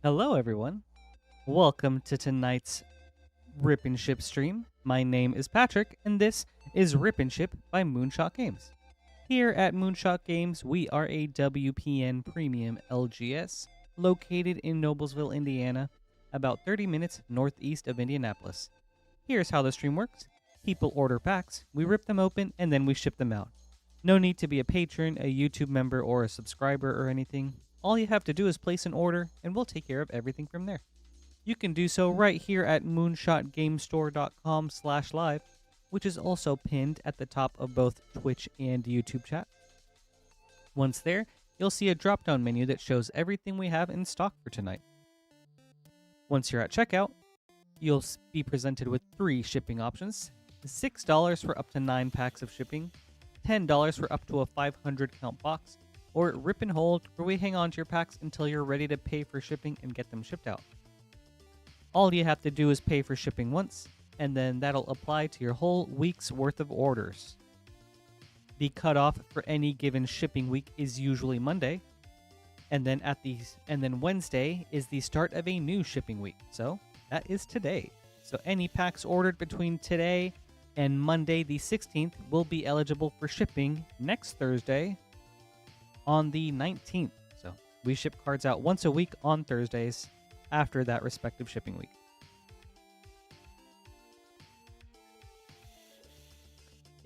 Hello, everyone. Welcome to tonight's Rip and Ship stream. My name is Patrick, and this is Rip and Ship by Moonshot Games. Here at Moonshot Games, we are a WPN Premium LGS located in Noblesville, Indiana, about 30 minutes northeast of Indianapolis. Here's how the stream works. People order packs, we rip them open, and then we ship them out. No need to be a patron, a YouTube member, or a subscriber or anything. All you have to do is place an order, and we'll take care of everything from there. You can do so right here at moonshotgamestore.com/live, which is also pinned at the top of both Twitch and YouTube chat. Once there, you'll see a drop-down menu that shows everything we have in stock for tonight. Once you're at checkout, you'll be presented with 3 shipping options: $6 for up to 9 packs of shipping, $10 for up to a 500 count box, or Rip and Hold, where we hang on to your packs until you're ready to pay for shipping and get them shipped out. All you have to do is pay for shipping once, and then that'll apply to your whole week's worth of orders. The cutoff for any given shipping week is usually Monday, and then Wednesday is the start of a new shipping week. So that is today. So any packs ordered between today and Monday the 16th will be eligible for shipping next Thursday on the 19th. So we ship cards out once a week on Thursdays after that respective shipping week.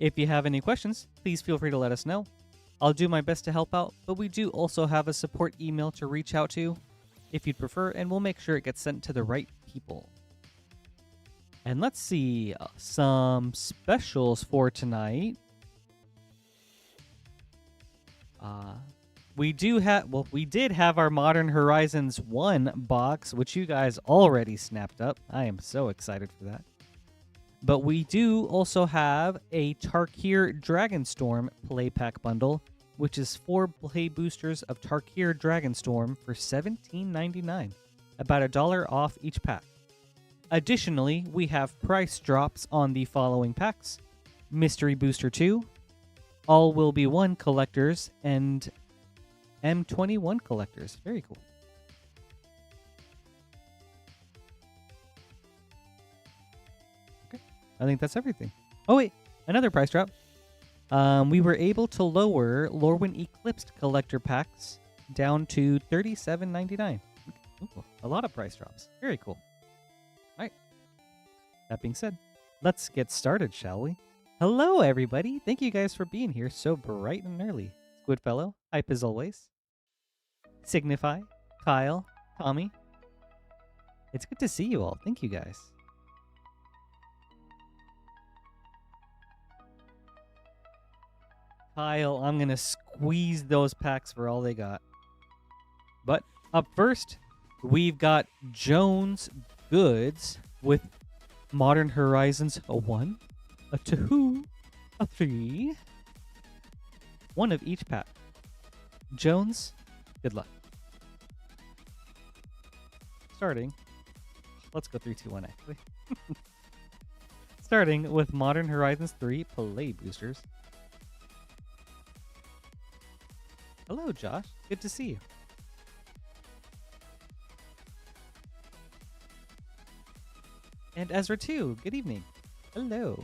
If you have any questions, please feel free to let us know. I'll do my best to help out, but we do also have a support email to reach out to if you'd prefer, and we'll make sure it gets sent to the right people. And let's see some specials for tonight. We did have our Modern Horizons 1 box, which you guys already snapped up. I am so excited for that. But we do also have a Tarkir Dragonstorm play pack bundle, which is 4 play boosters of Tarkir Dragonstorm for $17.99, about $1 off each pack. Additionally, we have price drops on the following packs: Mystery Booster 2, All Will Be One collectors, and M21 collectors. Very cool. Okay, I think that's everything. Oh wait, another price drop. We were able to lower Lorwyn Eclipsed collector packs down to $37.99. Ooh, a lot of price drops. Very cool. All right. That being said, let's get started, shall we? Hello, everybody. Thank you guys for being here so bright and early. Squidfellow, hype as always. Signify, Kyle, Tommy. It's good to see you all. Thank you guys. Kyle, I'm going to squeeze those packs for all they got. But up first, we've got Jones Goods with Modern Horizons a 1, a 2, a 3. One of each pack. Jones, good luck. Starting, let's go 3, 2, 1 actually. Starting with Modern Horizons 3 play boosters. Hello, Josh. Good to see you. And Ezra too. Good evening. Hello.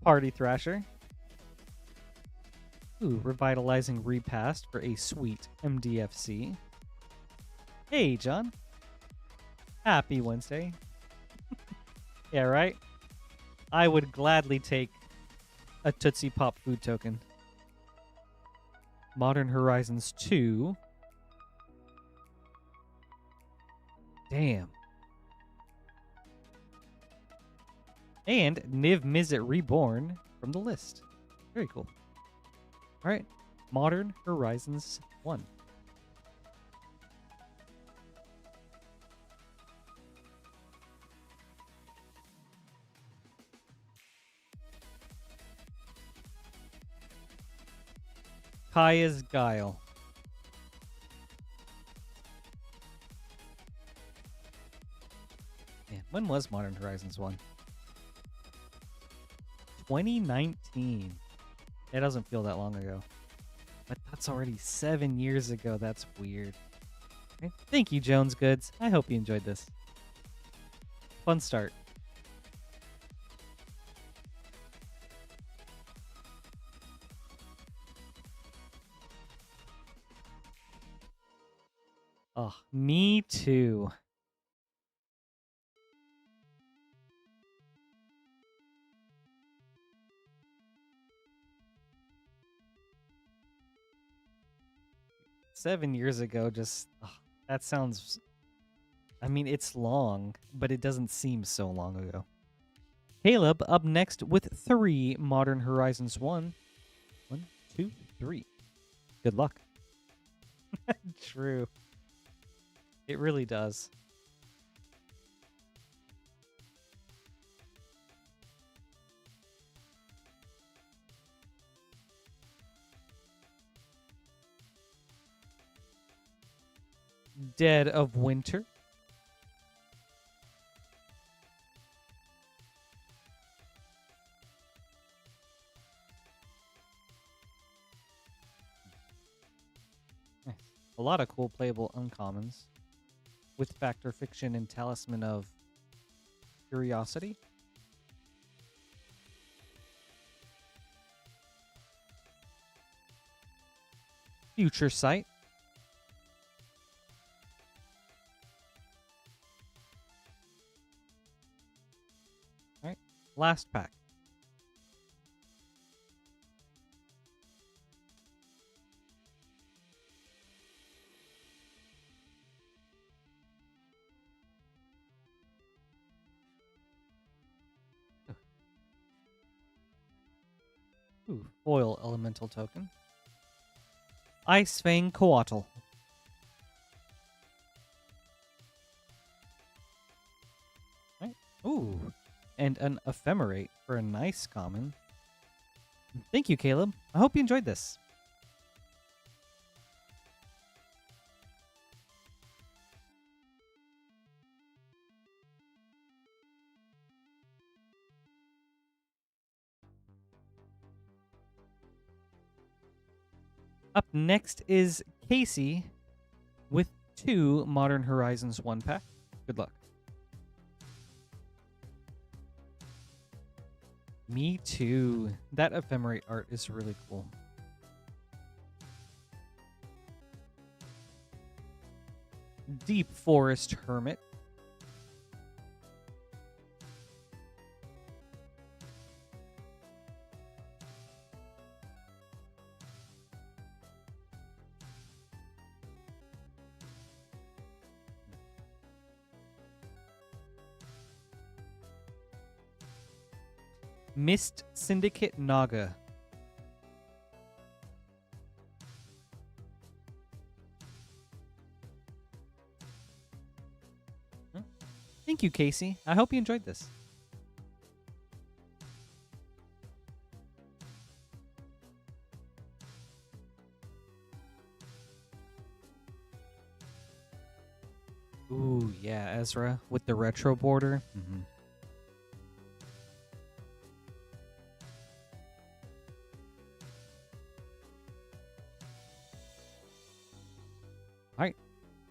Party Thrasher. Ooh, revitalizing repassed for a sweet MDFC. Hey, John. Happy Wednesday. Yeah, right? I would gladly take a Tootsie Pop food token. Modern Horizons 2. Damn. And Niv Mizzet Reborn from the list. Very cool. Alright. Modern Horizons 1. Kaya's Guile. Man, when was Modern Horizons 1? 2019. It doesn't feel that long ago. But that's already 7 years ago. That's weird. Okay. Thank you, Jones Goods. I hope you enjoyed this. Fun start. Oh, me too. $7 years ago, that sounds. I mean, it's long, but it doesn't seem so long ago. Caleb up next with 3 Modern Horizons 1. 1, 2, 3. Good luck. True. It really does. Dead of Winter. Nice. A lot of cool playable uncommons. With Factor Fiction and Talisman of Curiosity. Future Sight. All right, last pack. Ooh, foil elemental token. Ice Fang Coatl. Right. Ooh, and an Ephemerate for a nice common. Thank you, Caleb. I hope you enjoyed this. Up next is Casey with 2 Modern Horizons 1 pack. Good luck. Me too. That Ephemerate art is really cool. Deep Forest Hermit. Mist Syndicate Naga. Thank you, Casey. I hope you enjoyed this. Ooh, yeah, Ezra with the retro border. Mm-hmm. All right.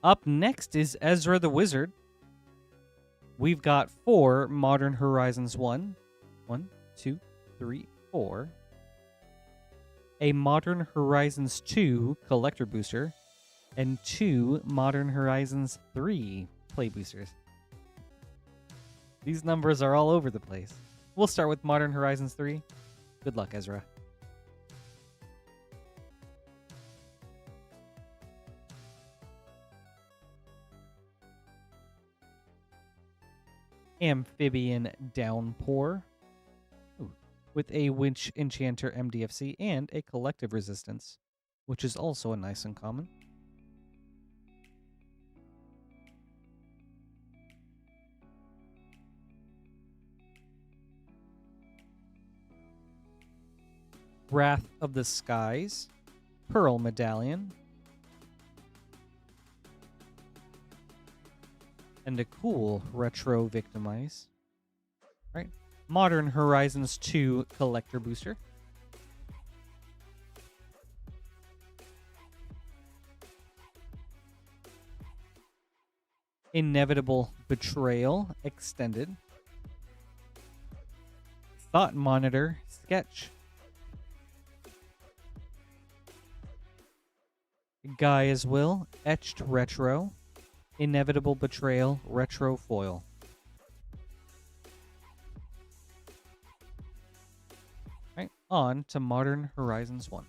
Up next is Ezra the Wizard. We've got 4 Modern Horizons 1. 1, 2, 3, 4. A Modern Horizons 2 Collector Booster. And 2 Modern Horizons 3 Play Boosters. These numbers are all over the place. We'll start with Modern Horizons 3. Good luck, Ezra. Amphibian Downpour. Ooh. With a Winch Enchanter MDFC and a Collective Resistance, which is also a nice uncommon. Wrath of the Skies. Pearl Medallion. And a cool retro Victimize. Right. Modern Horizons 2 Collector Booster. Inevitable Betrayal Extended, Thought Monitor Sketch, Gaia's Will Etched Retro, Inevitable Betrayal Retro Foil. Right, on to Modern Horizons 1.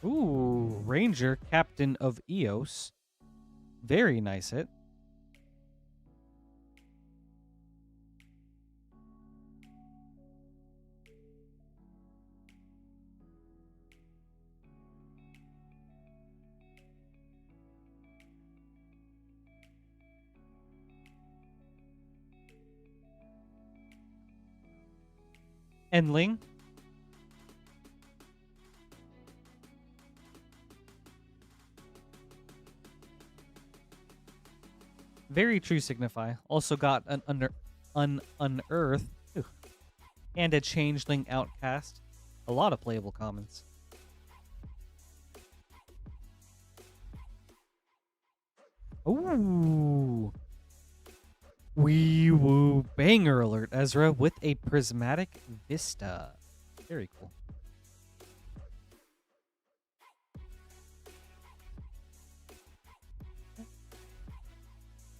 Ooh, Ranger, Captain of Eos. Very nice hit. Endling. Very True Signify. Also got an Unearth and a Changeling Outcast. A lot of playable commons. Ooh. Wee woo banger alert, Ezra, with a Prismatic Vista. Very cool.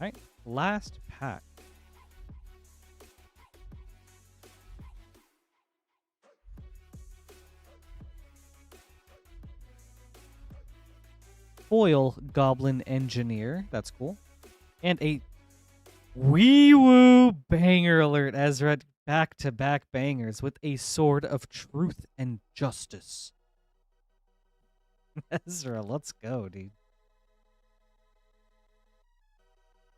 All right, last pack. Foil Goblin Engineer. That's cool. And a wee woo banger alert, Ezra. Back-to-back bangers with a Sword of Truth and Justice. Ezra, let's go, dude.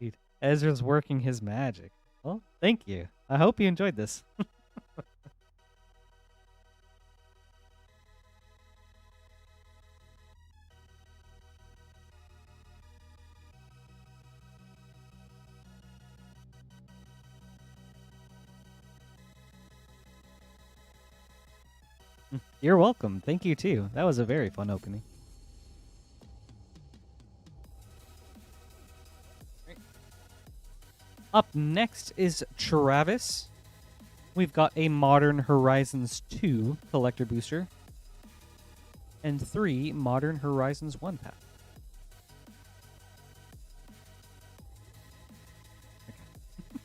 Dude, Ezra's working his magic. Well, thank you. I hope you enjoyed this. You're welcome. Thank you, too. That was a very fun opening. Up next is Travis. We've got a Modern Horizons 2 collector booster and 3 Modern Horizons 1 pack. Okay.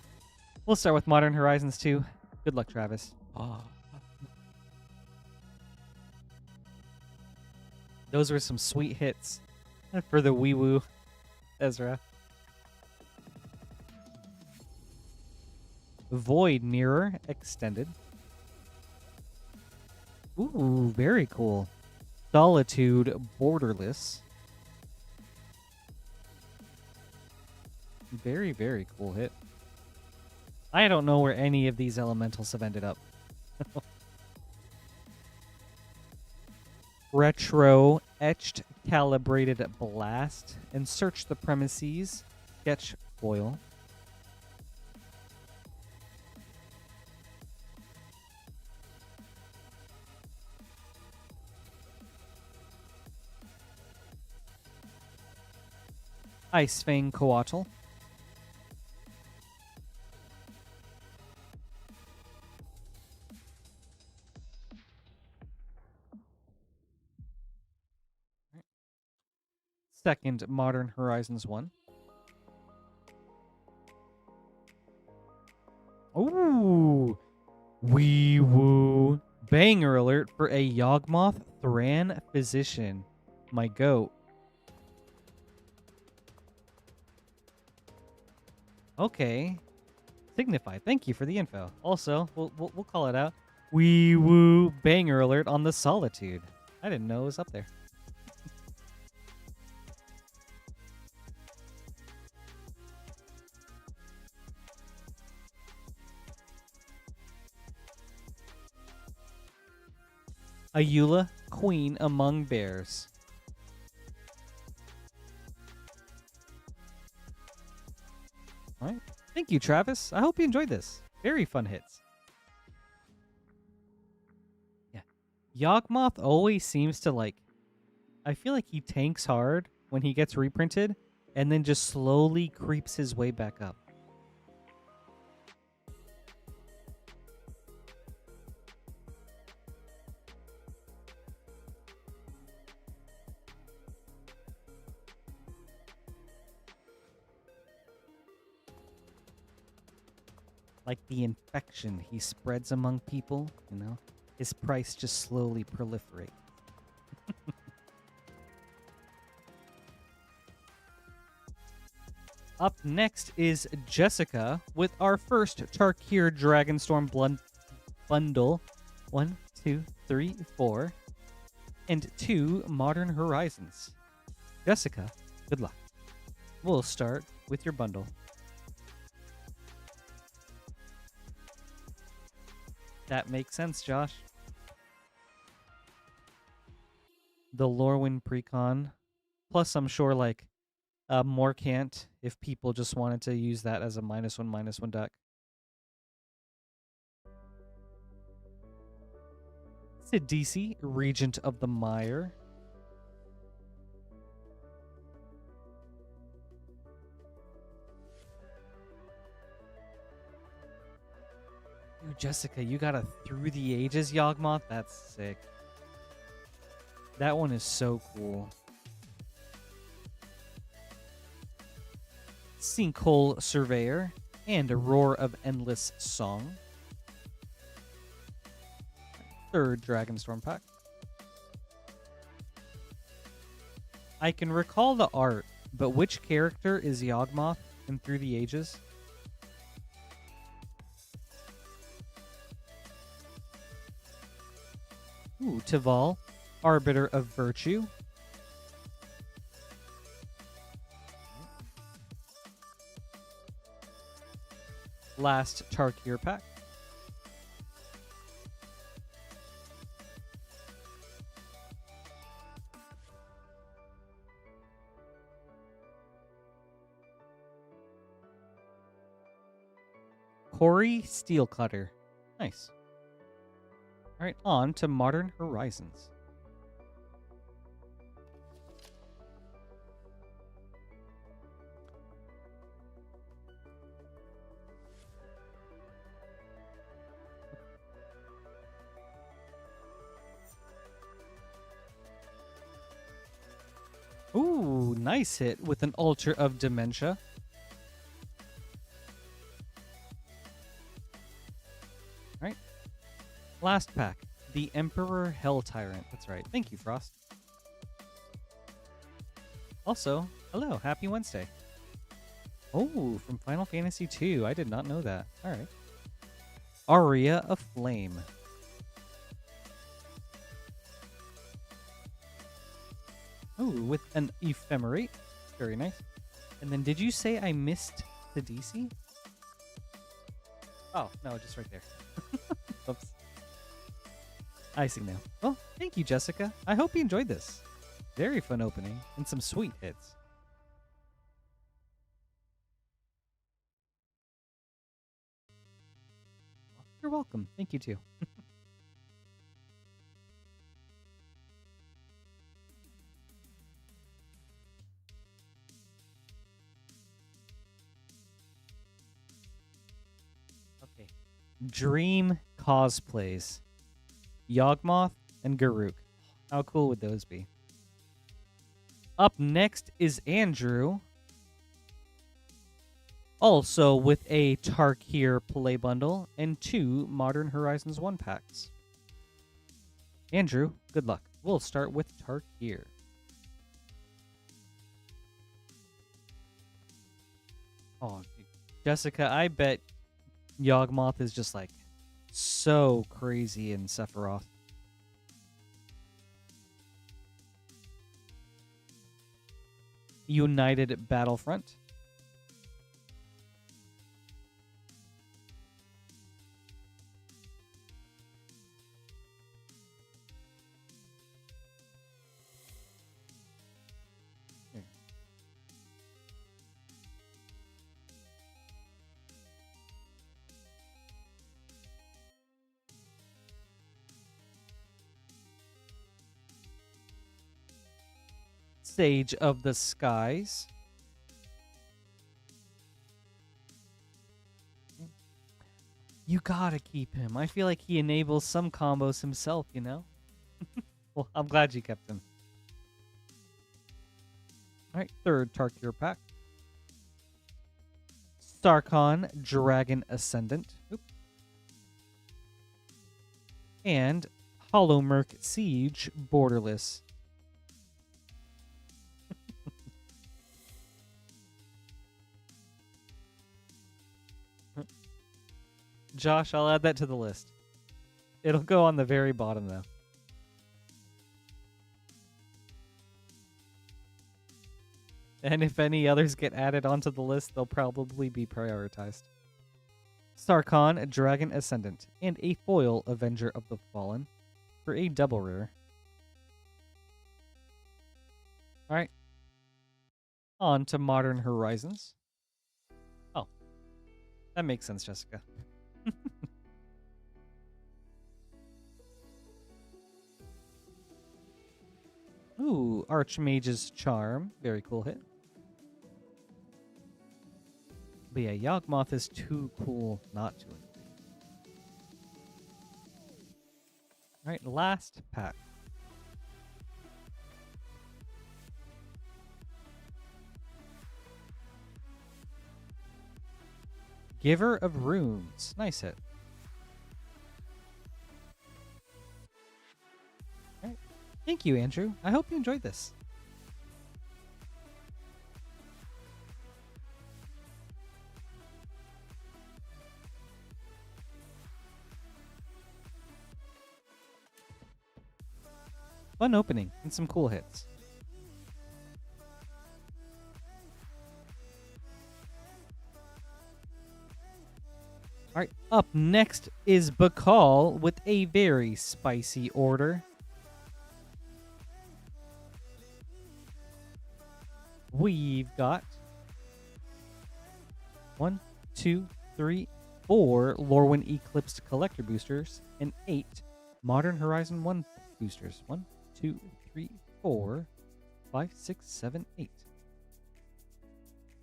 We'll start with Modern Horizons 2. Good luck, Travis. Oh. Those were some sweet hits for the wee woo, Ezra. Void Mirror Extended. Ooh, very cool. Solitude Borderless. Very, very cool hit. I don't know where any of these elementals have ended up. Retro Etched Calibrated Blast and Search the Premises. Sketch Foil. Ice Fang Coatl. Second Modern Horizons 1. Ooh. Wee woo. Banger alert for a Yawgmoth Thran Physician. My goat. Okay. Signify. Thank you for the info. Also, we'll call it out. Wee woo banger alert on the Solitude. I didn't know it was up there. Ayula, Queen Among Bears. All right. Thank you, Travis. I hope you enjoyed this. Very fun hits. Yeah. Yawgmoth always seems to like. I feel like he tanks hard when he gets reprinted, and then just slowly creeps his way back up. Like the infection he spreads among people, you know? His price just slowly proliferates. Up next is Jessica with our first Tarkir Dragonstorm bundle. 1, 2, 3, 4. And 2 Modern Horizons. Jessica, good luck. We'll start with your bundle. That makes sense, Josh. The Lorwyn Precon. Plus, I'm sure, like, Morcant, if people just wanted to use that as a -1/-1 deck. Sidisi, Regent of the Mire. Ooh, Jessica, you got a Through the Ages Yawgmoth? That's sick. That one is so cool. Sinkhole Surveyor and a Roar of Endless Song. Third Dragonstorm pack. I can recall the art, but which character is Yawgmoth in Through the Ages? Ooh, Tival, Arbiter of Virtue. Last Tarkir pack. Corey Steelcutter. Nice. All right, on to Modern Horizons. Ooh, nice hit with an Altar of Dementia. All right. Last pack, the Emperor Hell Tyrant. That's right. Thank you, Frost. Also, hello, happy Wednesday. Oh, from Final Fantasy II. I did not know that. All right. Aria of Flame. Oh, with an Ephemerate. Very nice. And then did you say I missed the DC? Oh, no, just right there. Oops. I see now. Well, thank you, Jessica. I hope you enjoyed this. Very fun opening and some sweet hits. You're welcome. Thank you, too. Okay. Dream cosplays. Yawgmoth and Garruk. How cool would those be? Up next is Andrew. Also with a Tarkir play bundle and 2 Modern Horizons 1 packs. Andrew, good luck. We'll start with Tarkir. Oh, Jessica, I bet Yawgmoth is just like so crazy in Sephiroth. United Battlefront. Here. Sage of the Skies. You gotta keep him. I feel like he enables some combos himself, you know? Well, I'm glad you kept him. Alright, third Tarkir pack. Sarkhan, Dragon Ascendant. Oop. And Hollowmurk Siege, Borderless. Josh, I'll add that to the list. It'll go on the very bottom, though. And if any others get added onto the list, they'll probably be prioritized. Sarkhan, Dragon Ascendant, and a foil Avenger of the Fallen for a double rare. Alright. On to Modern Horizons. Oh. That makes sense, Jessica. Ooh, Archmage's Charm. Very cool hit. But yeah, Yawgmoth is too cool not to include. Alright, last pack. Giver of Runes. Nice hit. Alright. Thank you, Andrew. I hope you enjoyed this. Fun opening and some cool hits. Alright, up next is Bakal with a very spicy order. We've got 1, 2, 3, 4 Lorwyn Eclipsed Collector Boosters and 8 Modern Horizon 1 boosters. 1, 2, 3, 4, 5, 6, 7, 8.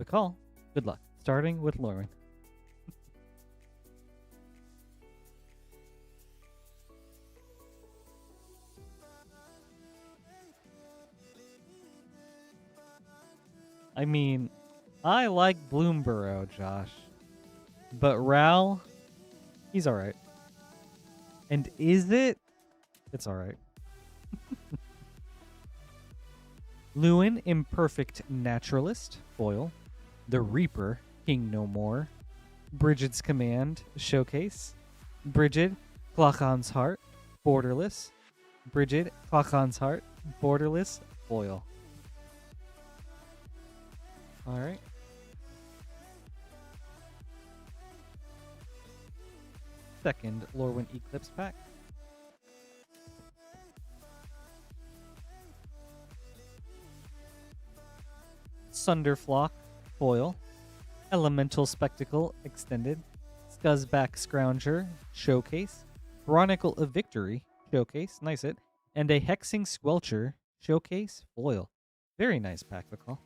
Bakal, good luck. Starting with Lorwyn. I mean, I like Bloomborough, Josh. But Ral, he's alright. And is it? It's alright. Lewin, Imperfect Naturalist, foil. The Reaper, King No More. Brigid's Command, showcase. Brigid, Clachan's Heart, borderless. Brigid, Clachan's Heart, borderless, foil. Alright. Second Lorwyn Eclipse pack. Sunderflock, foil. Elemental Spectacle, extended. Scuzzback Scrounger, showcase. Chronicle of Victory, showcase, nice hit. And a Hexing Squelcher, showcase, foil. Very nice pack, Bakal.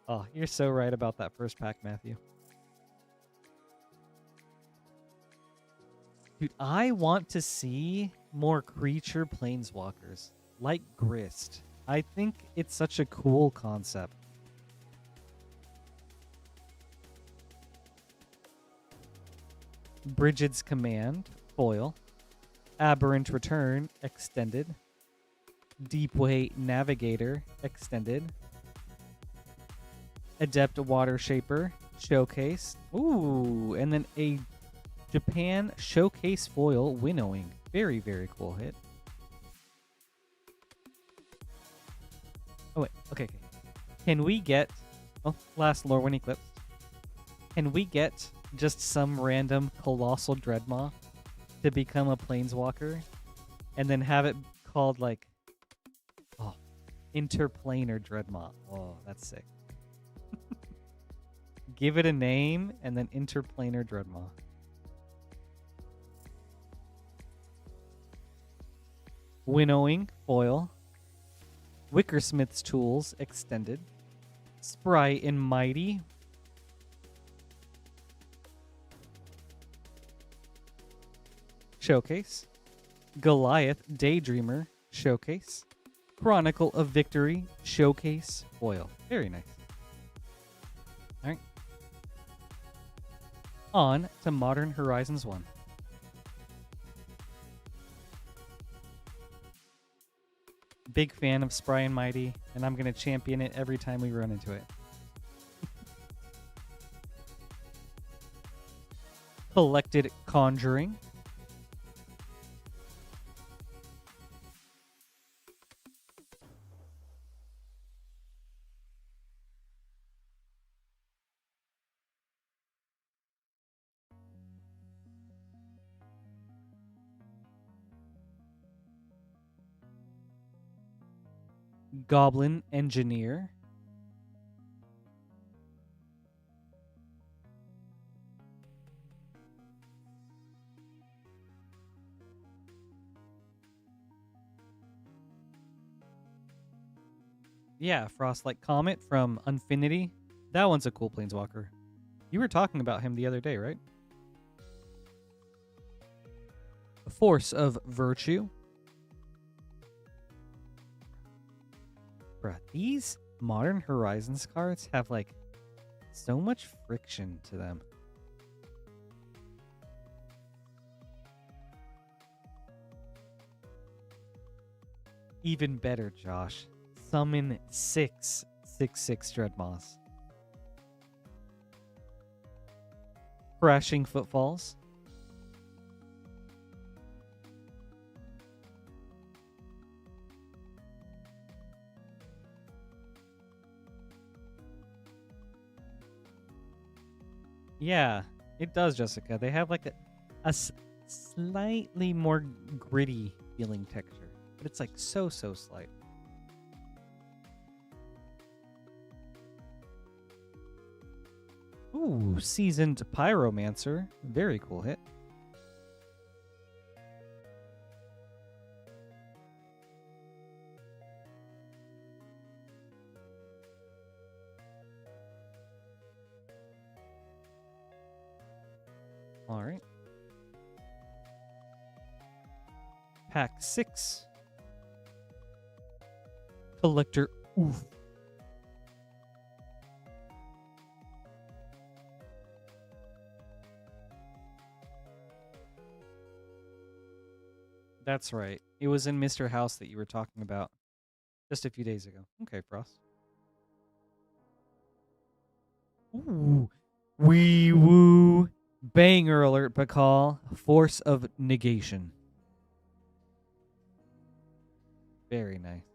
Oh, you're so right about that first pack, Matthew. Dude, I want to see more creature planeswalkers, like Grist. I think it's such a cool concept. Brigid's Command, foil. Aberrant Return, extended. Deepway Navigator, extended. Adept Water Shaper, showcase. Ooh, and then a Japan Showcase foil Winnowing. Very, very cool hit. Oh, wait. Okay, okay. Can we get... Oh, last Lorwyn Eclipse. Can we get just some random Colossal Dreadmaw to become a Planeswalker and then have it called, like... Oh, Interplanar Dreadmaw. Oh, that's sick. Give it a name and then Interplanar Dreadmaw. Winnowing, foil. Wickersmith's Tools Extended, Spry and Mighty, Showcase, Goliath Daydreamer Showcase, Chronicle of Victory Showcase Foil. Very nice. All right. On to Modern Horizons 1. Big fan of Spry and Mighty, and I'm going to champion it every time we run into it. Collected Conjuring. Goblin Engineer. Yeah, Frostlight Comet from Infinity. That one's a cool planeswalker. You were talking about him the other day, right? Force of Virtue. Bruh, these Modern Horizons cards have like so much friction to them. Even better, Josh. Summon 6/6/6 Dreadmoss. Crashing Footfalls. Yeah, it does, Jessica. They have like a slightly more gritty feeling texture, but it's like so slight. Ooh, Seasoned Pyromancer. Very cool hit. All right. Pack 6. Collector Oof. That's right. It was in Mr. House that you were talking about just a few days ago. Okay, Frost. Ooh. Wee woo. Banger alert, Bakal. Force of Negation. Very nice.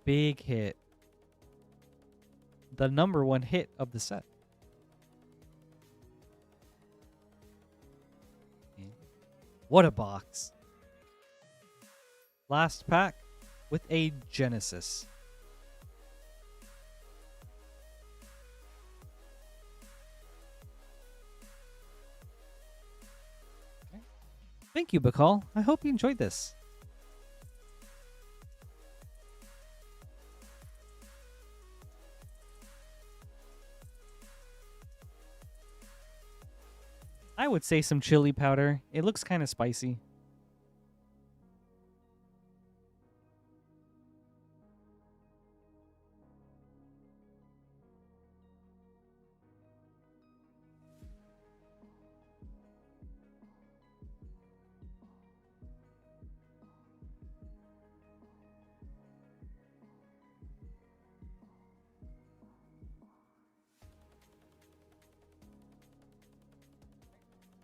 Big hit. The #1 hit of the set. What a box. Last pack with a Genesis. Okay. Thank you, Bakal. I hope you enjoyed this. I would say some chili powder. It looks kind of spicy.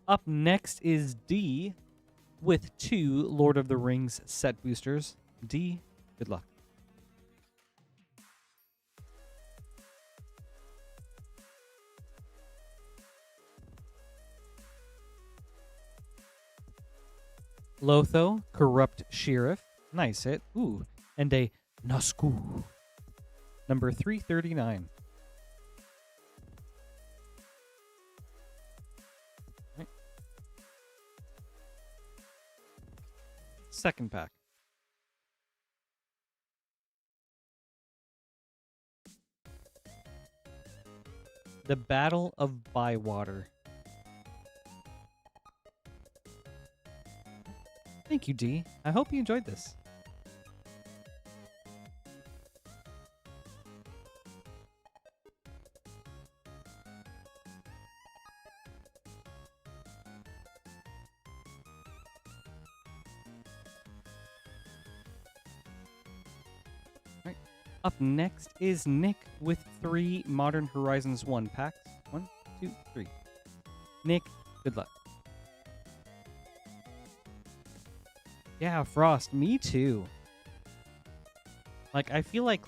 Up next is D with 2 Lord of the Rings set boosters. D, good luck. Lotho, Corrupt Sheriff. Nice hit. Ooh. And a Nasku. Number 339. Second pack. The Battle of Bywater. Thank you, D. I hope you enjoyed this. Right. Up next is Nick with 3 Modern Horizons 1 packs. 1, 2, 3. Nick, good luck. Yeah, Frost, me too. Like, I feel like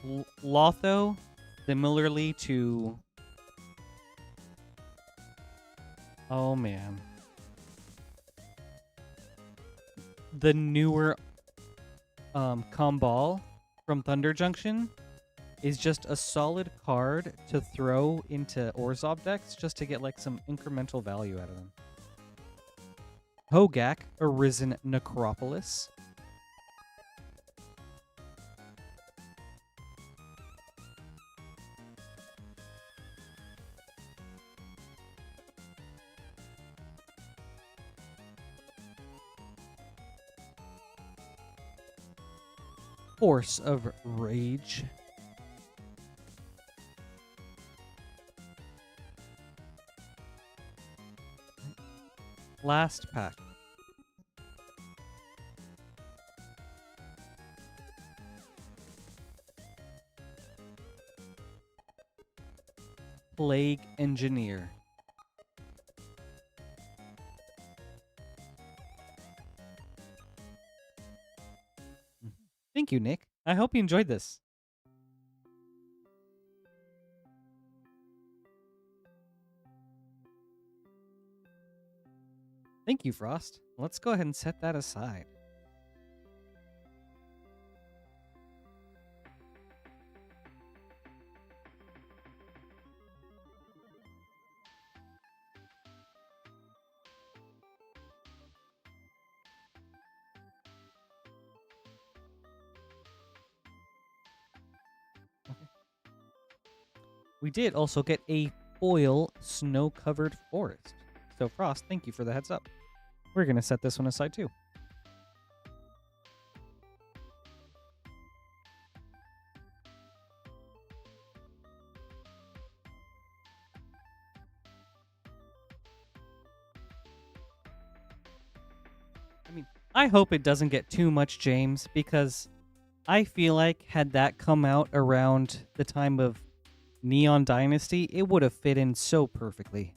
Lotho, similarly to... Oh, man. The newer Combal from Thunder Junction is just a solid card to throw into Orzhov decks just to get, like, some incremental value out of them. Hogak, Arisen Necropolis. Force of Rage. Last pack. Plague Engineer. Thank you, Nick. I hope you enjoyed this. Thank you, Frost. Let's go ahead and set that aside. We did also get a foil snow-covered forest. So, Frost, thank you for the heads up. We're going to set this one aside, too. I mean, I hope it doesn't get too much James, because I feel like had that come out around the time of Neon Dynasty, it would have fit in so perfectly.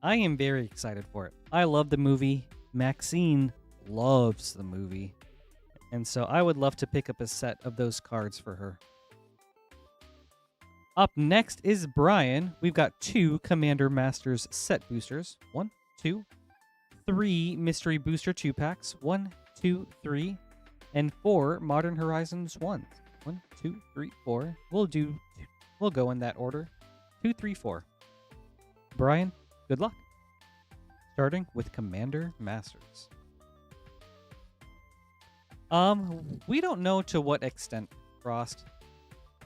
I am very excited for it. I love the movie. Maxine loves the movie. And so I would love to pick up a set of those cards for her. Up next is Brian. We've got 2 Commander Masters set boosters. 1, 2, 3 Mystery Booster 2-packs. 1, 2, 3. And 4 Modern Horizons 1s. 1, 2, 3, 4. We'll go in that order. 2, 3, 4. Brian, good luck. Starting with Commander Masters. We don't know to what extent, Frost.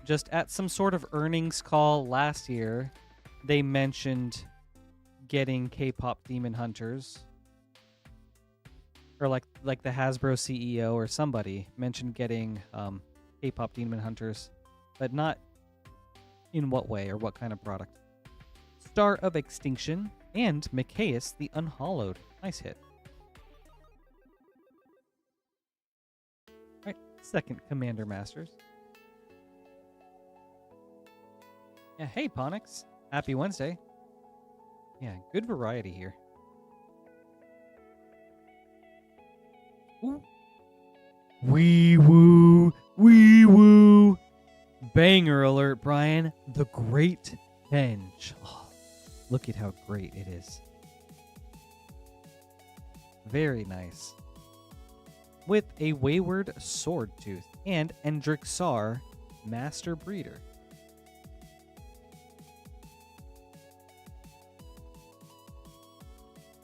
Just at some sort of earnings call last year, they mentioned getting K-pop Demon Hunters. Or like the Hasbro CEO or somebody mentioned getting K-pop Demon Hunters, but not in what way or what kind of product. Star of Extinction and Micaeus the Unhallowed. Nice hit. Alright, second Commander Masters. Yeah, hey Ponix. Happy Wednesday. Yeah, good variety here. Ooh. Wee woo, wee woo. Banger alert, Brian. The Great Henge. Oh, look at how great it is. Very nice. With a Wayward Swordtooth and Endrixar, Master Breeder.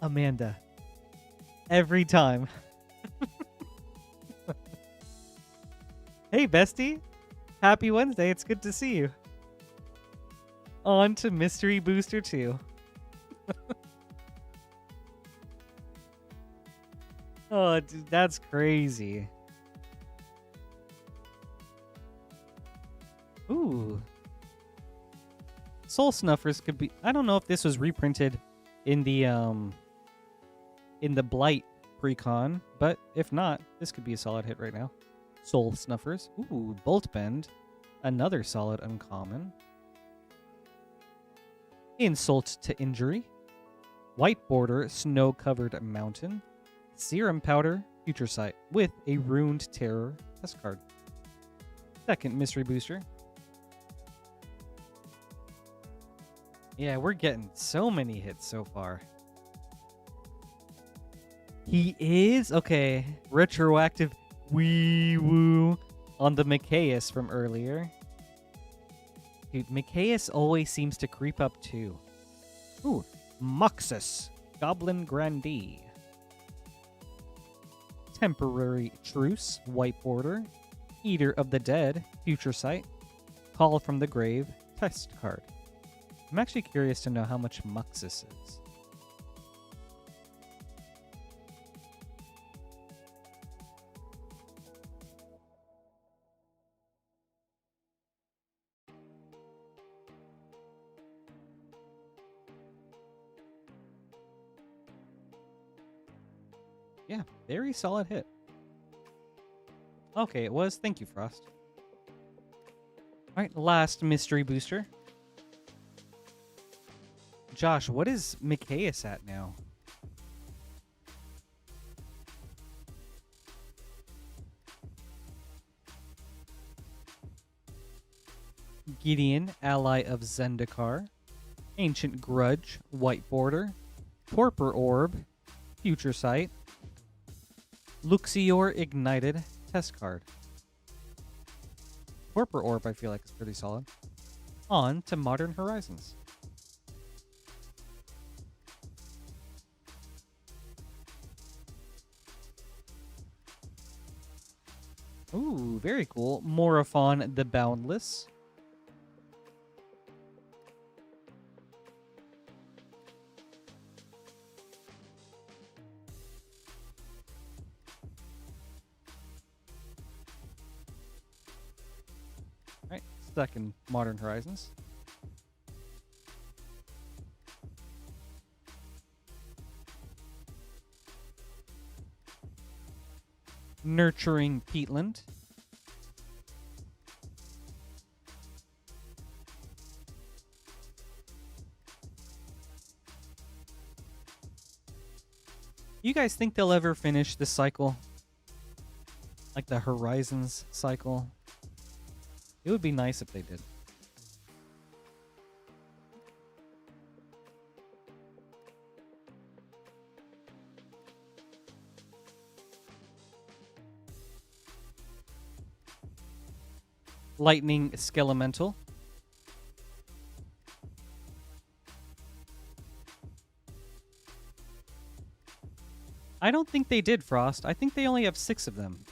Amanda. Every time. Hey, bestie. Happy Wednesday. It's good to see you. On to Mystery Booster 2. Oh, dude, that's crazy. Ooh. Soul Snuffers could be... I don't know if this was reprinted in the Blight Precon, but if not, this could be a solid hit right now. Soul Snuffers. Ooh, Bolt Bend. Another solid uncommon. Insult to Injury. White Border, Snow-Covered Mountain. Serum Powder, Future Sight, with a Ruined Terror test card. Second Mystery Booster. Yeah, we're getting so many hits so far. He is? Okay. Retroactive wee woo on the Micaeus from earlier. Dude, Micaeus always seems to creep up too. Ooh, Muxus, Goblin Grandee. Temporary Truce, White Border. Eater of the Dead, Future Sight. Call from the Grave, test card. I'm actually curious to know how much Muxus is. Yeah, very solid hit. Okay, it was. Thank you, Frost. All right, last mystery booster. Josh, what is Micaeus at now? Gideon, ally of Zendikar. Ancient Grudge, White Border. Torpor Orb, Future Sight. Luxior Ignited, test card. Torpor Orb, I feel like, is pretty solid. On to Modern Horizons. Ooh, very cool. Morophon the Boundless. Alright, stuck in Modern Horizons. Nurturing Peatland. You guys think they'll ever finish this cycle? Like the Horizons cycle? It would be nice if they did. Lightning Skelemental. I don't think they did, Frost. I think they only have 6 of them.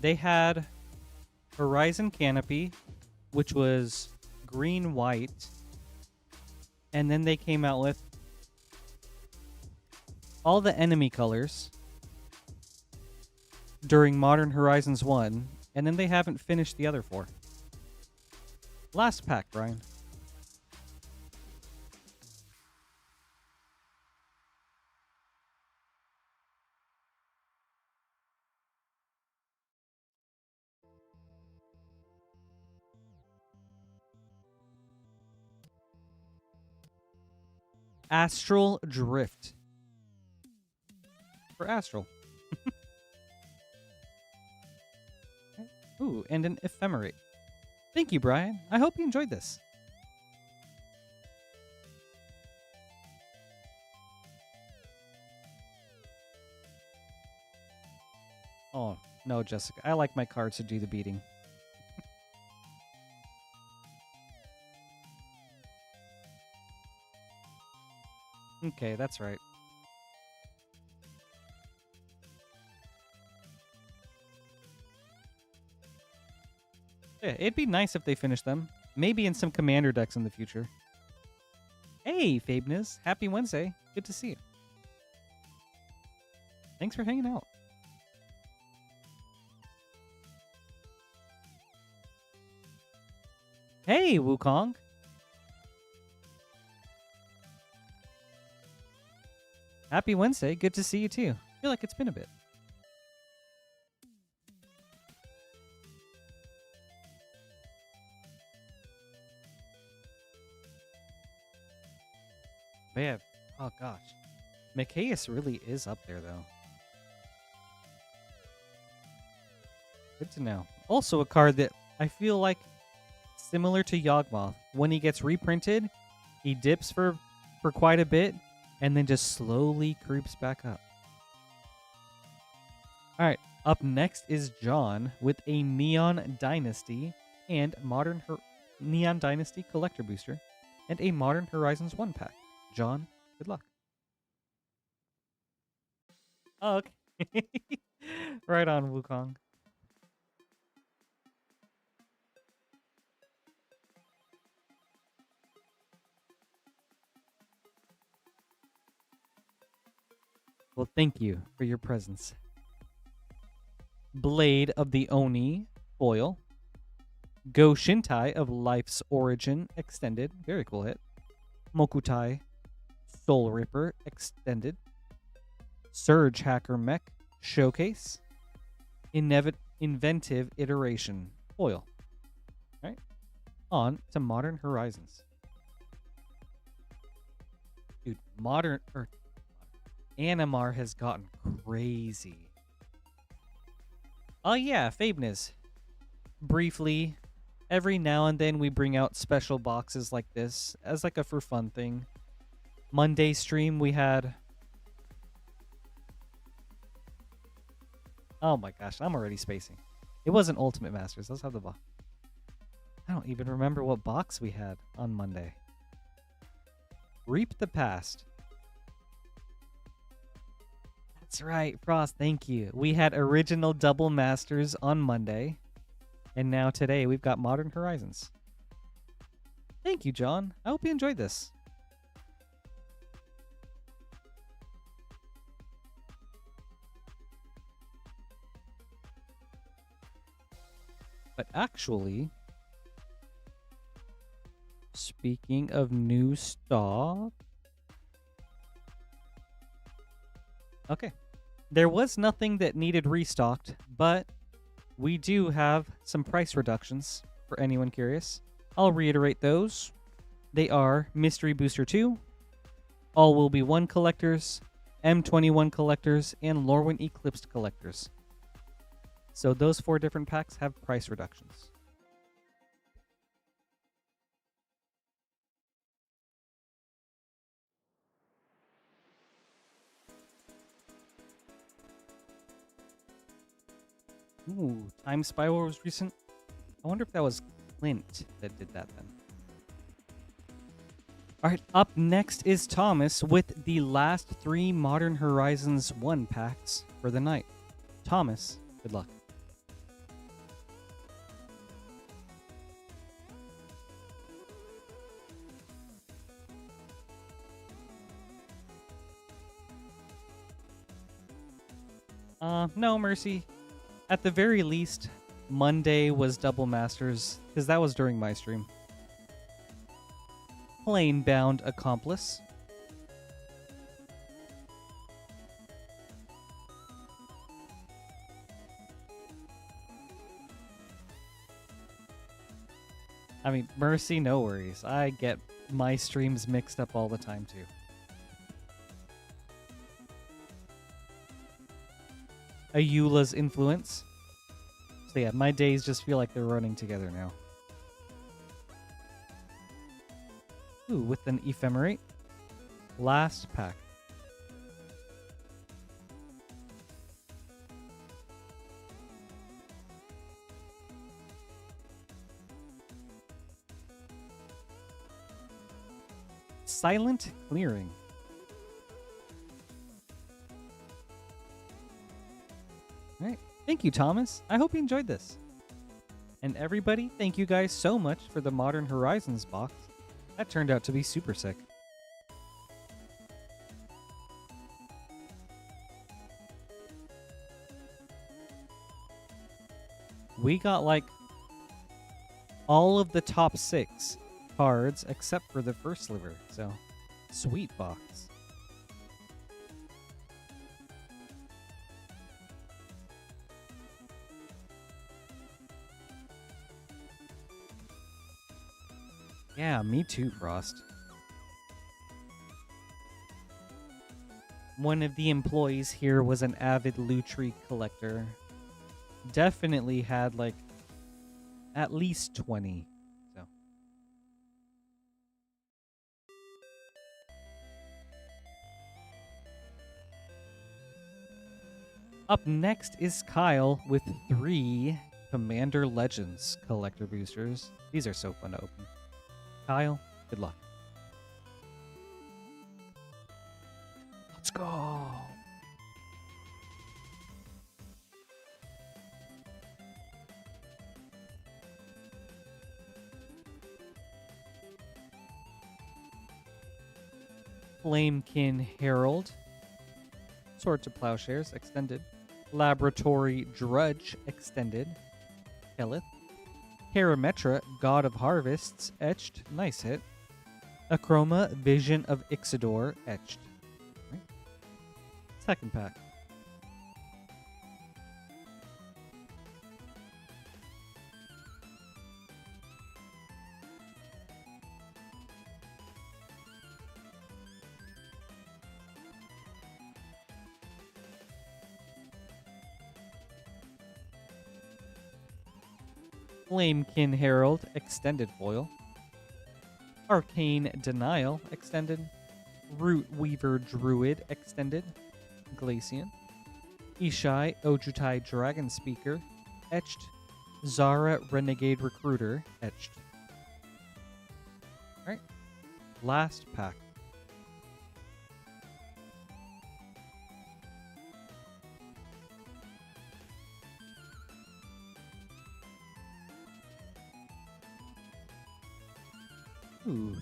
They had Horizon Canopy, which was green-white. And then they came out with all the enemy colors during Modern Horizons 1. And then they haven't finished the other 4. Last pack, Brian. Astral Drift. For Astral. Ooh, and an Ephemerate. Thank you, Brian. I hope you enjoyed this. Oh, no, Jessica. I like my cards to do the beating. Okay, that's right. Yeah, it'd be nice if they finished them. Maybe in some commander decks in the future. Hey, Fabness. Happy Wednesday. Good to see you. Thanks for hanging out. Hey, Wukong. Happy Wednesday. Good to see you too. I feel like it's been a bit. But yeah, oh gosh. Micaeus really is up there though. Good to know. Also a card that I feel like similar to Yawgmoth. When he gets reprinted, he dips for quite a bit and then just slowly creeps back up. Alright, up next is John with a Neon Dynasty and Neon Dynasty Collector Booster and a Modern Horizons 1 pack. John, good luck. Oh, okay. Right on, Wukong. Well, thank you for your presence. Blade of the Oni foil. Go Shintai of Life's Origin extended. Very cool hit. Mokutai Soul Ripper extended. Surge Hacker Mech Showcase. Inventive Iteration foil. All right. On to Modern Horizons. Dude, Animar has gotten crazy. Oh yeah, Fabness. Briefly, every now and then we bring out special boxes like this as like a for fun thing. Monday stream we had... Oh my gosh, I'm already spacing. It wasn't Ultimate Masters. Let's have the box. I don't even remember what box we had on Monday. Reap the Past. That's right, Frost, thank you. We had original Double Masters on Monday. And now today we've got Modern Horizons. Thank you, John. I hope you enjoyed this. But actually, speaking of new stock... Okay. There was nothing that needed restocked, but we do have some price reductions for anyone curious. I'll reiterate those. They are Mystery Booster 2, All Will Be One collectors, M21 collectors, and Lorwyn Eclipsed collectors. So those 4 different packs have price reductions. Ooh, Time Spiral was recent. I wonder if that was Clint that did that then. Alright, up next is Thomas with the last 3 Modern Horizons 1 packs for the night. Thomas, good luck. No, Mercy. At the very least, Monday was Double Masters, because that was during my stream. Plain-bound Accomplice. I mean, Mercy, no worries. I get my streams mixed up all the time, too. Ayula's Influence. So yeah, my days just feel like they're running together now. Ooh, with an Ephemerate. Last pack. Silent Clearing. All right. Thank you, Thomas. I hope you enjoyed this. And everybody, thank you guys so much for the Modern Horizons box. That turned out to be super sick. We got like all of the top 6 cards except for the first sliver. So, sweet box. Yeah, me too, Frost. One of the employees here was an avid Lutri collector. Definitely had like at least 20. So up next is Kyle with 3 Commander Legends collector boosters. These are so fun to open. Kyle, good luck. Let's go. Flamekin Herald. Sword to Plowshares extended. Laboratory Drudge extended. Kelith. Parametra, God of Harvests, etched. Nice hit. Achroma, Vision of Ixidor, etched. Right. Second pack. Flamekin Herald, extended foil. Arcane Denial, extended. Root Weaver Druid, extended. Glacian. Ishai Ojutai Dragon Speaker, etched. Zara Renegade Recruiter, etched. Alright. Last pack. Ooh.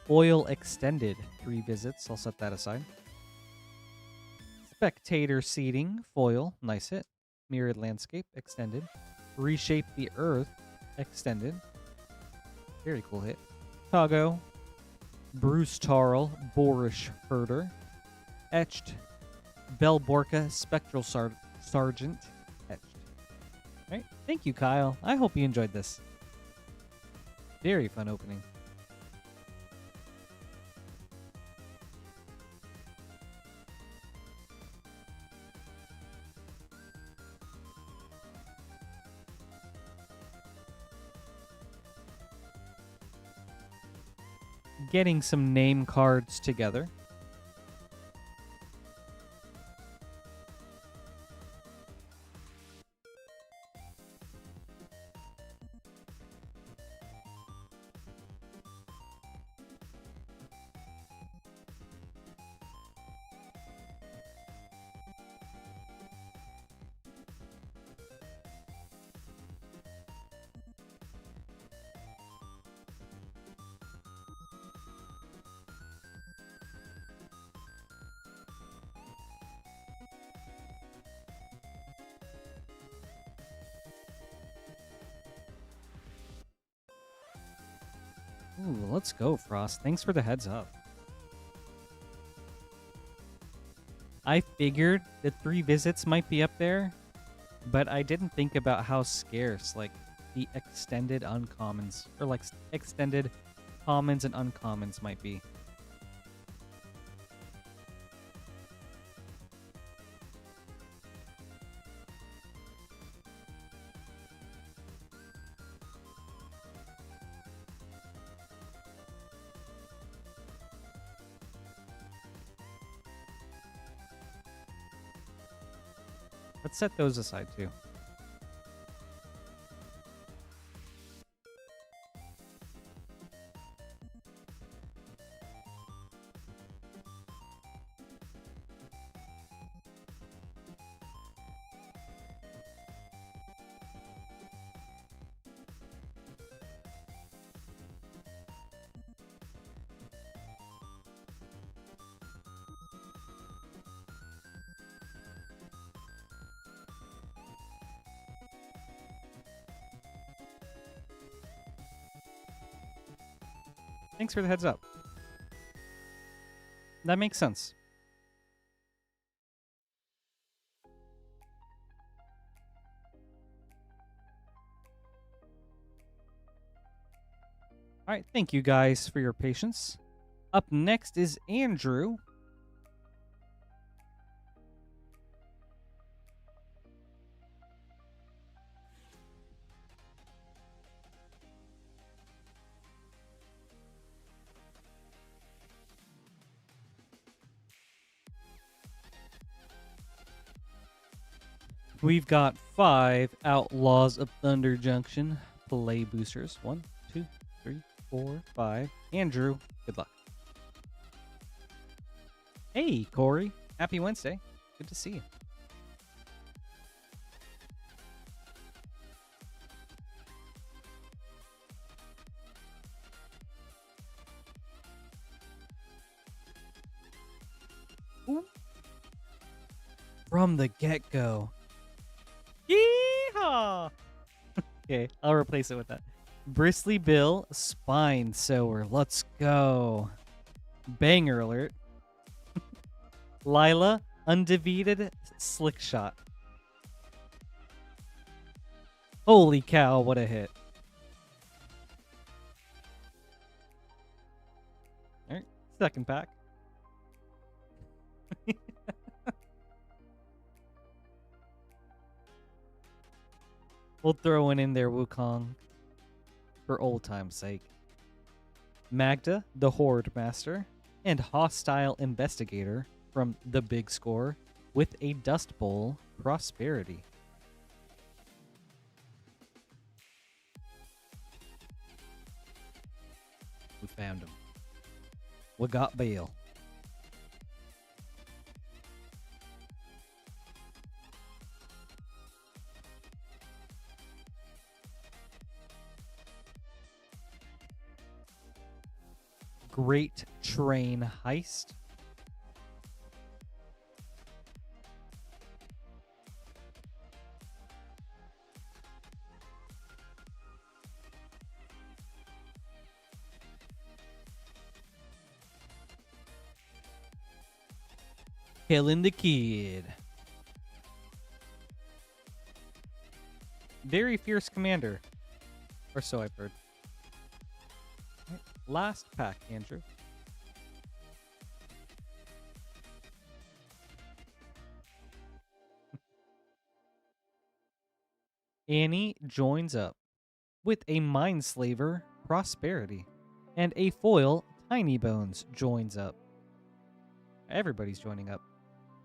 Foil extended, 3 visits. I'll set that aside. Spectator Seating, foil. Nice hit. Mirrored Landscape, extended. Reshape the Earth, extended. Very cool hit. Tago. Bruce Tarl, Boorish Herder. Etched. Belborca, Spectral Sergeant, etched. All right. Thank you, Kyle. I hope you enjoyed this. Very fun opening. Getting some name cards together. Ooh, let's go, Frost. Thanks for the heads up. I figured the 3 visits might be up there, but I didn't think about how scarce, like, the extended uncommons, or, like, extended commons and uncommons might be. Let's set those aside, too. Thanks for the heads up. That makes sense. All right, thank you guys for your patience. Up next is Andrew. We've got 5 Outlaws of Thunder Junction play boosters. 1, 2, 3, 4, 5. Andrew, good luck. Hey, Corey. Happy Wednesday. Good to see you. Ooh. From the get-go. Yeehaw! Okay, I'll replace it with that. Bristly Bill, Spine Sower. Let's go. Banger alert. Lila, Undefeated, Slick Shot. Holy cow, what a hit. Alright, second pack. We'll throw one in there, Wukong, for old time's sake. Magda, the Horde Master, and Hostile Investigator from The Big Score with a Dust Bowl Prosperity. We found him. We got Bill. Great Train Heist. Killing the Kid. Very fierce commander. Or so I've heard. Right. Last pack, Andrew. Annie joins up with a Mindslaver Prosperity. And a foil Tiny Bones joins up. Everybody's joining up.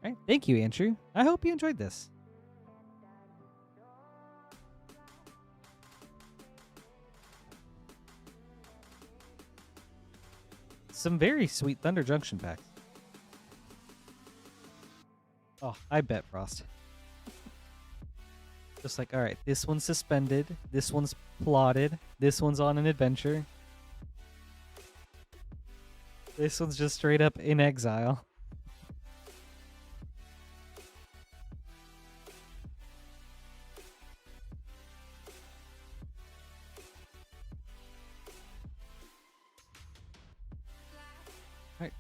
All right. Thank you, Andrew. I hope you enjoyed this. Some very sweet Thunder Junction packs. Oh, I bet, Frost. Just like, all right, this one's suspended. This one's plotted. This one's on an adventure. This one's just straight up in exile. Right.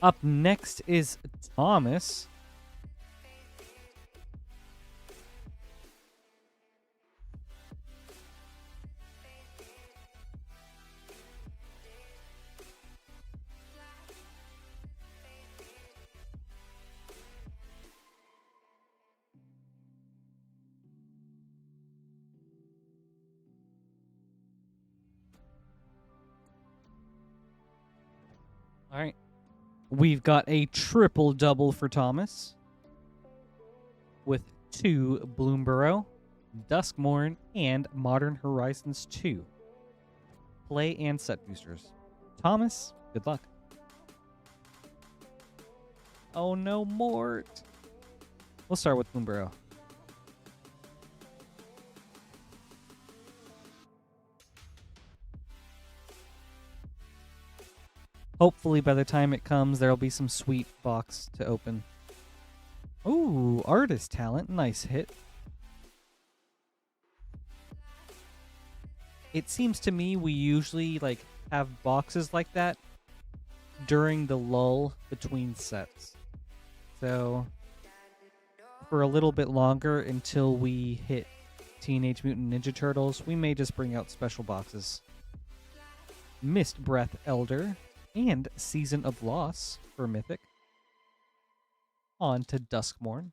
Up next is Thomas. All right. We've got a triple double for Thomas with 2 Bloomburrow, Duskmorn, and Modern Horizons 2. Play and set boosters. Thomas, good luck. Oh no, Mort. We'll start with Bloomburrow. Hopefully by the time it comes, there'll be some sweet box to open. Ooh, Artist Talent. Nice hit. It seems to me we usually like have boxes like that during the lull between sets. So for a little bit longer until we hit Teenage Mutant Ninja Turtles, we may just bring out special boxes. Mist Breath Elder and Season of Loss for Mythic. On to Duskmorn.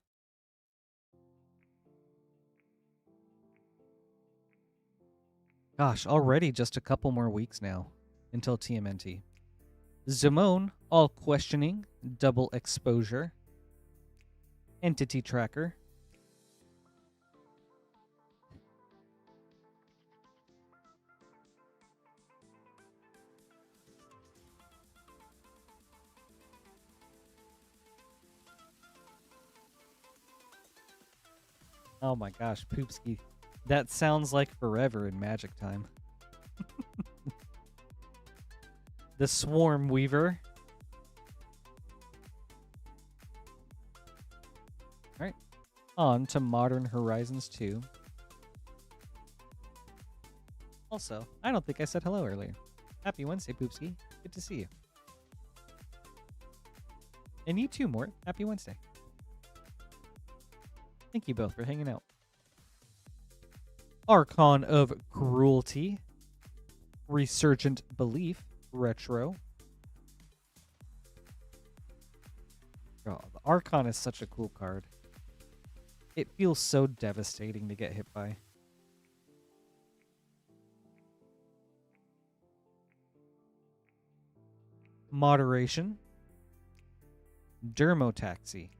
Gosh, already just a couple more weeks now until TMNT. Zimone, All Questioning, Double Exposure. Entity Tracker. Oh my gosh, Poopski. That sounds like forever in Magic time. The Swarm Weaver. Alright. On to Modern Horizons 2. Also, I don't think I said hello earlier. Happy Wednesday, Poopski. Good to see you. And you too, Mort. Happy Wednesday. Thank you both for hanging out. Archon of Cruelty. Resurgent Belief. Retro. Oh, the Archon is such a cool card. It feels so devastating to get hit by. Moderation. Dermotaxi.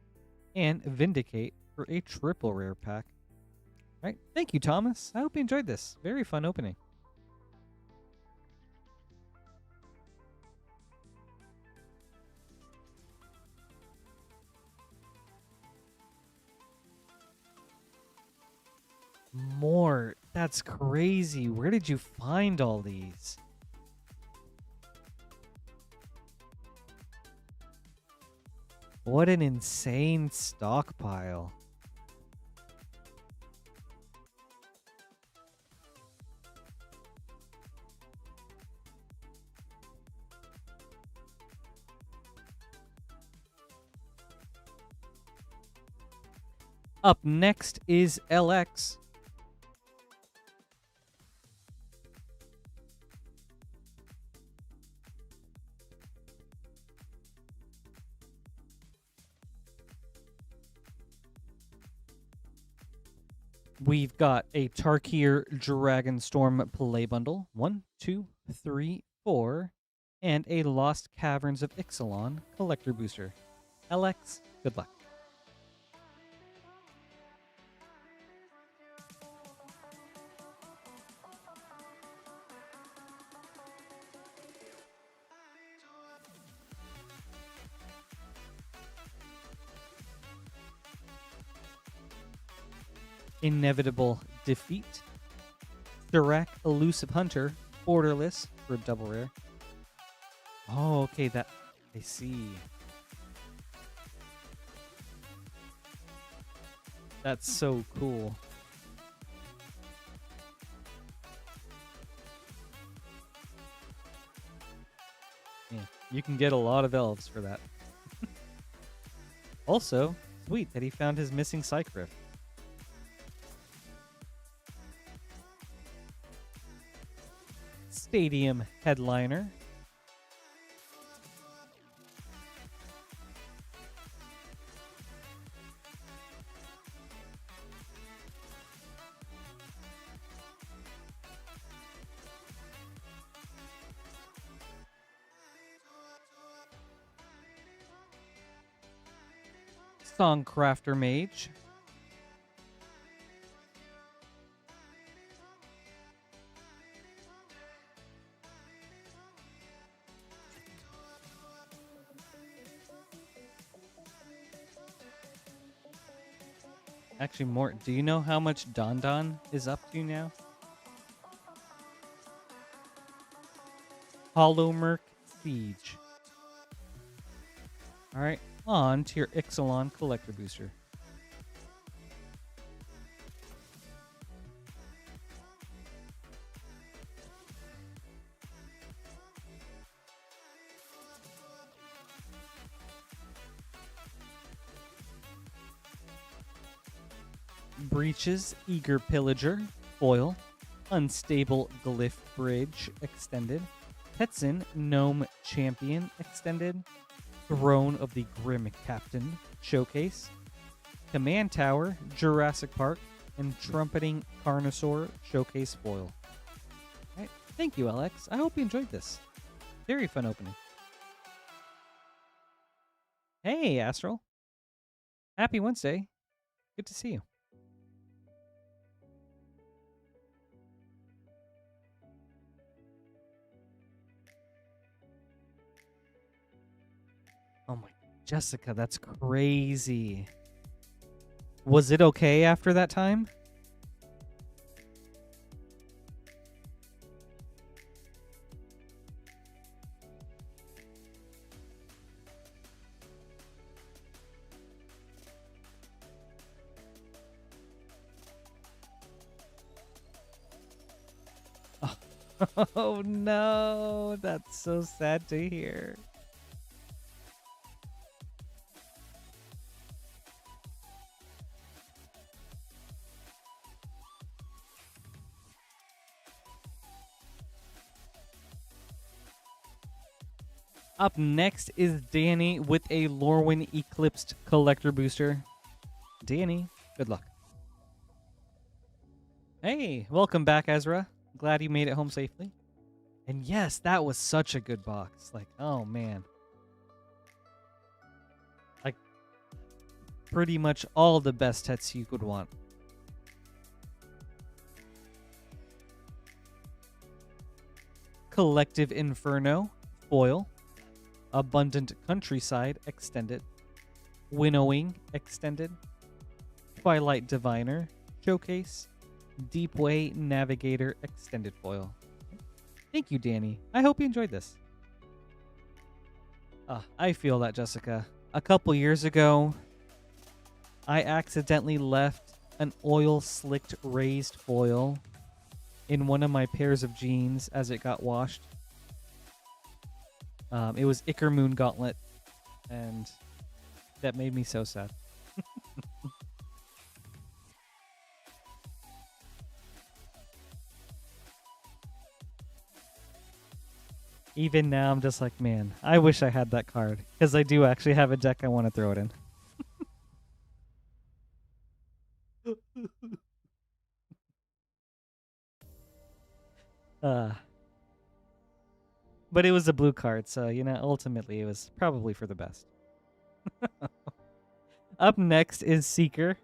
And Vindicate for a triple rare pack. All right. Thank you, Thomas. I hope you enjoyed this. Very fun opening. More. That's crazy. Where did you find all these? What an insane stockpile. Up next is LX. We've got a Tarkir Dragonstorm play bundle. 1, 2, 3, 4. And a Lost Caverns of Ixalan collector booster. LX, good luck. Inevitable Defeat. Dirac Elusive Hunter, borderless for a double rare. Oh, okay, that I see. That's so cool. Yeah, you can get a lot of elves for that. Also, sweet that he found his missing Cycryph. Stadium Headliner. Songcrafter Mage. Actually, Mort, do you know how much Don Don is up to now? Hollowmurk Siege. Alright, on to your Ixalan collector booster. Breaches, Eager Pillager, foil. Unstable Glyph Bridge, extended. Petson, Gnome Champion, extended. Throne of the Grim Captain, showcase. Command Tower, Jurassic Park, and Trumpeting Carnosaur, showcase foil. All right. Thank you, Alex. I hope you enjoyed this. Very fun opening. Hey, Astral. Happy Wednesday. Good to see you. Oh my, Jessica, that's crazy. Was it okay after that time? Oh no, that's so sad to hear. Up next is Danny with a Lorwyn Eclipsed Collector Booster. Danny, good luck. Hey, welcome back, Ezra. Glad you made it home safely. And yes, that was such a good box. Like, oh man. Like, pretty much all the best sets you could want. Collective Inferno, foil. Abundant Countryside, extended. Winnowing, extended. Twilight Diviner, showcase. Deepway Navigator, extended foil. Thank you, Danny. I hope you enjoyed this. I feel that, Jessica. A couple years ago, I accidentally left an oil-slicked raised foil in one of my pairs of jeans as it got washed. It was Icar Moon Gauntlet, and that made me so sad. Even now, I'm just like, man, I wish I had that card, because I do actually have a deck I want to throw it in. But it was a blue card, so, you know, ultimately it was probably for the best. Up next is Seeker.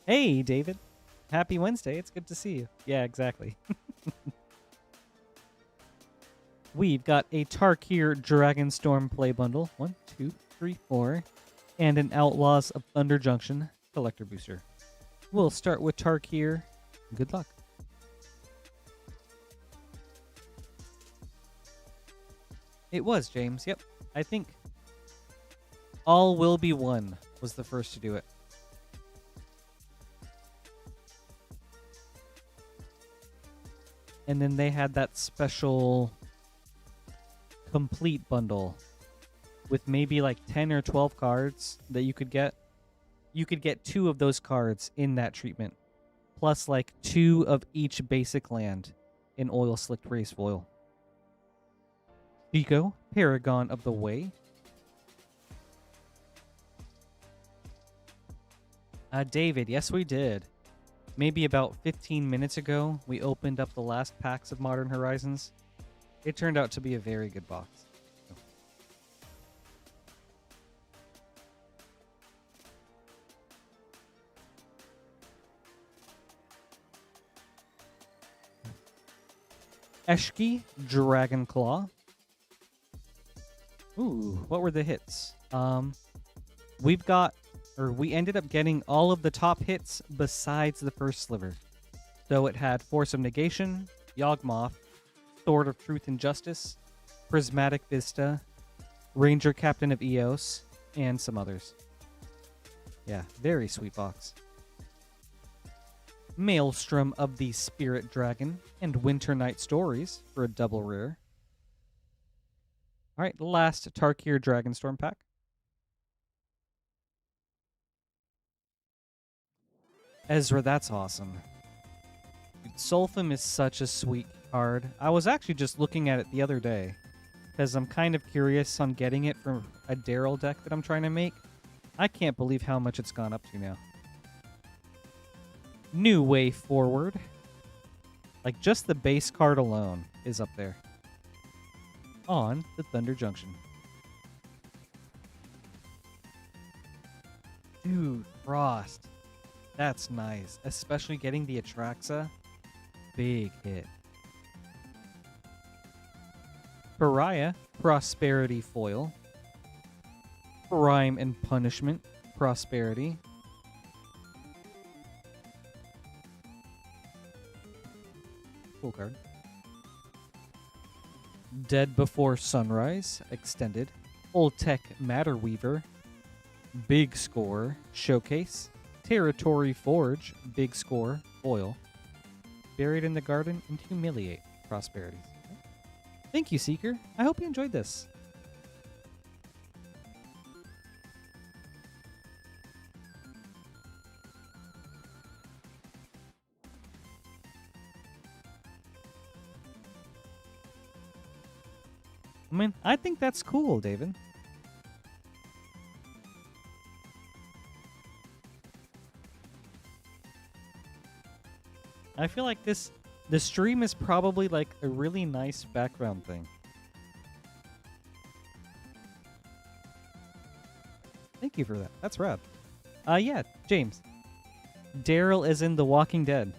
Hey, David. Happy Wednesday. It's good to see you. Yeah, exactly. We've got a Tarkir Dragonstorm play bundle. 1, 2, 3, 4. And an Outlaws of Thunder Junction collector booster. We'll start with Tarkir. Good luck. It was, James. Yep. I think All Will Be One was the first to do it. And then they had that special complete bundle with maybe like 10 or 12 cards that you could get. You could get 2 of those cards in that treatment, plus like 2 of each basic land in oil slicked raised foil. Chico, Paragon of the Way. David, yes we did. Maybe about 15 minutes ago, we opened up the last packs of Modern Horizons. It turned out to be a very good box. Eshki, Dragonclaw. Ooh, what were the hits? We ended up getting all of the top hits besides the first sliver. So it had Force of Negation, Yawgmoth, Sword of Truth and Justice, Prismatic Vista, Ranger Captain of Eos, and some others. Yeah, very sweet box. Maelstrom of the Spirit Dragon, and Winter Night Stories for a double rare. All right, last Tarkir Dragonstorm pack. Ezra, that's awesome. Dude, Solphim is such a sweet card. I was actually just looking at it the other day because I'm kind of curious on getting it from a Daryl deck that I'm trying to make. I can't believe how much it's gone up to now. New Way Forward. Like, just the base card alone is up there. On the Thunder Junction. Dude, Frost. That's nice. Especially getting the Atraxa. Big hit. Pariah, Prosperity Foil. Crime and Punishment, Prosperity. Cool card. Dead Before Sunrise, Extended. Old Tech Matter Weaver. Big Score, Showcase. Territory Forge, Big Score, Foil. Buried in the Garden and Humiliate, Prosperities. Thank you, Seeker. I hope you enjoyed this. I mean, I think that's cool, David. I feel like the stream is probably like a really nice background thing. Thank you for that. That's rad. Yeah, James. Daryl is in The Walking Dead.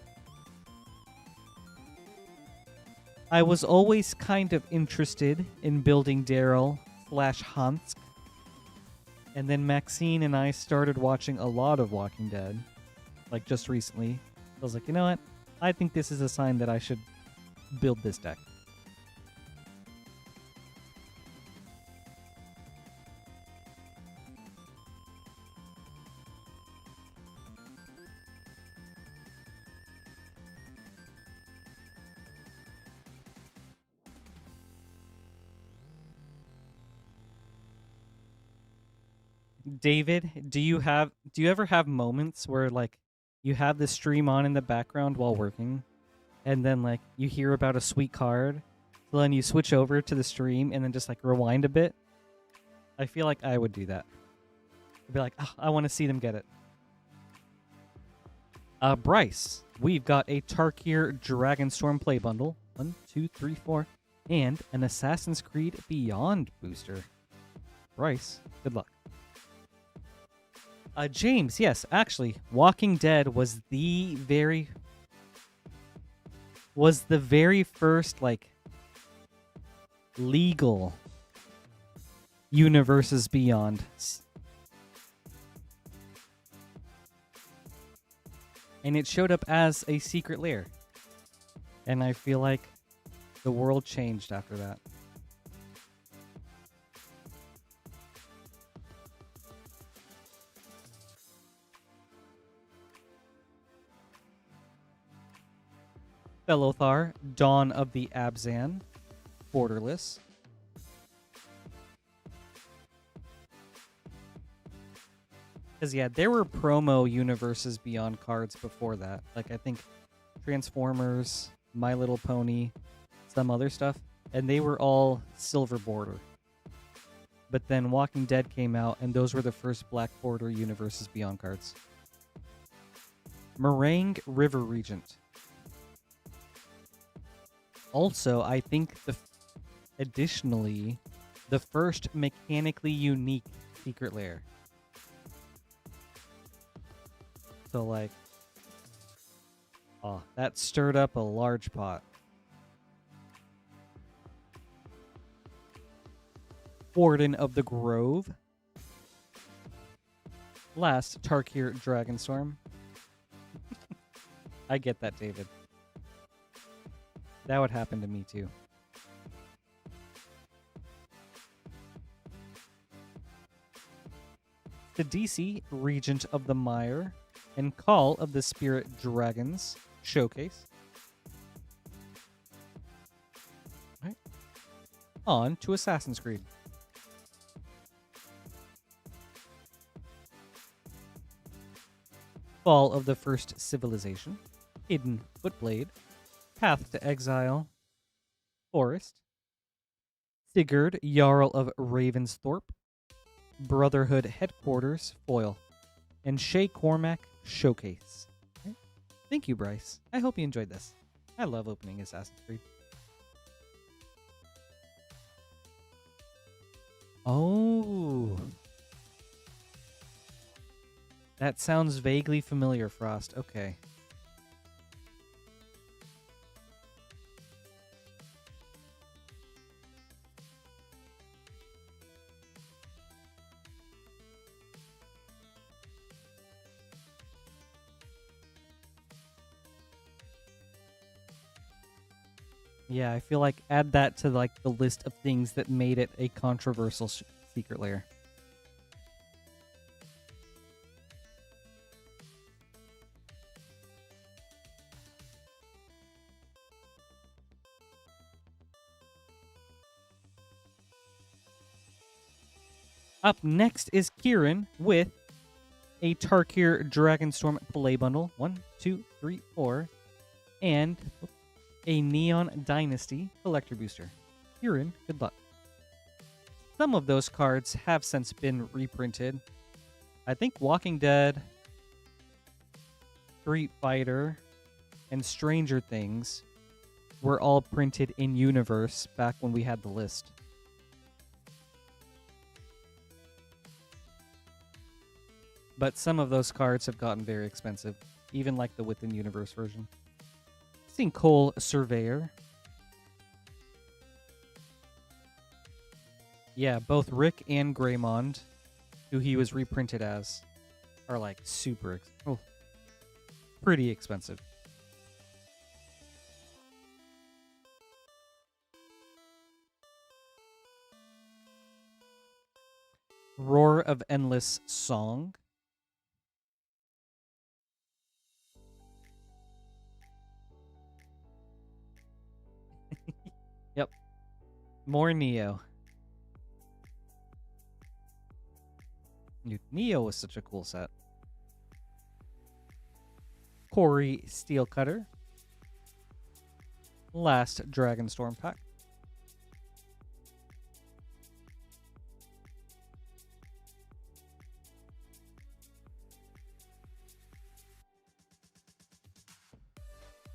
I was always kind of interested in building Daryl / Hansk. And then Maxine and I started watching a lot of Walking Dead. Like, just recently. I was like, you know what? I think this is a sign that I should build this deck. David, do you ever have moments where like you have the stream on in the background while working and then like you hear about a sweet card, so then you switch over to the stream and then just like rewind a bit? I feel like I would do that. I'd be like, oh, I want to see them get it. Bryce, we've got a Tarkir Dragonstorm play bundle. 1, 2, 3, 4. And an Assassin's Creed Beyond booster. Bryce, good luck. James, yes, actually, Walking Dead was the very first like legal universes beyond. And it showed up as a secret lair. And I feel like the world changed after that. Belothar, Dawn of the Abzan, Borderless. Because, yeah, there were promo universes beyond cards before that. Like, I think Transformers, My Little Pony, some other stuff. And they were all silver border. But then Walking Dead came out, and those were the first black border universes beyond cards. Meringue River Regent. Also, I think additionally, the first mechanically unique secret lair. So, like, oh, that stirred up a large pot. Warden of the Grove. Last, Tarkir Dragonstorm. I get that, David. That would happen to me, too. The DC, Regent of the Mire, and Call of the Spirit Dragons Showcase. All right. On to Assassin's Creed. Fall of the First Civilization, Hidden Footblade, Path to Exile, Forest, Sigurd, Jarl of Ravensthorpe, Brotherhood Headquarters Foil, and Shay Cormac Showcase. Okay. Thank you, Bryce. I hope you enjoyed this. I love opening Assassin's Creed. Oh. That sounds vaguely familiar, Frost. Okay. Yeah, I feel like add that to like the list of things that made it a controversial secret lair. Up next is Kieran with a Tarkir Dragonstorm Play Bundle. 1, 2, 3, 4. And a Neon Dynasty Collector Booster. Kieran, good luck. Some of those cards have since been reprinted. I think Walking Dead, Street Fighter, and Stranger Things were all printed in Universe back when we had the list. But some of those cards have gotten very expensive, even like the Within Universe version. Sinkhole Surveyor. Yeah, both Rick and Greymond, who he was reprinted as, are like super, pretty expensive. Roar of Endless Song. Yep. More Neo. Dude, Neo was such a cool set. Corey Steelcutter. Last Dragonstorm pack.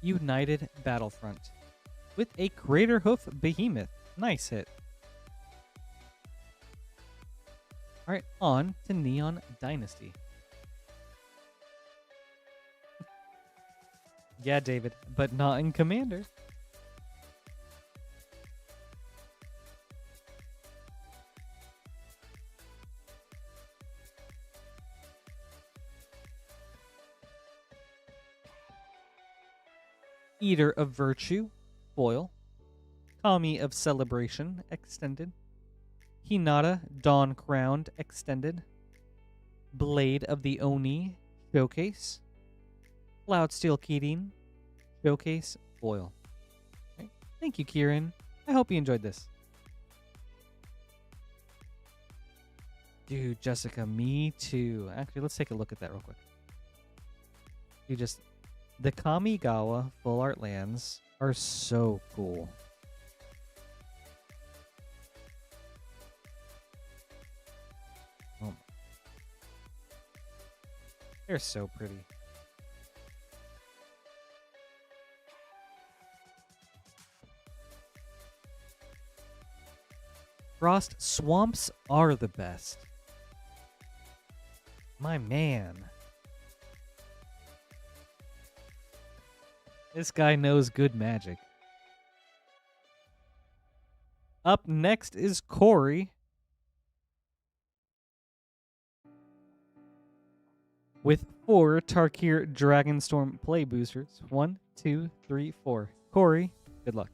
United Battlefront with a Craterhoof Behemoth. Nice hit. All right, on to Neon Dynasty. Yeah, David, but not in Commander. Eater of Virtue, foil. Kami of Celebration, extended. Hinata, Dawn Crowned, extended. Blade of the Oni, showcase. Cloudsteel Keating, showcase, foil. Okay. Thank you, Kieran. I hope you enjoyed this. Dude, Jessica, me too. Actually, let's take a look at that real quick. The Kamigawa full art lands are so cool. Oh. They're so pretty. Frost, swamps are the best. My man. This guy knows good magic. Up next is Corey with 4 Tarkir Dragonstorm play boosters. 1, 2, 3, 4. Corey, good luck.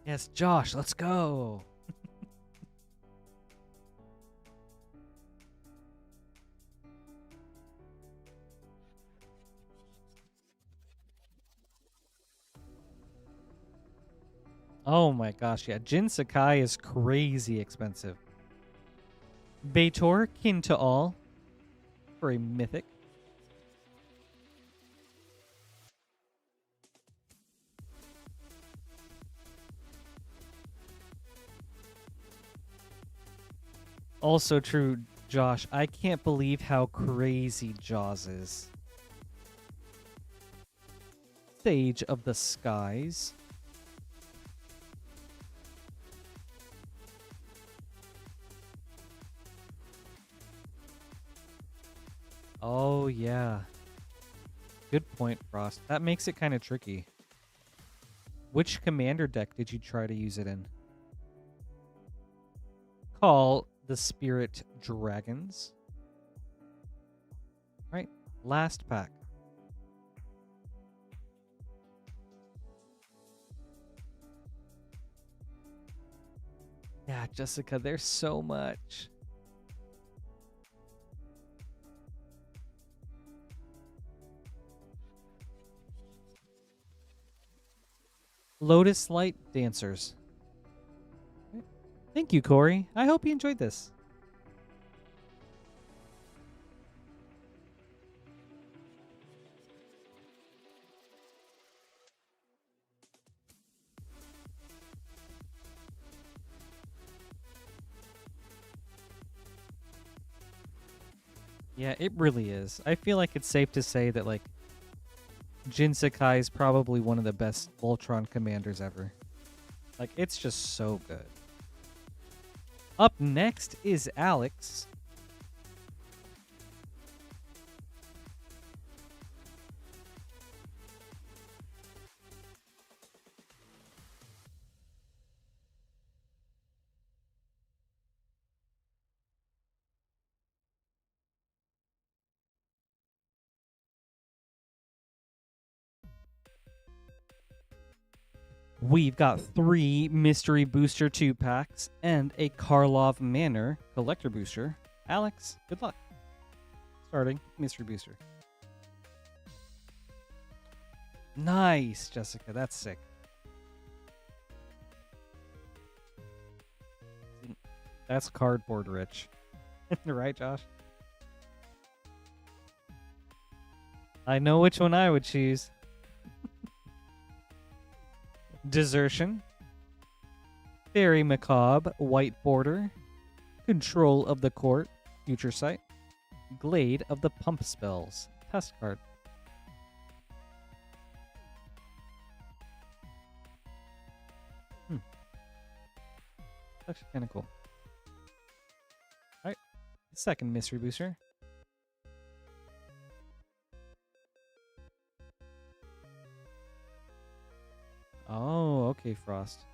Yes, Josh, let's go. Oh my gosh, yeah. Jin Sakai is crazy expensive. Beitor, kin to all, for a mythic. Also true, Josh. I can't believe how crazy Jaws is. Sage of the Skies. Oh, yeah. Good point, Frost. That makes it kind of tricky. Which commander deck did you try to use it in? Call the Spirit Dragons. Right, last pack. Yeah, Jessica, there's so much. Lotus Light Dancers. Thank you, Corey. I hope you enjoyed this. Yeah, it really is. I feel like it's safe to say that, like, Jin Sakai is probably one of the best Voltron commanders ever. Like, it's just so good. Up next is Alex. We've got 3 Mystery Booster 2 packs and a Karlov Manor Collector Booster. Alex, good luck. Starting Mystery Booster. Nice, Jessica. That's sick. That's cardboard rich. Right, Josh? I know which one I would choose. Desertion. Fairy Macabre, White Border. Control of the Court, Future Sight. Glade of the Pump Spells, Test card. Actually kind of cool. Alright, second Mystery Booster. Oh, okay, Frost.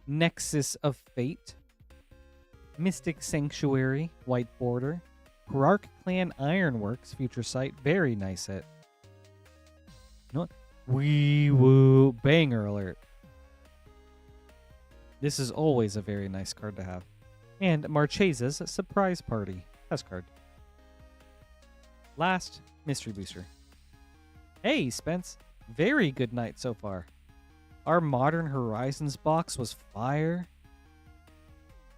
Nexus of Fate. Mystic Sanctuary, White Border. Grark Clan Ironworks, Future Sight. Very nice hit. No, wee woo banger alert. This is always a very nice card to have. And Marchesa's Surprise Party, test card. Last Mystery Booster. Hey, Spence. Very good night so far. Our Modern Horizons box was fire.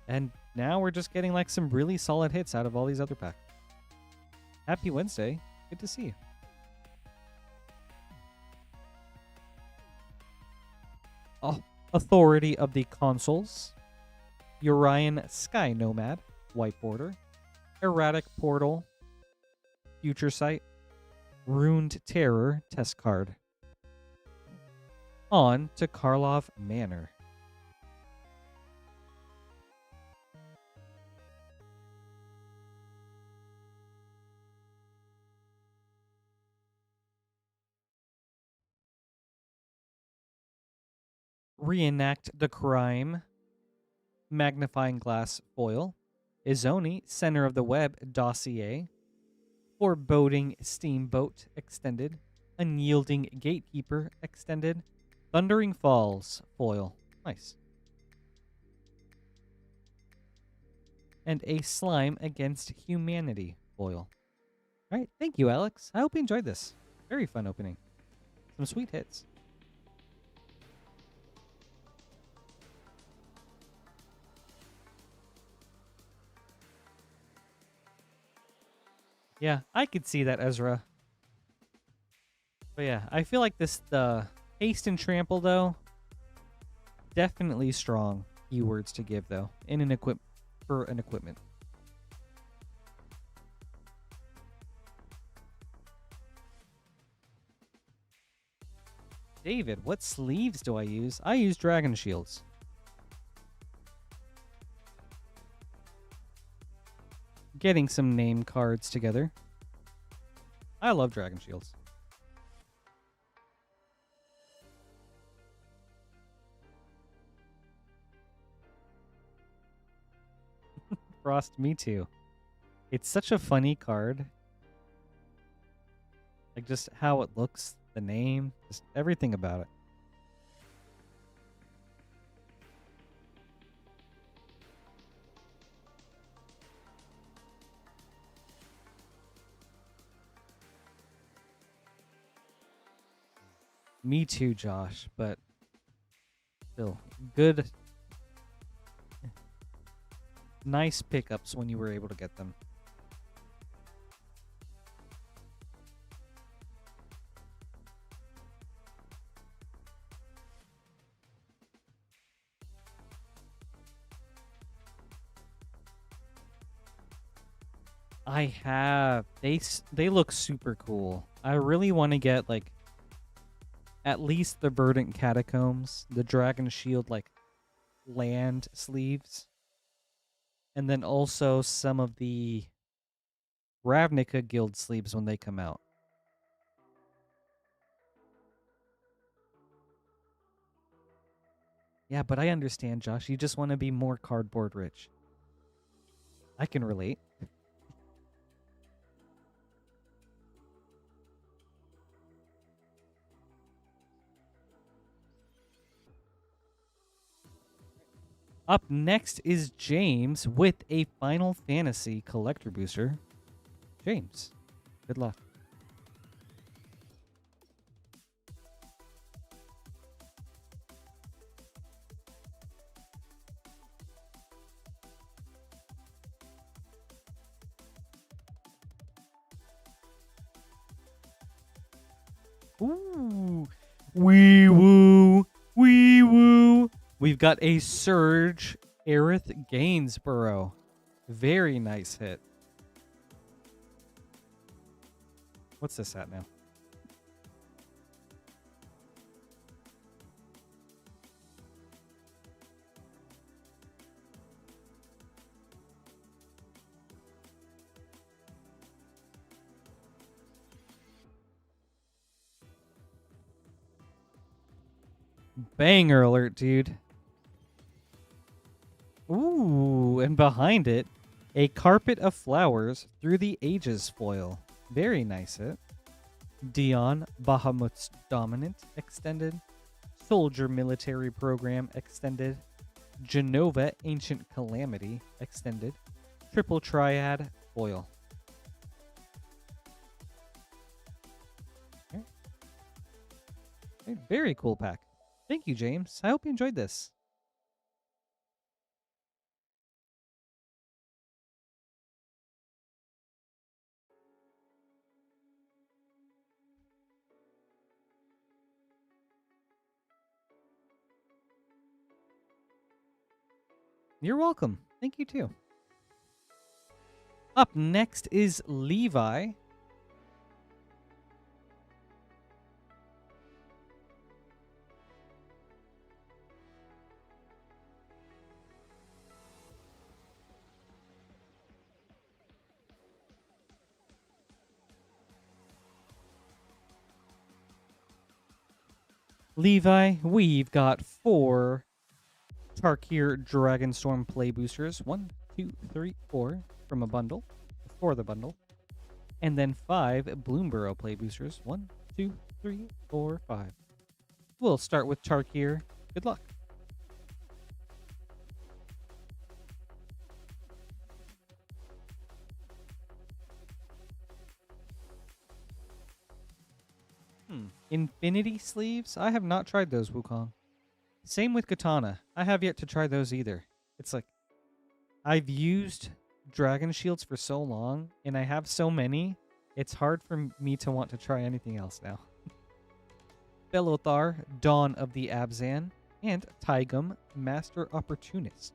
And now we're just getting like some really solid hits out of all these other packs. Happy Wednesday. Good to see you. Oh, Authority of the Consuls. Urian Sky Nomad, White Border. Erratic Portal, Future Sight. Ruined Terror, test card. On to Karlov Manor. Reenact the Crime, Magnifying Glass Foil. Izoni, Center of the Web Dossier. Foreboding Steamboat Extended. Unyielding Gatekeeper Extended. Thundering Falls Foil. Nice. And a Slime Against Humanity foil. All right, thank you, Alex. I hope you enjoyed this. Very fun opening. Some sweet hits. Yeah, I could see that, Ezra. But yeah, I feel like the haste and trample though, definitely strong keywords to give though in an equipment. David, what sleeves do I use? I use Dragon Shields. Getting some name cards together. I love Dragon Shields. Frost, me too. It's such a funny card. Like just how it looks, the name, just everything about it. Me too, Josh, but still good, nice pickups when you were able to get them. I have. They look super cool. I really want to get like at least the Verdant Catacombs, the Dragon Shield like land sleeves, and then also some of the Ravnica Guild sleeves when they come out. Yeah, but I understand, Josh. You just want to be more cardboard rich. I can relate. Up next is James with a Final Fantasy collector booster. James, good luck. Ooh, wee woo, wee woo. We've got a Surge Aerith Gainsborough. Very nice hit. What's this at now? Banger alert, dude. Ooh, and behind it, a Carpet of Flowers Through the Ages foil. Very nice hit. Dion, Bahamut's Dominant extended. Soldier Military Program extended. Genova, Ancient Calamity extended. Triple Triad foil. Okay. Okay, very cool pack. Thank you, James. I hope you enjoyed this. You're welcome. Thank you, too. Up next is Levi. Levi, we've got 4 Tarkir Dragonstorm play boosters. 1, 2, 3, 4 from a bundle. For the bundle. And then 5 Bloomborough play boosters. 1, 2, 3, 4, 5. We'll start with Tarkir. Good luck. Infinity sleeves? I have not tried those, Wukong. Same with katana. I have yet to try those either. It's like, I've used dragon shields for so long, and I have so many, it's hard for me to want to try anything else now. Belothar, Dawn of the Abzan, and Taigum, Master Opportunist.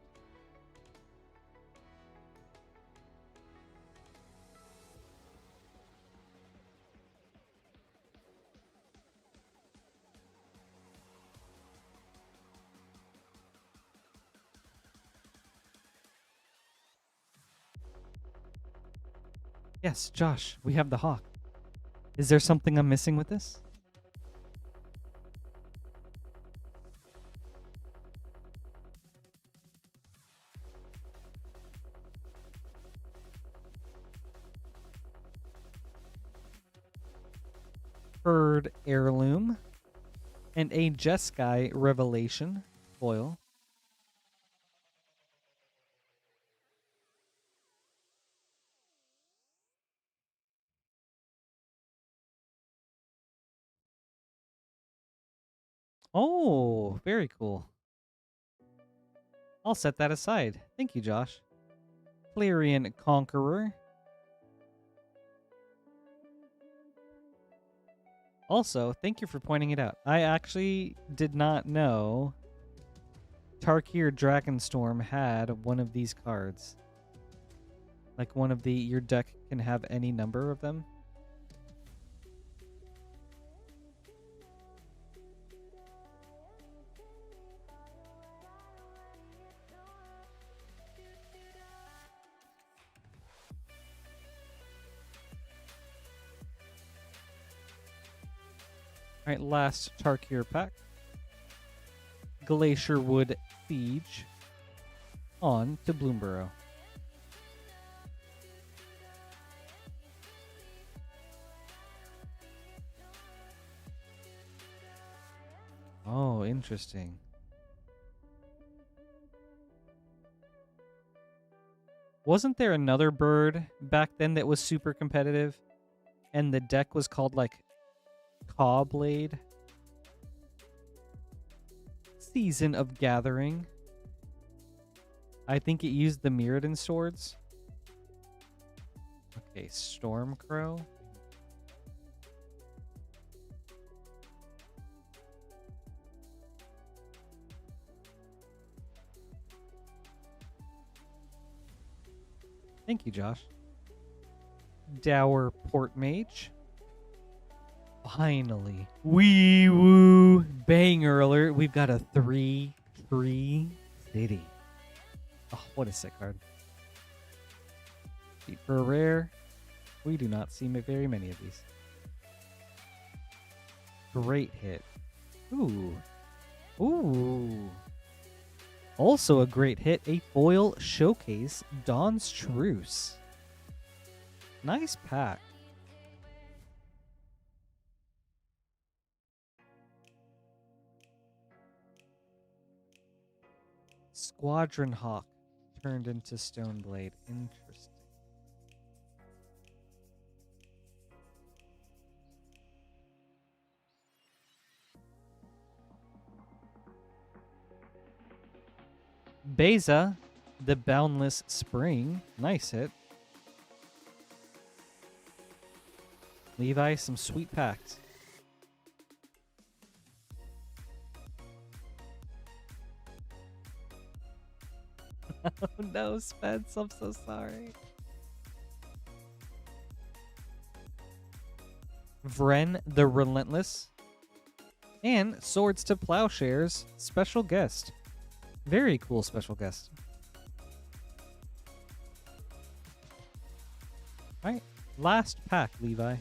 Yes, Josh, we have the hawk. Is there something I'm missing with this? Bird Heirloom, and a Jeskai Revelation foil. Oh, very cool. I'll set that aside. Thank you, Josh. Clarion Conqueror. Also, thank you for pointing it out. I actually did not know Tarkir Dragonstorm had one of these cards. Like one of the, your deck can have any number of them. Alright, last Tarkir pack. Glacierwood Siege. On to Bloomborough. Oh, interesting. Wasn't there another bird back then that was super competitive? And the deck was called like Cawblade? Season of Gathering. I think it used the Mirrodin swords. Okay, Stormcrow. Thank you, Josh. Dour Portmage. Finally. Wee woo. Banger alert. We've got a 3/3 city. Oh, what a sick card. For a rare, we do not see very many of these. Great hit. Ooh. Ooh. Also a great hit, a foil showcase, Dawn's Truce. Nice pack. Squadron Hawk turned into Stoneblade. Interesting. Beza, the Boundless Spring. Nice hit. Levi, some sweet packs. Oh no, Spence, I'm so sorry. Vren, the Relentless. And Swords to Plowshares, special guest. Very cool special guest. Alright, last pack, Levi.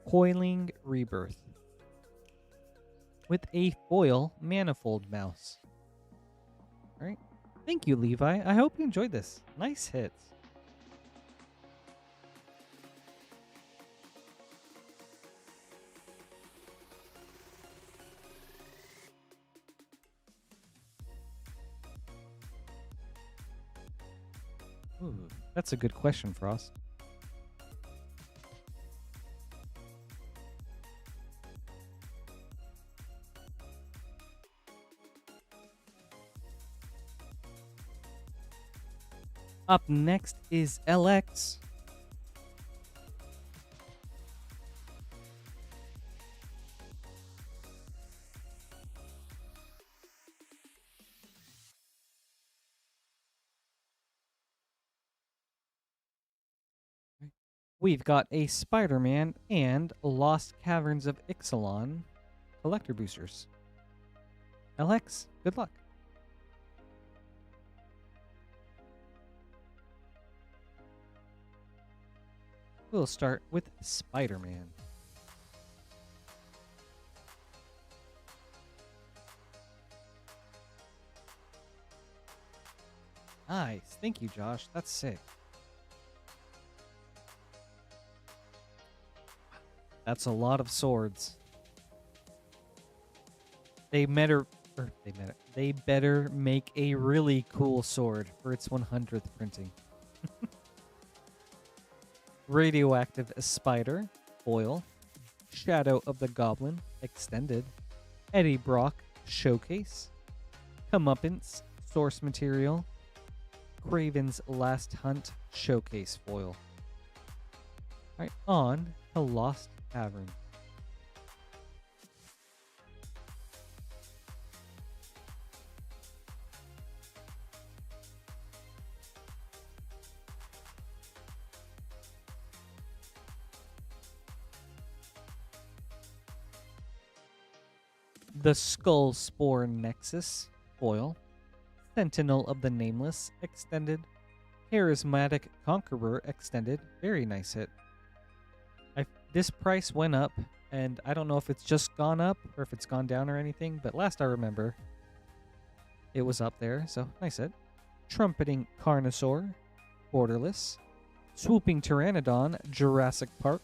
Coiling Rebirth. With a foil Manifold Mouse. Alright. Thank you, Levi. I hope you enjoyed this. Nice hits. That's a good question, Frost. Up next is LX. We've got a Spider-Man and Lost Caverns of Ixalan collector boosters. LX, good luck. We'll start with Spider-Man. Nice. Thank you, Josh. That's sick. That's a lot of swords. They better make a really cool sword for its 100th printing. Radioactive Spider, foil. Shadow of the Goblin, extended. Eddie Brock, showcase. Comeuppance, source material. Craven's Last Hunt, showcase foil. Alright, on to Lost Cavern. The Skull Spore Nexus, foil. Sentinel of the Nameless, extended. Charismatic Conqueror, extended. Very nice hit. This price went up, and I don't know if it's just gone up or if it's gone down or anything, but last I remember, it was up there, so nice hit. Trumpeting Carnosaur, borderless. Swooping Pteranodon, Jurassic Park.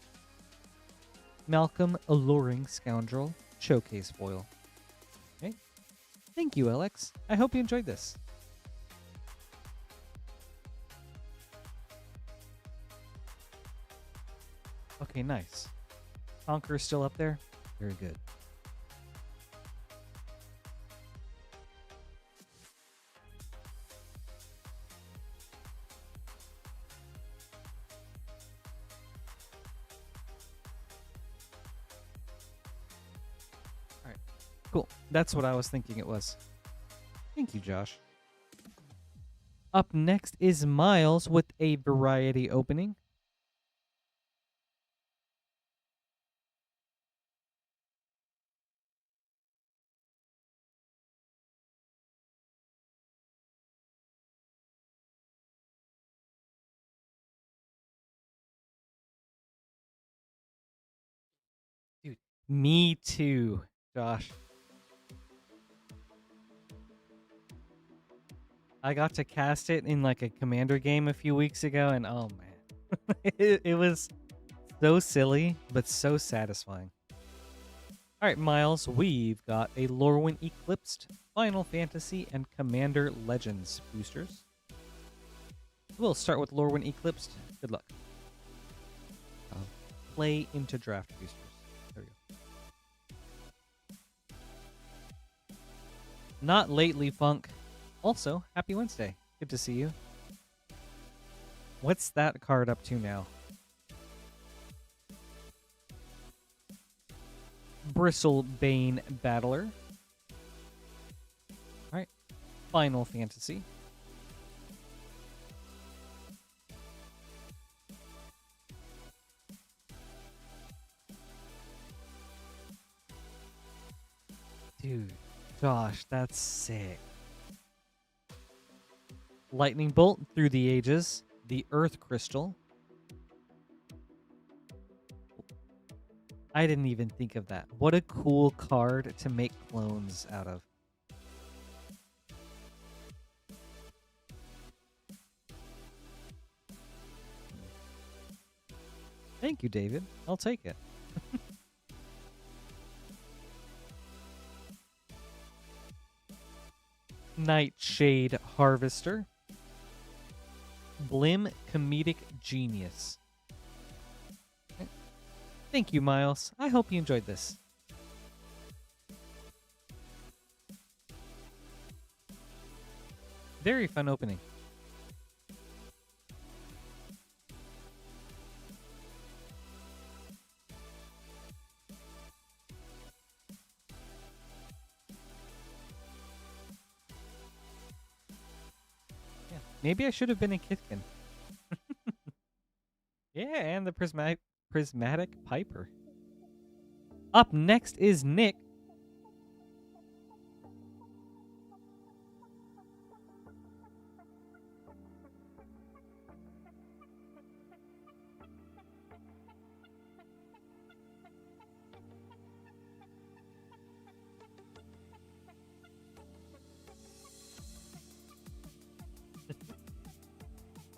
Malcolm Alluring Scoundrel, showcase foil. Okay. Thank you, Alex. I hope you enjoyed this. Okay, nice. Conqueror's still up there? Very good. Alright, cool. That's what I was thinking it was. Thank you, Josh. Up next is Miles with a variety opening. Dude, me too, Josh. I got to cast it in like a commander game a few weeks ago, and oh man, it was so silly, but so satisfying. All right, Miles, we've got a Lorwyn Eclipsed, Final Fantasy, and Commander Legends boosters. We'll start with Lorwyn Eclipsed. Good luck. Play into draft boosters. There we go. Not lately, Funk. Also, happy Wednesday. Good to see you. What's that card up to now? Bristlebane Battler. Alright. Final Fantasy. Dude, gosh, that's sick. Lightning Bolt through the ages. The Earth Crystal. I didn't even think of that. What a cool card to make clones out of. Thank you, David. I'll take it. Nightshade Harvester. Blim Comedic Genius. Thank you, Miles. I hope you enjoyed this. Very fun opening. Yeah, maybe I should have been a Kithkin. Yeah, and the prismatic Piper. Up next is Nick.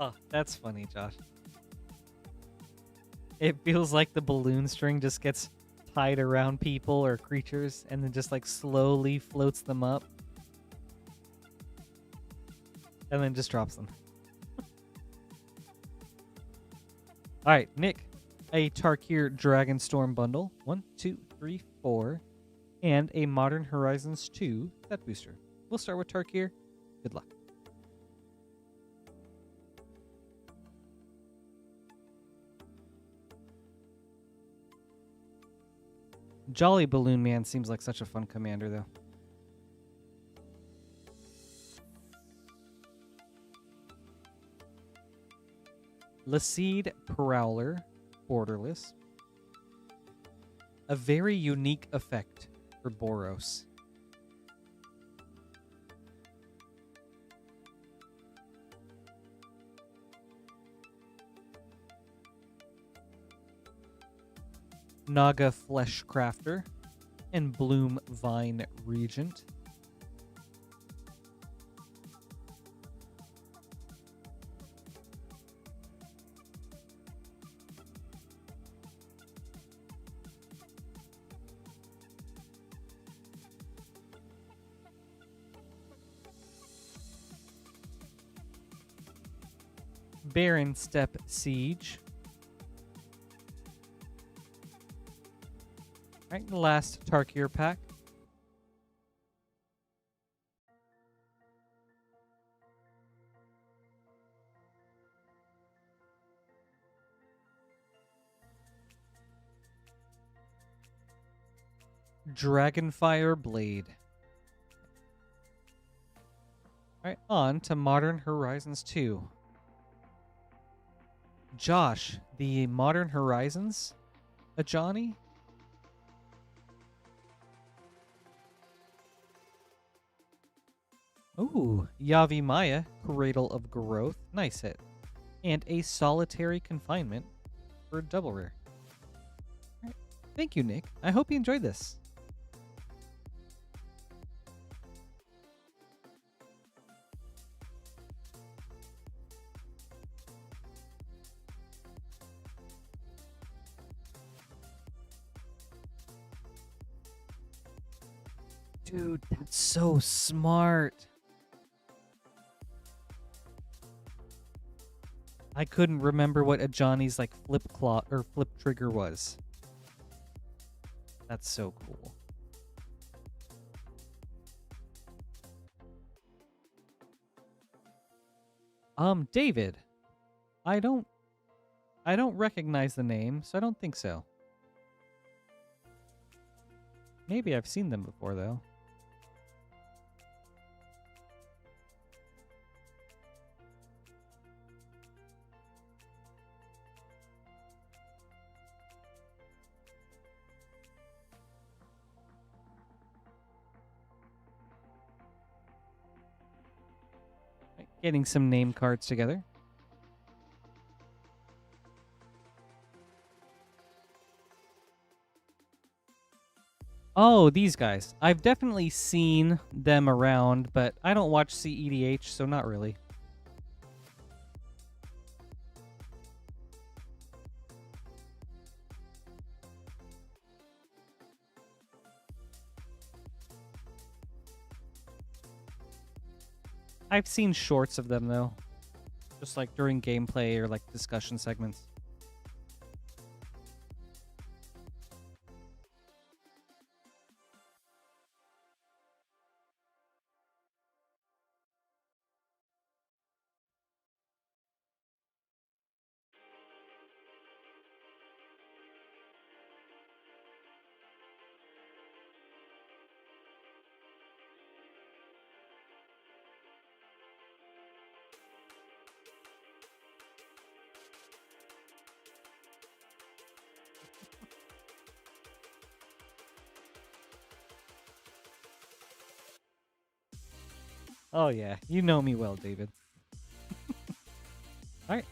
Oh, that's funny, Josh. It feels like the balloon string just gets tied around people or creatures and then just like slowly floats them up. And then just drops them. Alright, Nick. A Tarkir Dragonstorm bundle. 1, 2, 3, 4. And a Modern Horizons 2 set booster. We'll start with Tarkir. Good luck. Jolly Balloon Man seems like such a fun commander, though. Laseed Prowler, borderless. A very unique effect for Boros. Naga Fleshcrafter and Bloom Vine Regent. Baron Step Siege. Alright, the last Tarkir pack. Dragonfire Blade. Alright, on to Modern Horizons 2. Josh, the Modern Horizons? A Johnny? Ooh, Yavi Maya, Cradle of Growth. Nice hit. And a Solitary Confinement for a double rare. Right. Thank you, Nick. I hope you enjoyed this. Dude, that's so smart. I couldn't remember what a Johnny's like flip claw or flip trigger was. That's so cool. David. I don't recognize the name, so I don't think so. Maybe I've seen them before though. Getting some name cards together. Oh, these guys. I've definitely seen them around, but I don't watch CEDH, so not really. I've seen shorts of them, though. Just like during gameplay or like discussion segments. Oh yeah, you know me well, David. All right.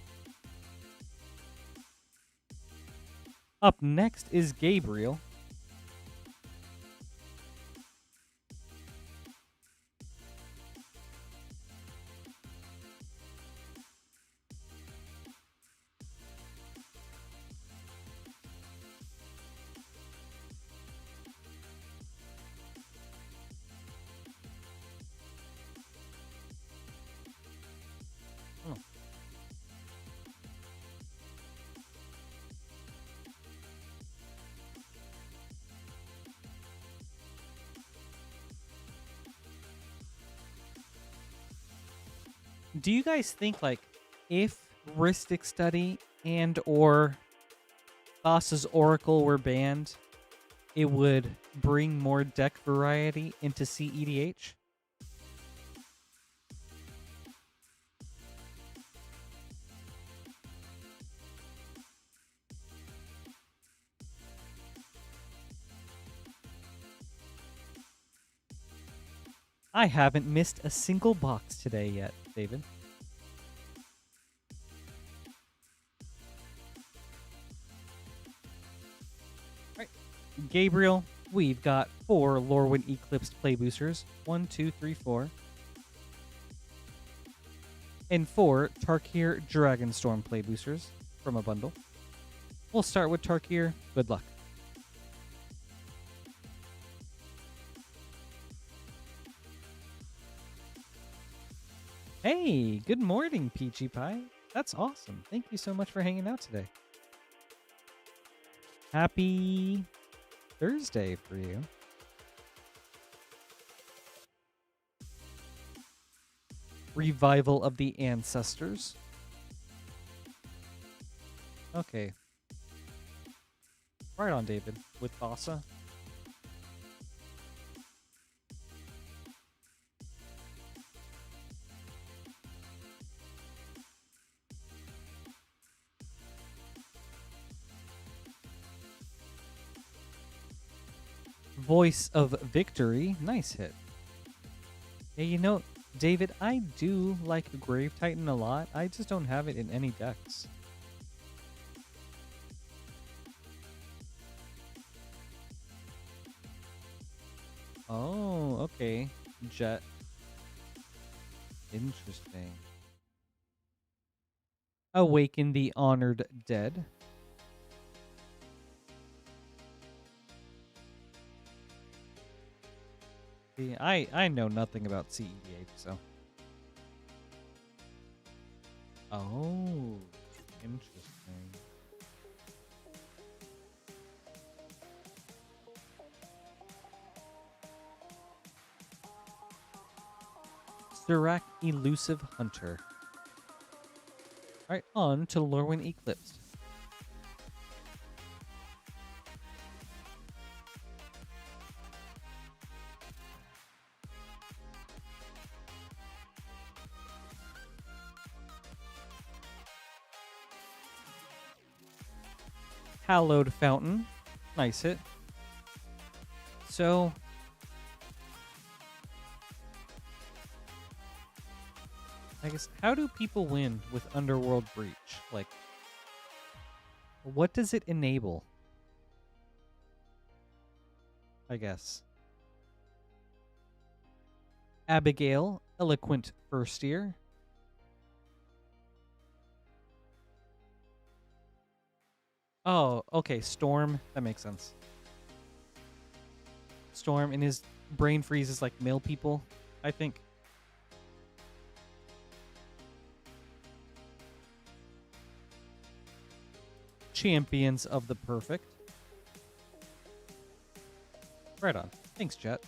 Up next is Gabriel. Oh. Do you guys think like if Ristic Study and or Thassa's Oracle were banned, it would bring more deck variety into CEDH? I haven't missed a single box today yet, David. All right, Gabriel, we've got 4 Lorwyn Eclipsed play boosters. 1, 2, 3, 4. And 4 Tarkir Dragonstorm play boosters from a bundle. We'll start with Tarkir. Good luck. Hey, good morning, Peachy Pie. That's awesome. Thank you so much for hanging out today. Happy Thursday for you. Revival of the Ancestors. Okay. Right on, David, with Thassa. Voice of Victory. Nice hit. Yeah, you know, David, I do like Grave Titan a lot. I just don't have it in any decks. Oh, okay. Jet. Interesting. Awaken the Honored Dead. See, I know nothing about CEDH, so. Oh, interesting. Surak Elusive Hunter. Alright, on to Lorwyn Eclipsed. Hallowed Fountain. Nice hit. So, I guess, how do people win with Underworld Breach? Like, what does it enable? I guess. Abigail, Eloquent First Year. Oh, okay, Storm. That makes sense. Storm, and his brain freezes like mill people, I think. Champions of the perfect. Right on. Thanks, Jet.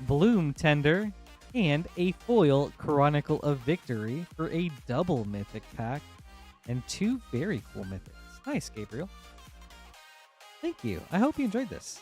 Bloom Tender, and a foil Chronicle of Victory for a double mythic pack, and 2 very cool mythics. Nice, Gabriel. Thank you. I hope you enjoyed this.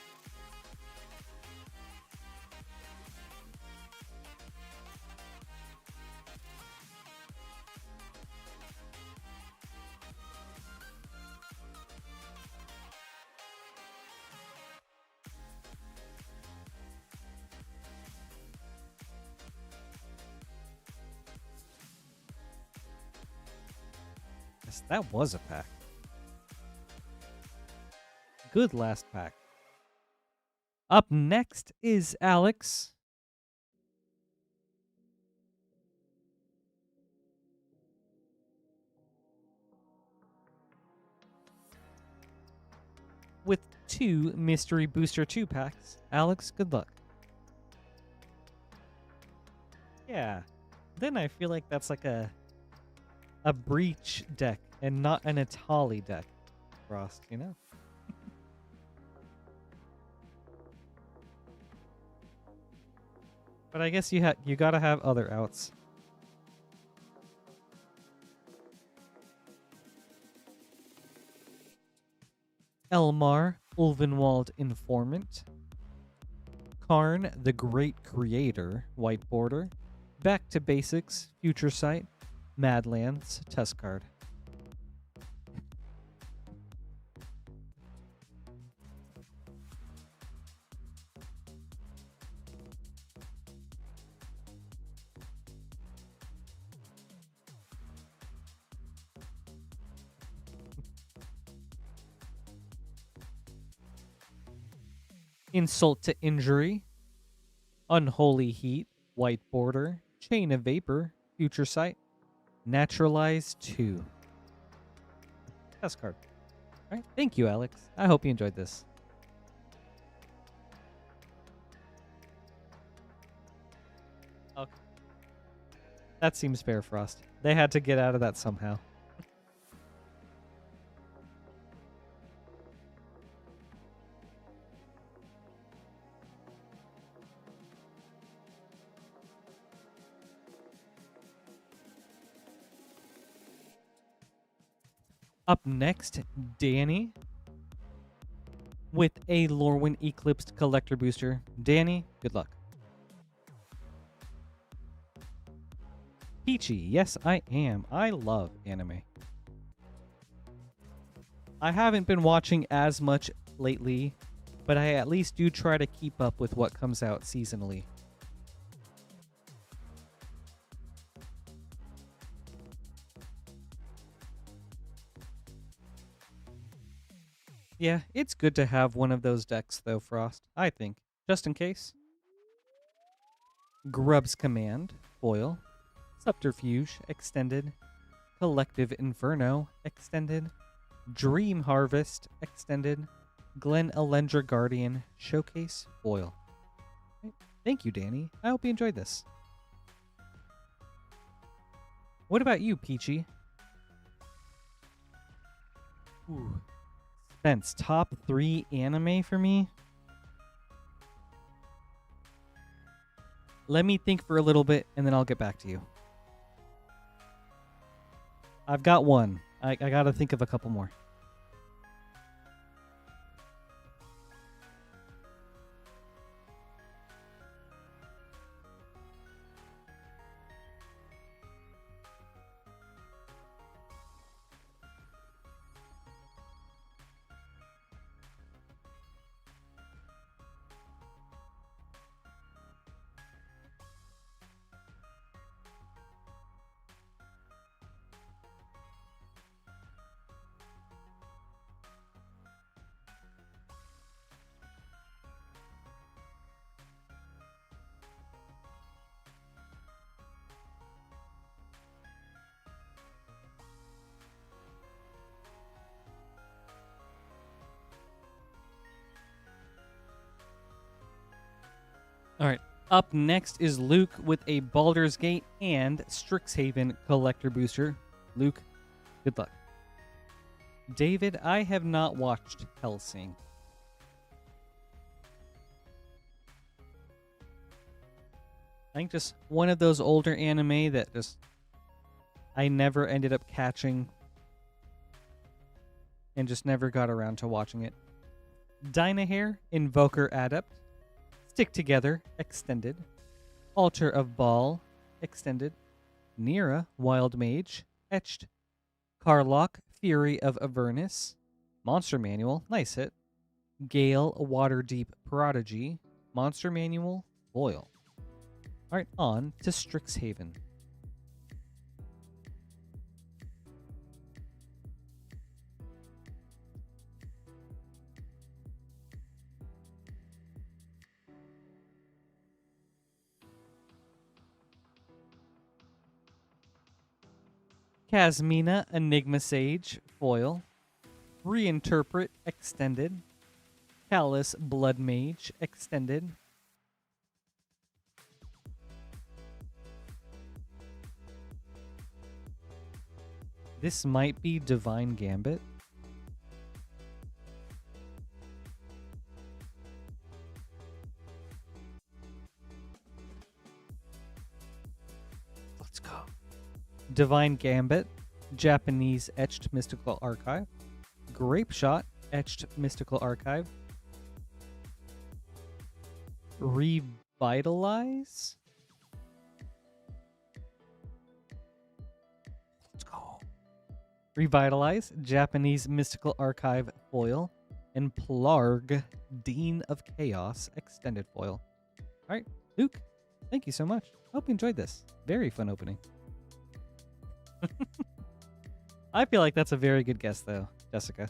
Yes, that was a pack. Good last pack. Up next is Alex. With 2 Mystery Booster 2 packs. Alex, good luck. Yeah. Then I feel like that's like a Breach deck and not an Atali deck, Frost, you know? But I guess you gotta have other outs. Elmar, Ulvenwald Informant. Karn, the Great Creator, White Border. Back to Basics, Future Sight. Madlands, Test Card. Insult to Injury. Unholy Heat, White Border. Chain of Vapor, Future Sight. Naturalize 2. Test card. All right. Thank you, Alex. I hope you enjoyed this. Okay. That seems fair, Frost. They had to get out of that somehow. Up next, Danny with a Lorwyn Eclipsed Collector Booster. Danny, good luck. Peachy, yes, I am. I love anime. I haven't been watching as much lately, but I at least do try to keep up with what comes out seasonally. Yeah, it's good to have one of those decks, though, Frost, I think, just in case. Grub's Command, foil. Subterfuge, extended. Collective Inferno, extended. Dream Harvest, extended. Glen Elendra Guardian, showcase, foil. Thank you, Danny. I hope you enjoyed this. What about you, Peachy? Ooh. Spence, top 3 anime for me? Let me think for a little bit, and then I'll get back to you. I've got one. I gotta think of a couple more. All right. Up next is Luke with a Baldur's Gate and Strixhaven collector booster. Luke, good luck. David, I have not watched Hellsing. I think just one of those older anime that just I never ended up catching and just never got around to watching it. Dynahair, Invoker Adept, Stick Together, Extended, Altar of Baal, Extended, Nira, Wild Mage, Etched, Carlock, Fury of Avernus, Monster Manual, nice hit, Gale, Waterdeep Prodigy, Monster Manual, Foil. Alright, on to Strixhaven. Kasmina, Enigma Sage, Foil. Reinterpret, Extended. Callous, Blood Mage, Extended. This might be Divine Gambit. Let's go. Divine Gambit, Japanese Etched Mystical Archive. Grape Shot, Etched Mystical Archive. Revitalize? Let's go. Revitalize, Japanese Mystical Archive Foil. And Plarg, Dean of Chaos, Extended Foil. Alright, Luke, thank you so much. Hope you enjoyed this. Very fun opening. I feel like that's a very good guess, though, Jessica.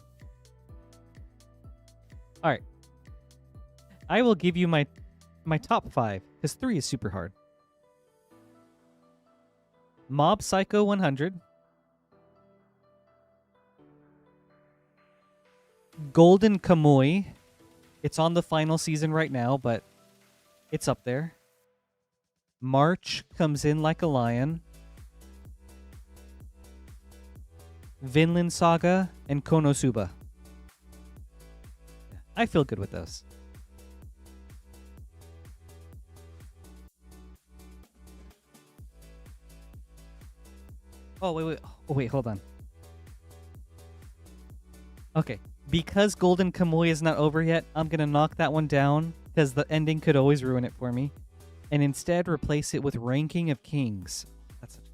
All right. I will give you my top 5, because 3 is super hard. Mob Psycho 100. Golden Kamuy. It's on the final season right now, but it's up there. March Comes In Like a Lion. Vinland Saga, and Konosuba. I feel good with those. Oh, wait. Oh, wait, hold on. Okay, because Golden Kamuy is not over yet, I'm going to knock that one down, because the ending could always ruin it for me, and instead replace it with Ranking of Kings. That's such a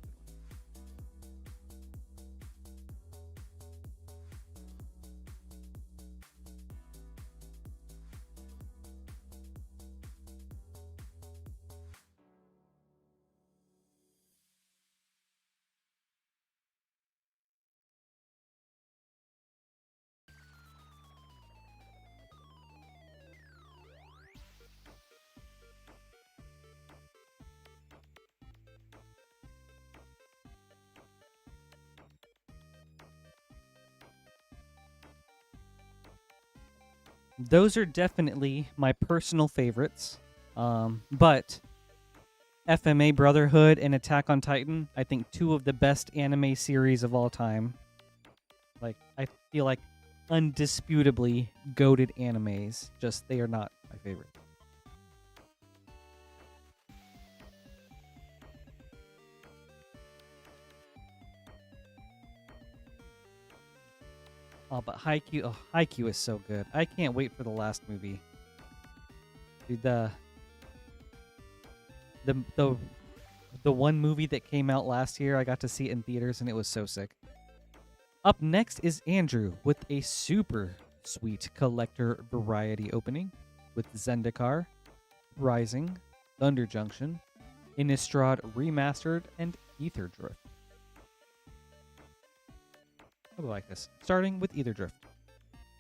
Those are definitely my personal favorites. But FMA Brotherhood and Attack on Titan, I think 2 of the best anime series of all time. Like, I feel like undisputably goated animes. Just, they are not my favorite. Oh, but Haikyuu is so good. I can't wait for the last movie. Dude, the one movie that came out last year, I got to see it in theaters, and it was so sick. Up next is Andrew with a super sweet collector variety opening with Zendikar, Rising, Thunder Junction, Innistrad Remastered, and Ether Drift. I like this. Starting with Ether Drift.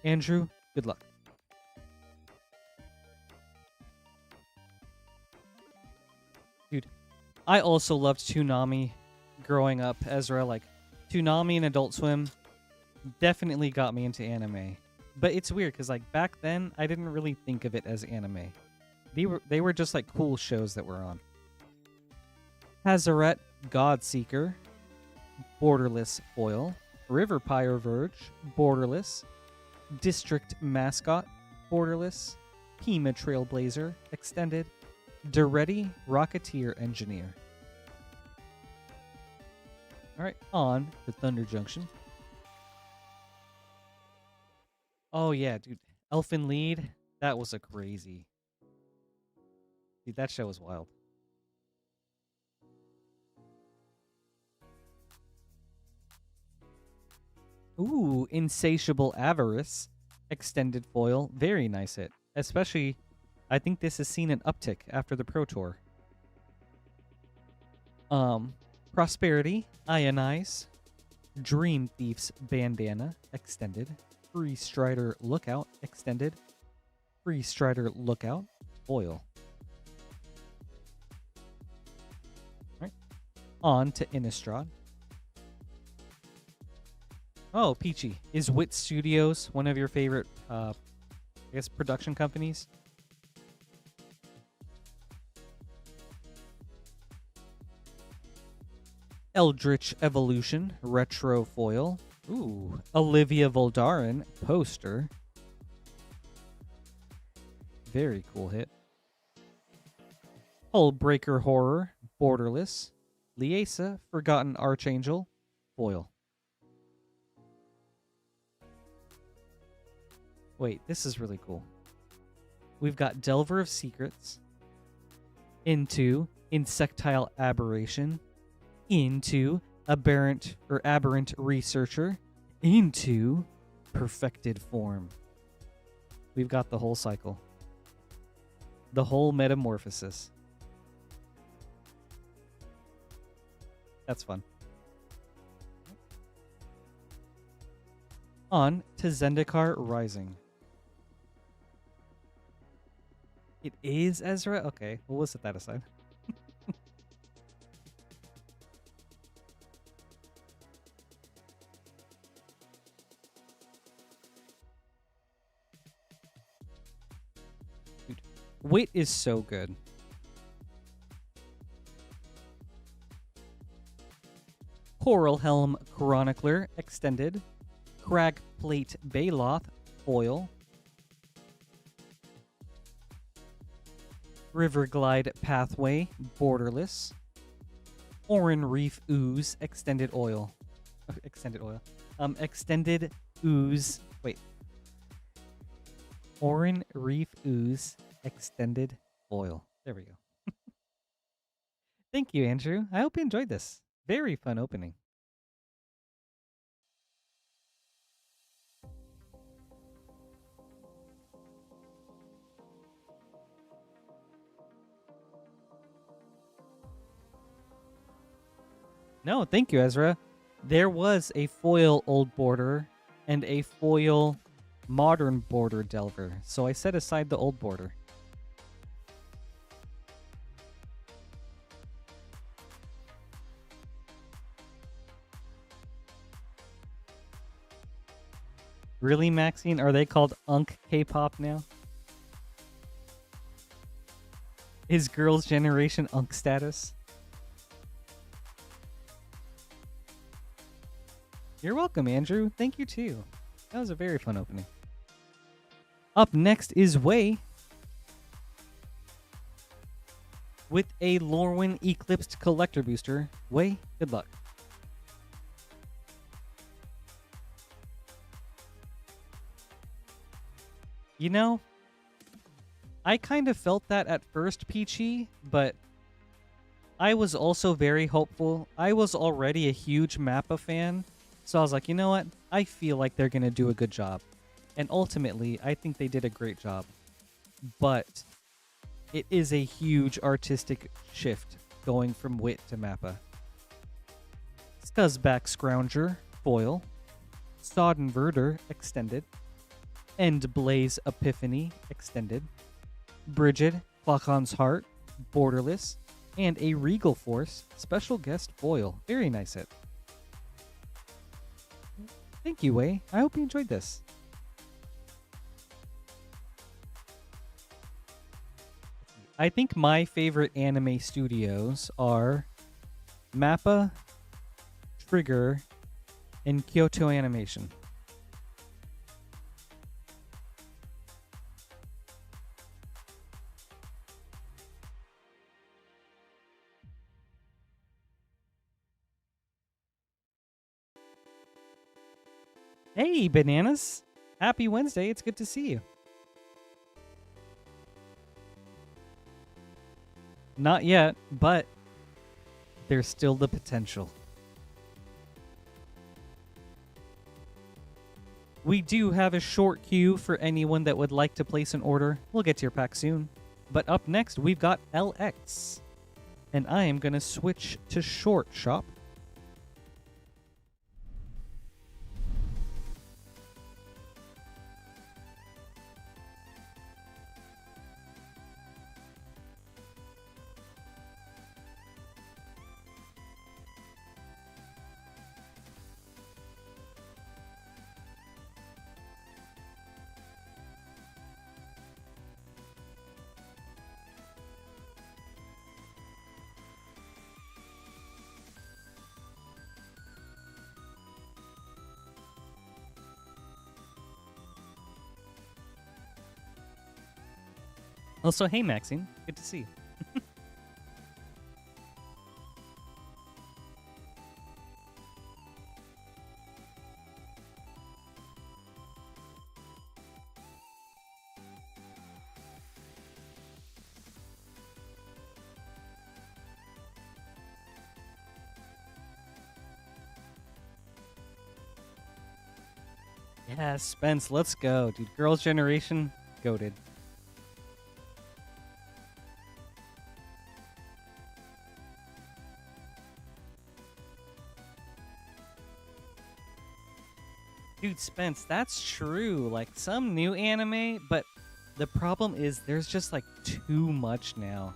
Andrew, good luck. Dude, I also loved Toonami growing up, Ezra. Like, Toonami and Adult Swim definitely got me into anime. But it's weird, because, like, back then, I didn't really think of it as anime. They were just like cool shows that were on. Hazaret Godseeker, borderless foil. River Pyre Verge, borderless. District Mascot, borderless. Pima Trailblazer, extended. Duretti Rocketeer Engineer. Alright, on to Thunder Junction. Oh yeah, dude. Elfin Lead, that was a crazy. Dude, that show was wild. Ooh, Insatiable Avarice, extended foil. Very nice hit. Especially, I think this has seen an uptick after the Pro Tour. Prosperity, Ionize. Dream Thief's Bandana, extended. Free Strider Lookout, extended. Free Strider Lookout, foil. Alright. On to Innistrad. Oh, Peachy. Is Wit Studios one of your favorite, I guess, production companies? Eldritch Evolution, Retro Foil. Ooh, Olivia Voldaren, poster. Very cool hit. Hullbreaker Horror, borderless. Liesa, Forgotten Archangel, foil. Wait, this is really cool. We've got Delver of Secrets, into Insectile Aberration, into Aberrant Researcher, into Perfected Form. We've got the whole cycle. The whole metamorphosis. That's fun. On to Zendikar Rising. It is Ezra? Okay, we'll set that aside. Dude, Wit is so good. Coral Helm Chronicler, extended. Cragplate Baloth, foil. Riverglide Pathway, borderless. Orin Reef Ooze, extended oil. Extended oil. Extended ooze. Wait. Orin Reef Ooze, extended foil. There we go. Thank you, Andrew. I hope you enjoyed this. Very fun opening. No, thank you, Ezra. There was a foil old border and a foil modern border Delver, so I set aside the old border. Really, Maxine? Are they called Unk K-pop now? Is Girls' Generation Unk status? You're welcome, Andrew. Thank you, too. That was a very fun opening. Up next is Wei with a Lorwyn Eclipsed Collector Booster. Wei, good luck. You know, I kind of felt that at first, Peachy, but I was also very hopeful. I was already a huge Mappa fan, so I was like, you know what? I feel like they're going to do a good job. And ultimately, I think they did a great job. But it is a huge artistic shift going from Wit to Mappa. Scuzzback Scrounger, foil. Soddenverter, extended. Endblaze Epiphany, extended. Bridget, Clockon's Heart, borderless. And a Regal Force, special guest foil. Very nice hit. Thank you, Wei. I hope you enjoyed this. I think my favorite anime studios are Mappa, Trigger, and Kyoto Animation. Hey, Bananas! Happy Wednesday, it's good to see you. Not yet, but there's still the potential. We do have a short queue for anyone that would like to place an order. We'll get to your pack soon. But up next, we've got LX. And I am going to switch to Short Shop. Also, hey Maxine, good to see you. Yeah, Spence, let's go. Dude, Girls' Generation, goated. Dude, Spence, that's true. Like, some new anime, but the problem is there's just, like, too much now.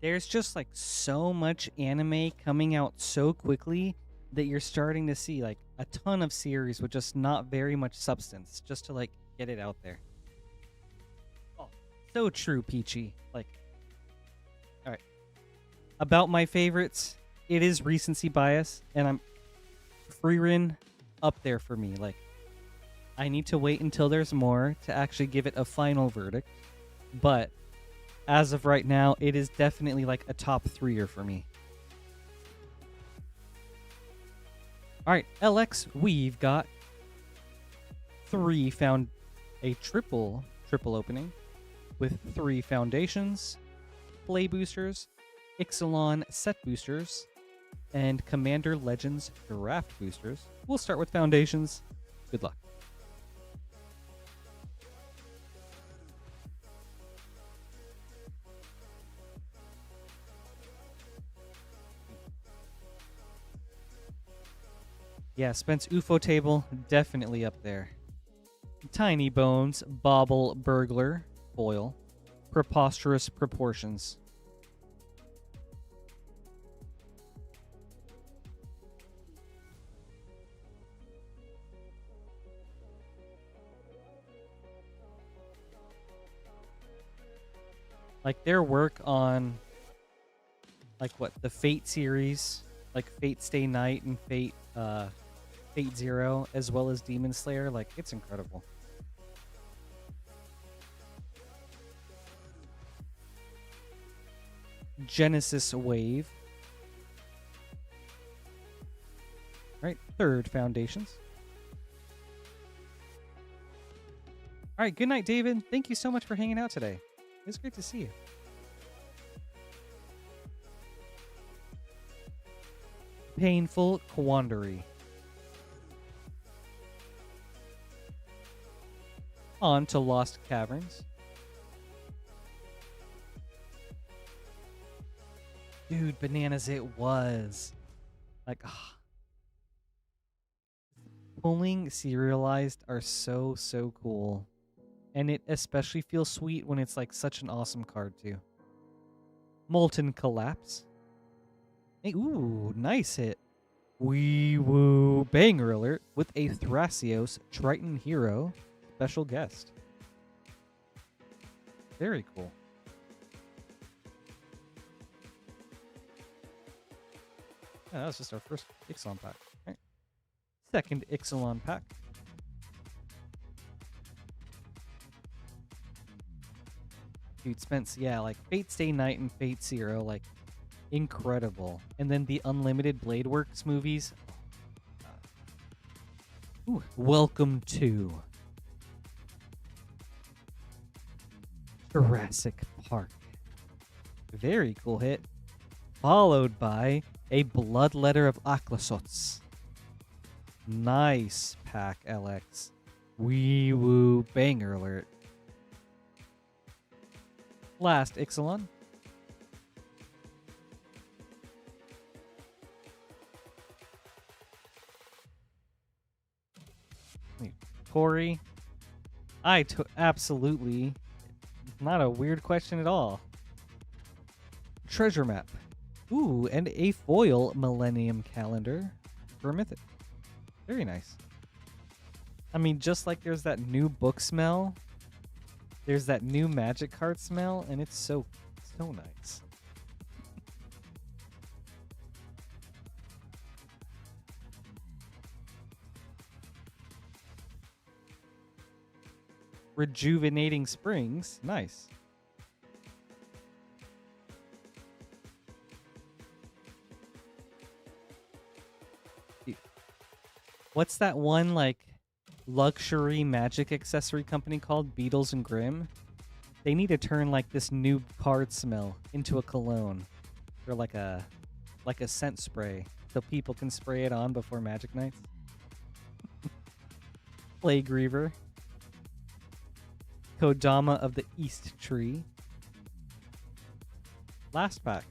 There's just like so much anime coming out so quickly that you're starting to see like a ton of series with just not very much substance just to like get it out there. Oh, so true, Peachy. Like, all right. About my favorites, it is recency bias, and I'm Freerin up there for me. Like, I need to wait until there's more to actually give it a final verdict, but as of right now, it is definitely like a top 3er for me. All right, LX, we've got a triple opening with 3 foundations, play boosters, Ixalan set boosters, and Commander Legends draft boosters. We'll start with foundations. Good luck. Yeah, Spence UFO table, definitely up there. Tiny Bones, Bauble Burglar, foil. Preposterous Proportions. Like their work on like what, the Fate series, like Fate Stay Night and Fate Zero, as well as Demon Slayer, like it's incredible. Genesis Wave. All right, 3rd Foundations. All right, good night, David. Thank you so much for hanging out today. It was great to see you. Painful Quandary. On to Lost Caverns. Dude, bananas, it was. Like, pulling serialized are so, so cool. And it especially feels sweet when it's like such an awesome card, too. Molten Collapse. Hey, ooh, nice hit. Wee woo banger alert with a Thrasios Triton Hero special guest. Very cool. Yeah, that was just our first Ixalan pack. Right. Second Ixalan pack. Dude, Spence, yeah, like Fate Stay Night and Fate Zero, like incredible. And then the Unlimited Blade Works movies. Ooh, welcome to Jurassic Park. Very cool hit. Followed by a Bloodletter of Aklasots. Nice pack, LX. Wee woo banger alert. Last Ixalan. Corey. Absolutely. Not a weird question at all. Treasure map. Ooh, and a foil Millennium Calendar for a Mythic. Very nice. I mean, just like there's that new book smell, there's that new Magic card smell, and it's so nice. Rejuvenating Springs. Nice. What's that one, like, luxury Magic accessory company called? Beatles and Grimm? They need to turn, like, this new card smell into a cologne. Or like a scent spray so people can spray it on before Magic nights. Plague Reaver. Kodama of the East Tree. Last pack.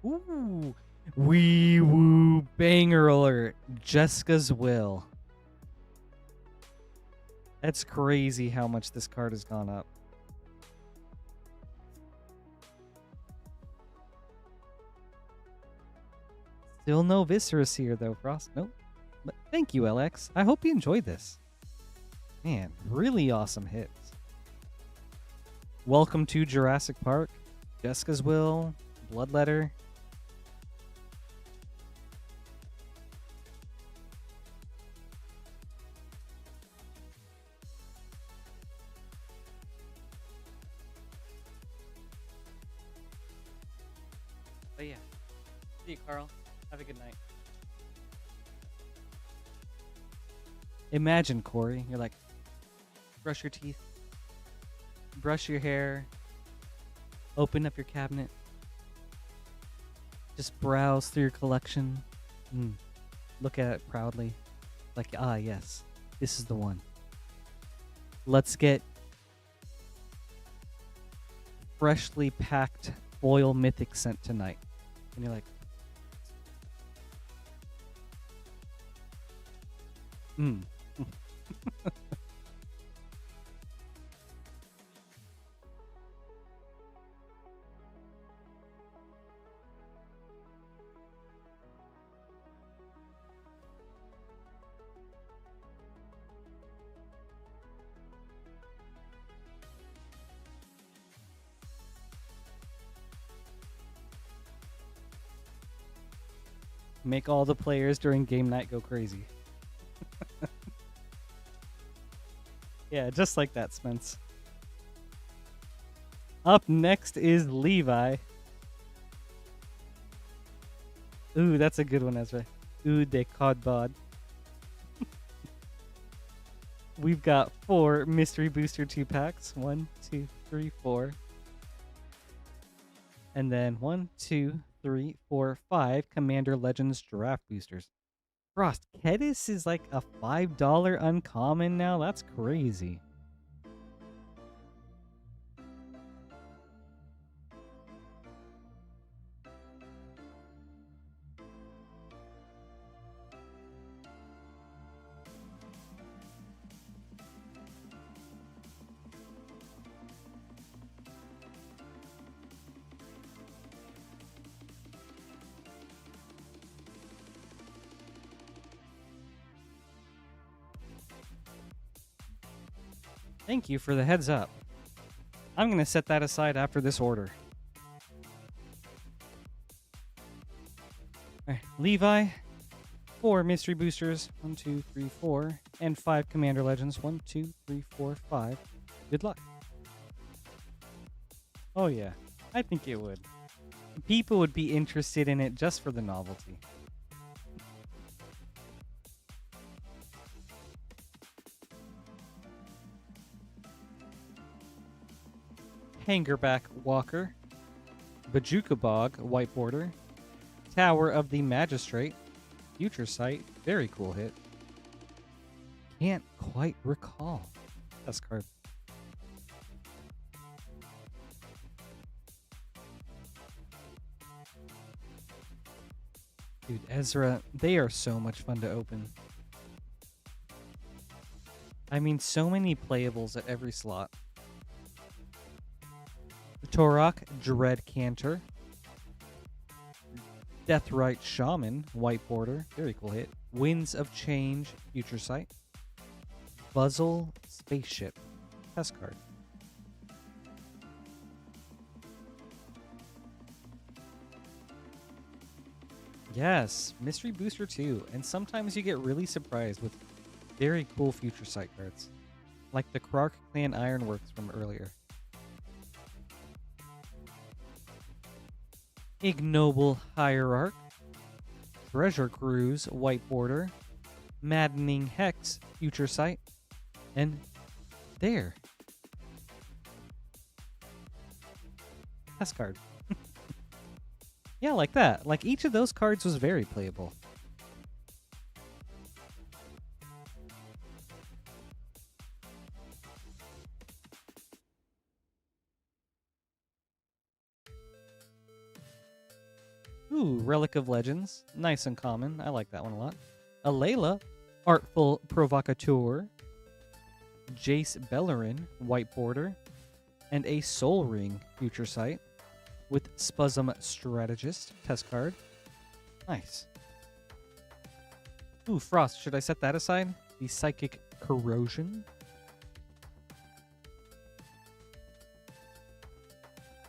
Ooh. Wee woo banger alert. Jessica's Will. That's crazy how much this card has gone up. Still no Viscerus here, though, Frost. Nope. But thank you, LX. I hope you enjoyed this. Man, really awesome hits. Welcome to Jurassic Park. Jessica's Will. Bloodletter. But yeah. See you, Carl. Have a good night. Imagine, Corey, you're like, brush your teeth, brush your hair, open up your cabinet, just browse through your collection, look at it proudly, like, ah, yes, this is the one. Let's get freshly packed foil mythic sent tonight. And you're like, make all the players during game night go crazy. Yeah, just like that, Spence. Up next is Levi. Ooh, that's a good one, Ezra. Ooh, de codbod. We've got 4 Mystery Booster 2-packs. 1, 2, 3, 4. And then 1, 2, 3, 4, 5 Commander Legends Draft Boosters. Frost, Kedis is like a $5 uncommon now? That's crazy. Thank you for the heads up. I'm going to set that aside after this order. All right, Levi, 4 mystery boosters, 1, 2, 3, 4, and 5 Commander Legends, 1, 2, 3, 4, 5. Good luck. Oh yeah, I think it would. People would be interested in it just for the novelty. Hangerback Walker, Bajuka Bog, white border, Tower of the Magistrate, Future Sight, very cool hit. Can't quite recall. That's card. Dude, Ezra, they are so much fun to open. I mean, so many playables at every slot. Torok, Dread Cantor. Deathrite Shaman, white border, very cool hit. Winds of Change, Future Sight. Buzzle Spaceship, test card. Yes, Mystery Booster 2, and sometimes you get really surprised with very cool Future Sight cards, like the Krark Clan Ironworks from earlier. Ignoble Hierarch, Treasure Cruise, white border, Maddening Hex, Future Sight, and there. Test card. Yeah, like that. Like each of those cards was very playable. Ooh, Relic of Legends. Nice and common. I like that one a lot. Alayla, Artful Provocateur. Jace Bellerin, white border. And a Soul Ring, Future Sight. With Spasm Strategist, test card. Nice. Ooh, Frost. Should I set that aside? The Psychic Corrosion.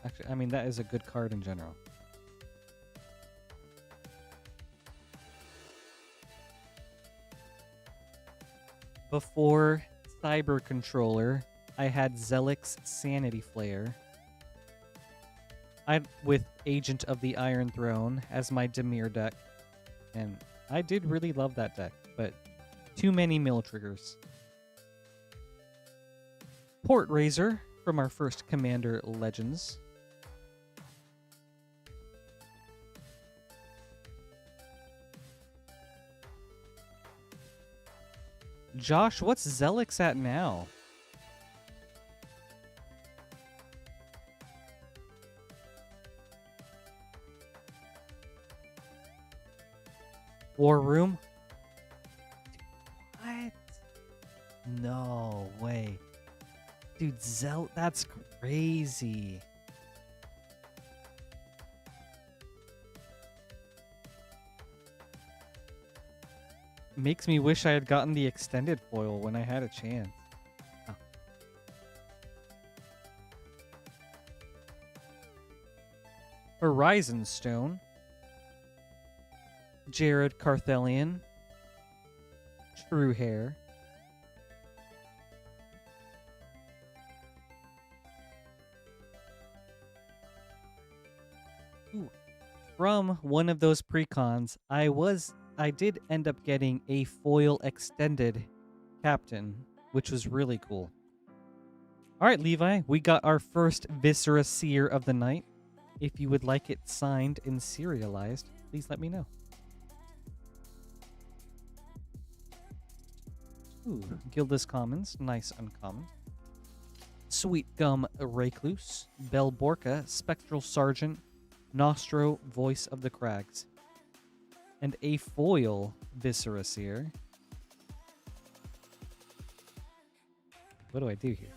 Actually, I mean, that is a good card in general. Before Cyber Controller, I had Zelix Sanity Flare. With Agent of the Iron Throne as my Dimir deck. And I did really love that deck, but too many mill triggers. Port Razor from our first Commander Legends. Josh, what's Zelix at now? War Room? What? No way. Dude, that's crazy. Makes me wish I had gotten the extended foil when I had a chance. Oh. Horizon Stone. Jared Carthelian. True Hair. Ooh. From one of those precons, I did end up getting a foil extended captain, which was really cool. All right, Levi, we got our first Viscera Seer of the night. If you would like it signed and serialized, please let me know. Ooh, Gildas Commons, nice uncommon. Sweet Gum Recluse, Belborca, Spectral Sergeant, Nostro, Voice of the Crags. And a foil Viscera Seer. What do I do here?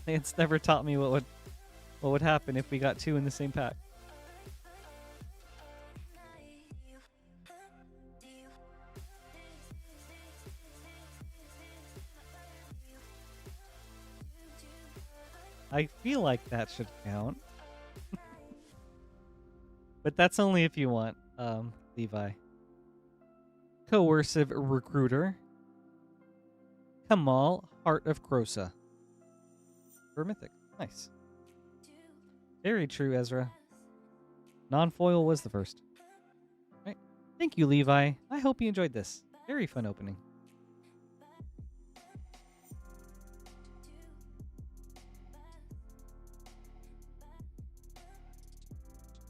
It's never taught me what would happen if we got two in the same pack. I feel like that should count. But that's only if you want, Levi. Coercive Recruiter. Kamal, Heart of Krosa. For Mythic. Nice. Very true, Ezra. Non-foil was the first. Right. Thank you, Levi. I hope you enjoyed this. Very fun opening.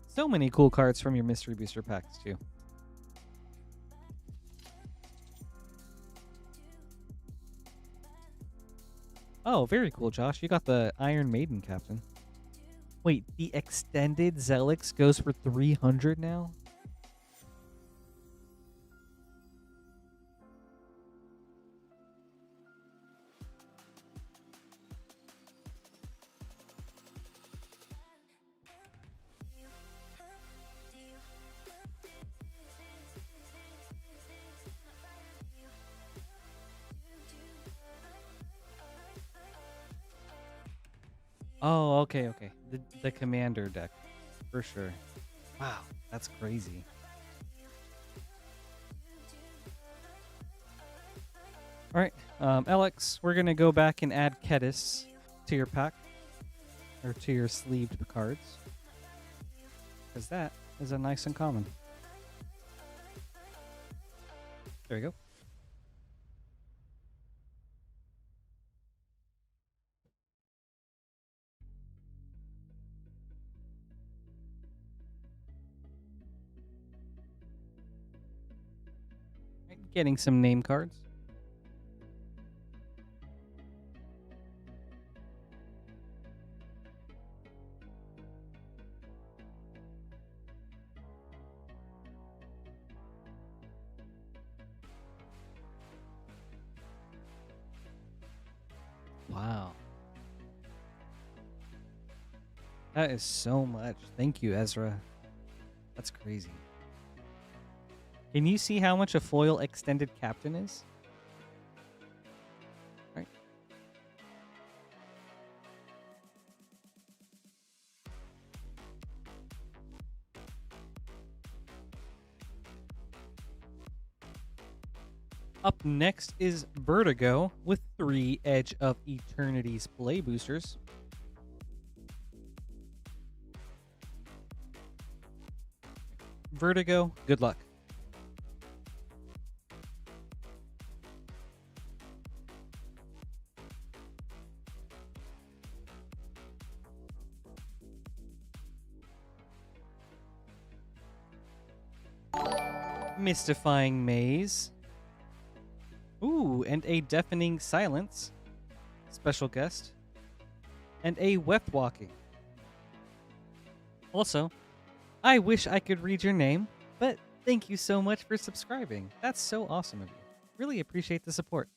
So many cool cards from your Mystery Booster packs, too. Oh, very cool, Josh. You got the Iron Maiden captain. Wait, the extended Zelix goes for 300 now? Oh, okay. The commander deck, for sure. Wow, that's crazy. All right, Alex, we're gonna go back and add Kedis to your pack, or to your sleeved cards, because that is a nice uncommon. There you go. Getting some name cards. Wow. That is so much. Thank you, Ezra. That's crazy. Can you see how much a foil extended captain is? All right. Up next is Vertigo with 3 Edge of Eternity's play boosters. Vertigo, good luck. Mystifying Maze. Ooh, and a Deafening Silence. Special guest. And a Wept Walking. Also, I wish I could read your name, but thank you so much for subscribing. That's so awesome of you. Really appreciate the support.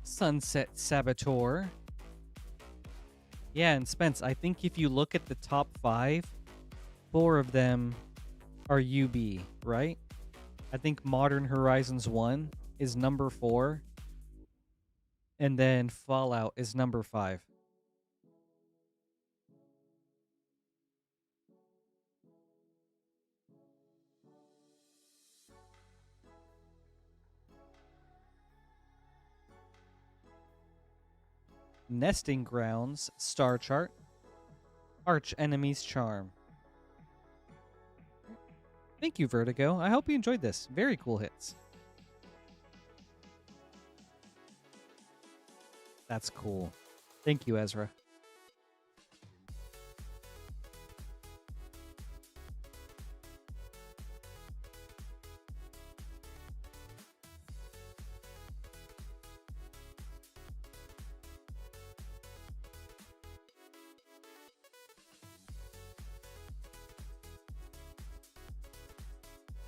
Sunset Saboteur. Yeah, and Spence, I think if you look at the top 5, 4 of them are UB, right? I think Modern Horizons 1 is number 4, and then Fallout is number 5. Nesting Grounds, Star Chart, Arch Enemy's Charm. Thank you, Vertigo. I hope you enjoyed this. Very cool hits. That's cool. Thank you, Ezra.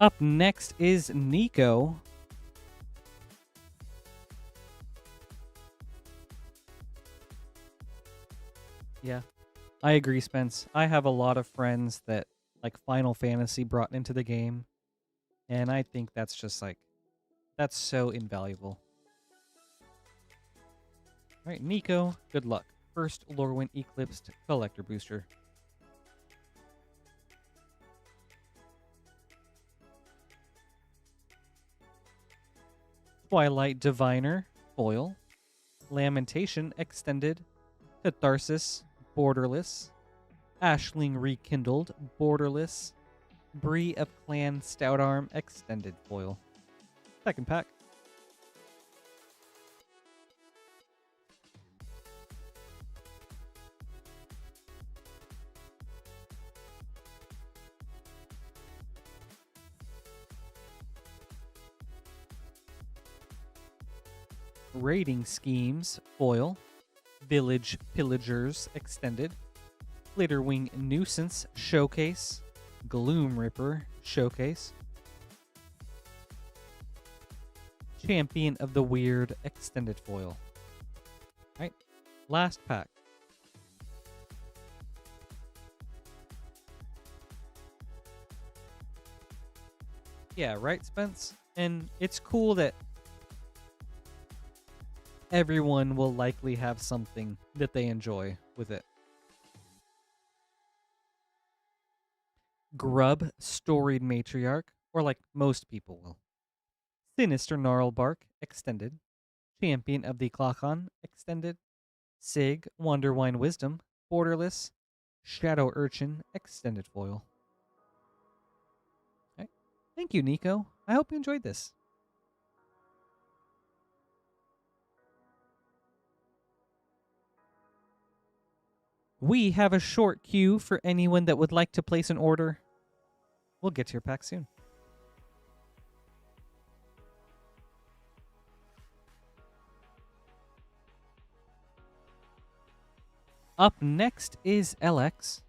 Up next is Nico. Yeah, I agree, Spence. I have a lot of friends that like Final Fantasy brought into the game, and I think that's just like, that's so invaluable. All right, Nico, good luck. First Lorwyn Eclipsed Collector Booster. Twilight Diviner, foil. Lamentation, extended. Catharsis, borderless. Ashling Rekindled, borderless. Bree of Clan Stoutarm, extended foil. Second pack. Raiding Schemes, foil. Village Pillagers, extended. Glitterwing Nuisance, showcase. Gloom Ripper, showcase. Champion of the Weird, extended foil. Alright, last pack. Yeah, right, Spence? And it's cool that everyone will likely have something that they enjoy with it. Grub, Storied Matriarch, or like most people will. Sinister Gnarlbark, extended. Champion of the Klakon, extended. Sig, Wonderwine Wisdom, borderless. Shadow Urchin, extended foil. Okay. Thank you, Nico. I hope you enjoyed this. We have a short queue for anyone that would like to place an order. We'll get to your pack soon. Up next is LX.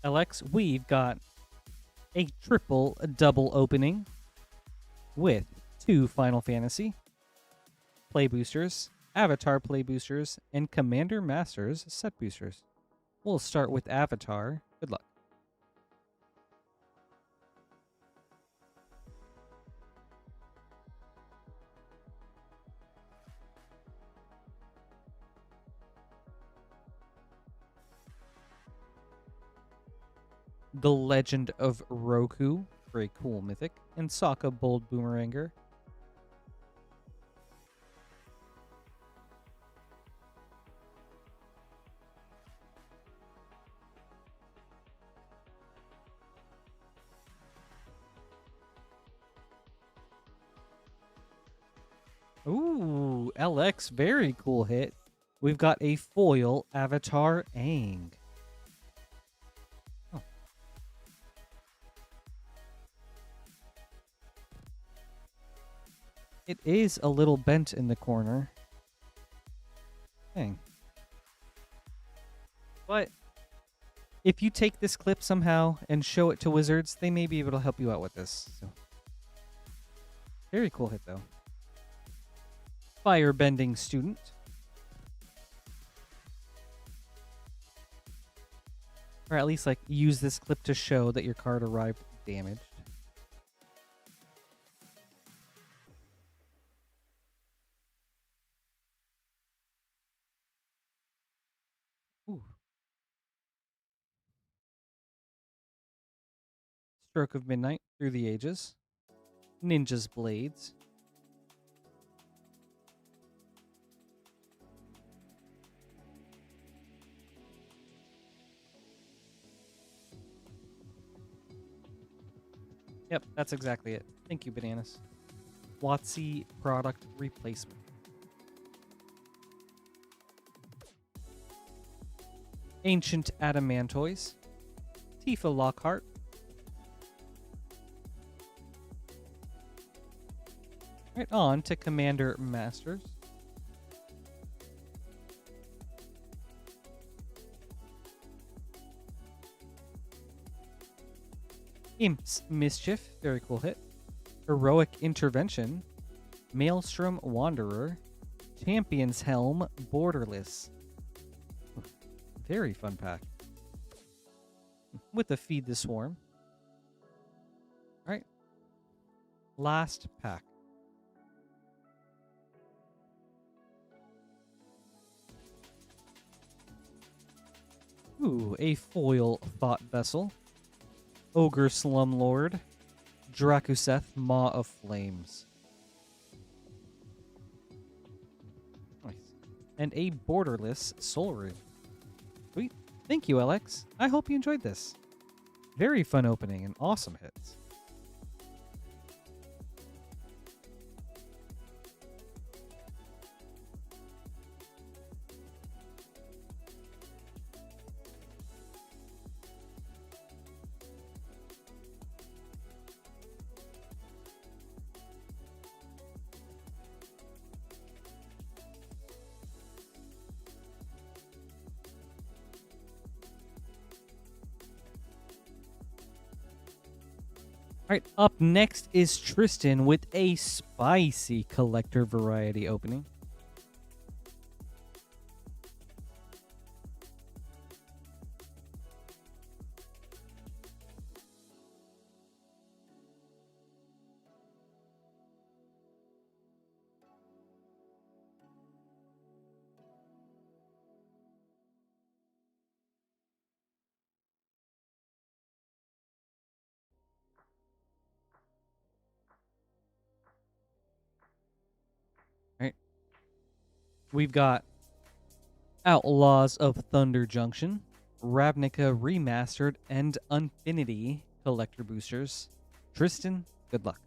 LX, we've got a triple double opening with 2 Final Fantasy play boosters, Avatar play boosters, and Commander Masters set boosters. We'll start with Avatar. Good luck. The Legend of Roku, very cool mythic, and Sokka Bold Boomeranger. Ooh, LX, very cool hit. We've got a foil Avatar Aang. Oh. It is a little bent in the corner. Dang. But if you take this clip somehow and show it to Wizards, they may be able to help you out with this. So Very cool hit, though. Firebending Student. Or at least, like, use this clip to show that your card arrived damaged. Ooh. Stroke of Midnight, Through the Ages. Ninja's Blades. Yep, that's exactly it. Thank you, Bananas. WotC Product Replacement. Ancient Adamantoise. Tifa Lockhart. Right on to Commander Masters. Imp's Mischief, very cool hit. Heroic Intervention. Maelstrom Wanderer. Champion's Helm, Borderless. Very fun pack. With the Feed the Swarm. Alright. Last pack. Ooh, a foil Thought Vessel. Ogre Slumlord. Drakuseth, Maw of Flames. Nice. And a borderless Soul Rune. Sweet. Thank you, Alex. I hope you enjoyed this. Very fun opening and awesome hits. All right, up next is Tristan with a spicy collector variety opening. Right. We've got Outlaws of Thunder Junction, Ravnica Remastered, and Unfinity collector boosters. Tristan, good luck.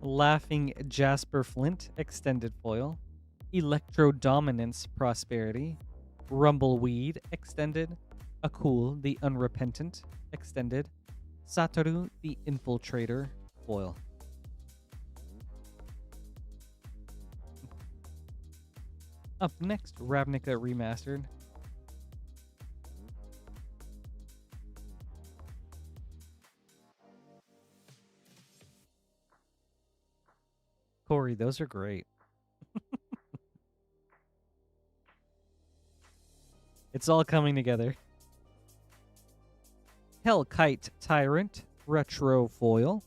Laughing Jasper Flint, Extended Foil. Electro Dominance Prosperity. Rumbleweed, Extended. Akul, the Unrepentant, Extended. Satoru, the Infiltrator, Foil. Up next, Ravnica Remastered. Corey, those are great. It's all coming together. Hellkite Tyrant, Retro Foil.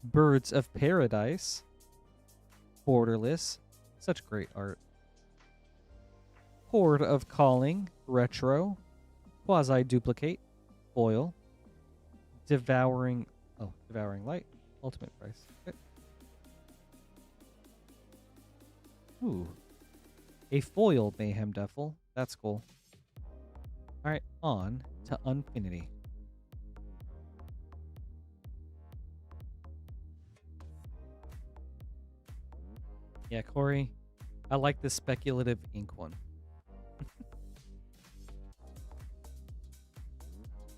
Birds of Paradise. Borderless. Such great art. Horde of Calling, Retro. Quasi-Duplicate, Foil. Devouring Light, Ultimate Price. Okay. Ooh. A foil Mayhem Duffel. That's cool. Alright, on to Unfinity. Yeah, Corey, I like the speculative ink one.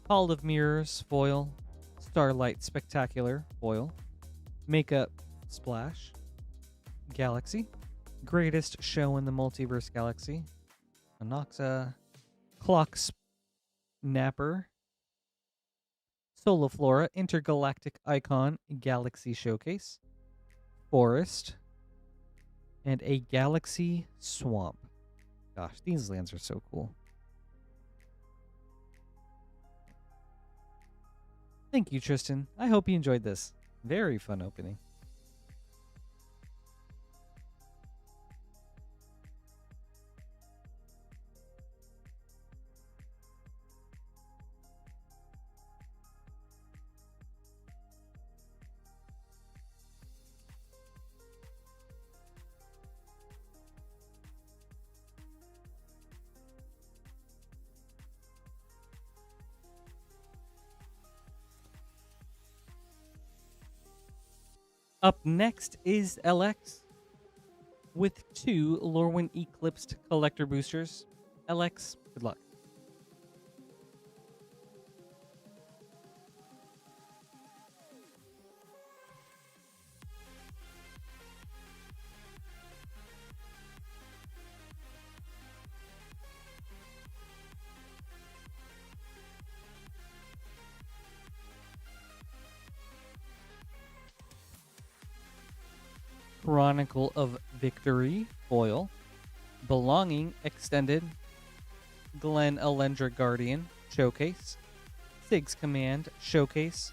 Hall of Mirrors foil, Starlight Spectacular foil, Makeup Splash, Galaxy, Greatest Show in the Multiverse Galaxy, Anoxa, Clock Snapper, Soliflora Intergalactic Icon Galaxy Showcase, Forest, and a Galaxy Swamp. Gosh, these lands are so cool. Thank you, Tristan. I hope you enjoyed this. Very fun opening. Up next is LX with 2 Lorwyn Eclipsed Collector Boosters. LX, good luck. Chronicle of Victory foil, Belonging Extended, Glen Elendra Guardian Showcase, Sig's Command Showcase,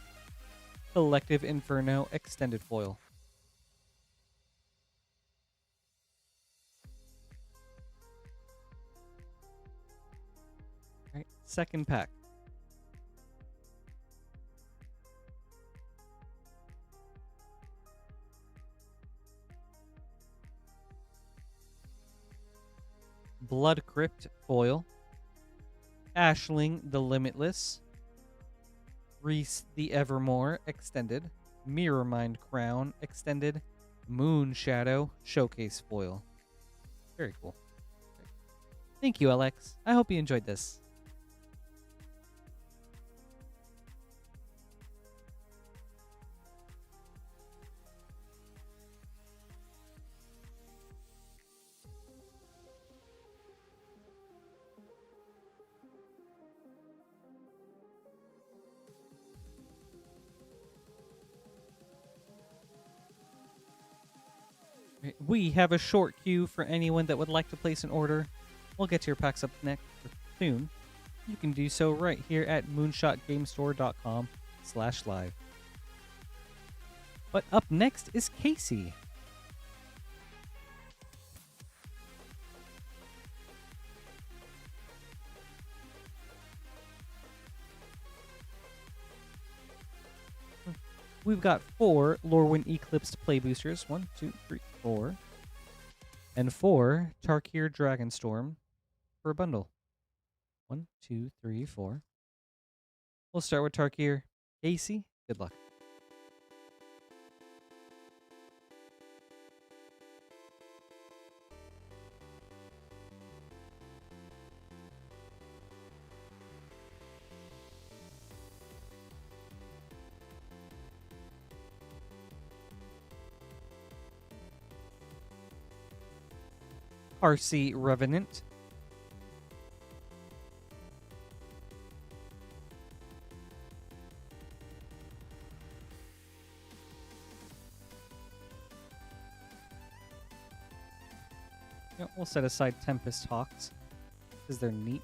Collective Inferno Extended foil. All right, second pack. Blood Crypt foil, Ashling the Limitless, Reese the Evermore Extended, Mirror Mind Crown Extended, Moon Shadow Showcase foil. Very cool. Thank you, Alex. I hope you enjoyed this. We have a short queue for anyone that would like to place an order. We'll get to your packs up next soon. You can do so right here at moonshotgamestore.com/live. But up next is Casey. We've got 4 Lorwyn Eclipsed Play Boosters. 1, 2, 3, 4. And 4 Tarkir Dragonstorm for a bundle. 1, 2, 3, 4. We'll start with Tarkir. Casey, good luck. RC Revenant, we'll set aside Tempest Hawks because they're neat.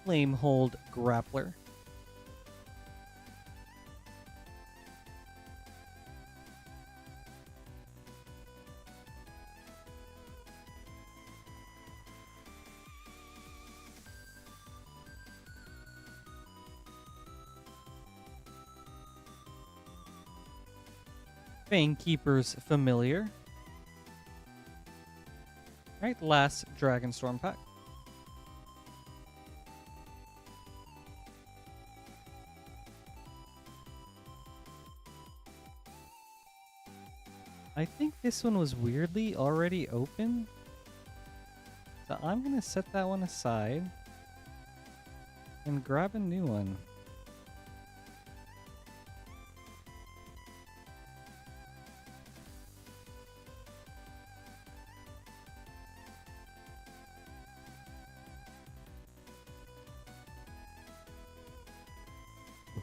Flamehold Grappler, Fanekeeper's Familiar. Alright, last Dragonstorm pack. I think this one was weirdly already open. So I'm going to set that one aside. and grab a new one.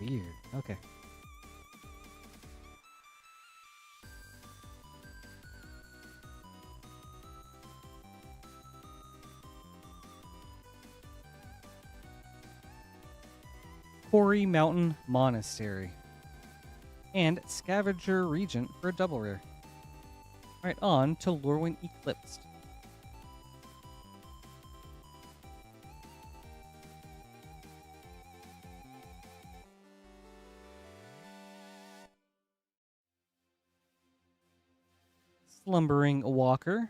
Weird. Okay. Quarry Mountain Monastery. And Scavenger Regent for a double rare. Alright, on to Lorwyn Eclipsed. Slumbering Walker.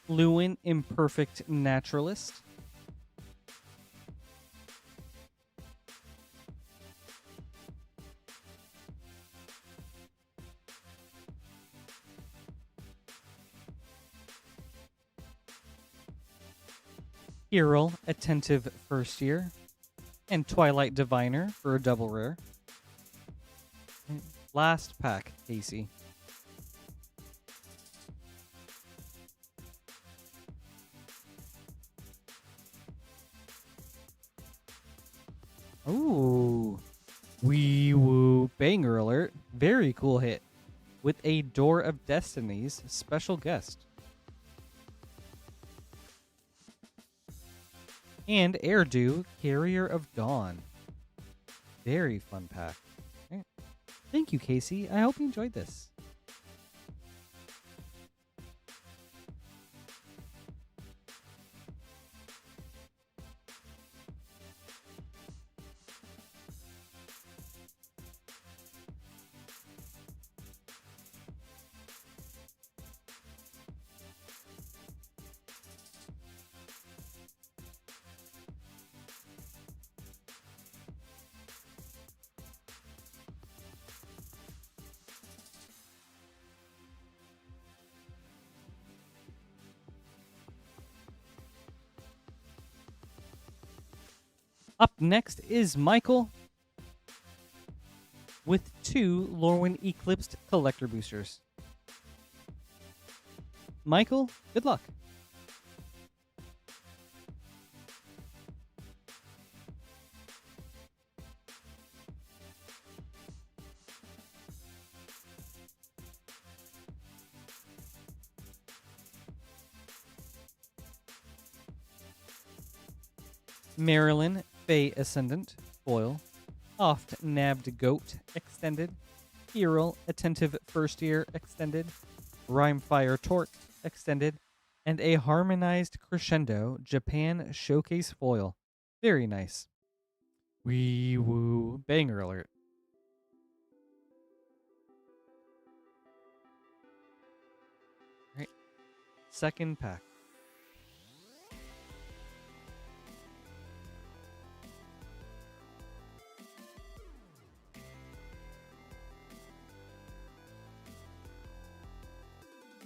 Lewin Imperfect Naturalist. Hyrule Attentive First Year. And Twilight Diviner for a double rare. Last pack, Casey. Ooh. Wee woo banger alert. Very cool hit. With a Door of Destinies special guest. And Erdu, Carrier of Dawn. Very fun pack. Right. Thank you, Casey. I hope you enjoyed this. Up next is Michael with 2 Lorwyn Eclipsed collector boosters. Michael, good luck. Marilyn Fey Ascendant foil. Oft Nabbed Goat extended. Hyrule Attentive First Year extended. Rhymefire Torque extended. And a Harmonized Crescendo Japan Showcase foil. Very nice. Wee woo banger alert. All right. Second pack.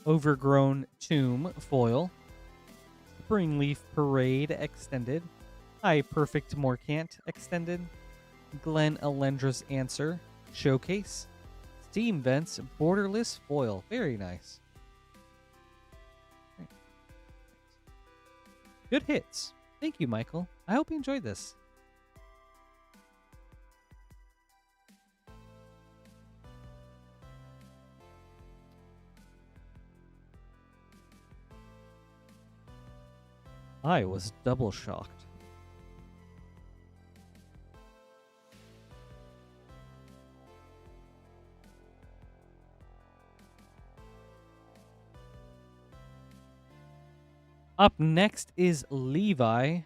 Overgrown Tomb foil. Springleaf Parade extended. High Perfect Morcant extended. Glen Elendra's Answer showcase. Steam Vents Borderless foil. Very nice. Good hits. Thank you, Michael. I hope you enjoyed this. I was double shocked. Up next is Levi.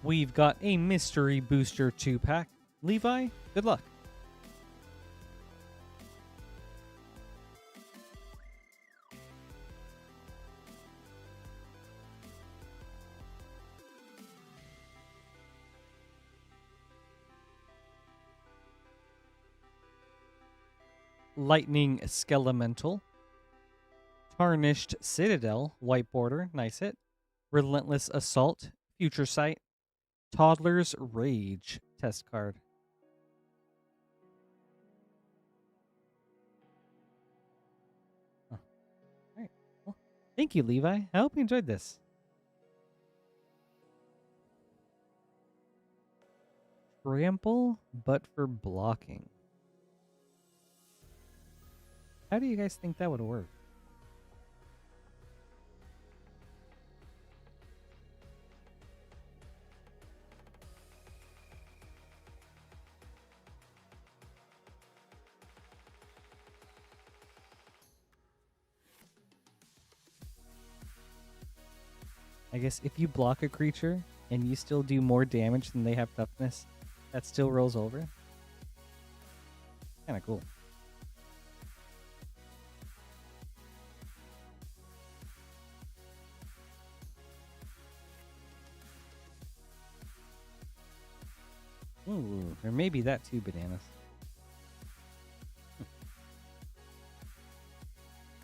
We've got a Mystery Booster 2-pack. Levi, good luck. Lightning Skelemental. Tarnished Citadel, white border, nice hit. Relentless Assault, Future Sight. Toddler's Rage, test card. Oh. All right. Well, thank you, Levi. I hope you enjoyed this. Trample, but for blocking. How do you guys think that would work? I guess if you block a creature and you still do more damage than they have toughness, that still rolls over. Kind of cool. Ooh, or maybe that too, bananas.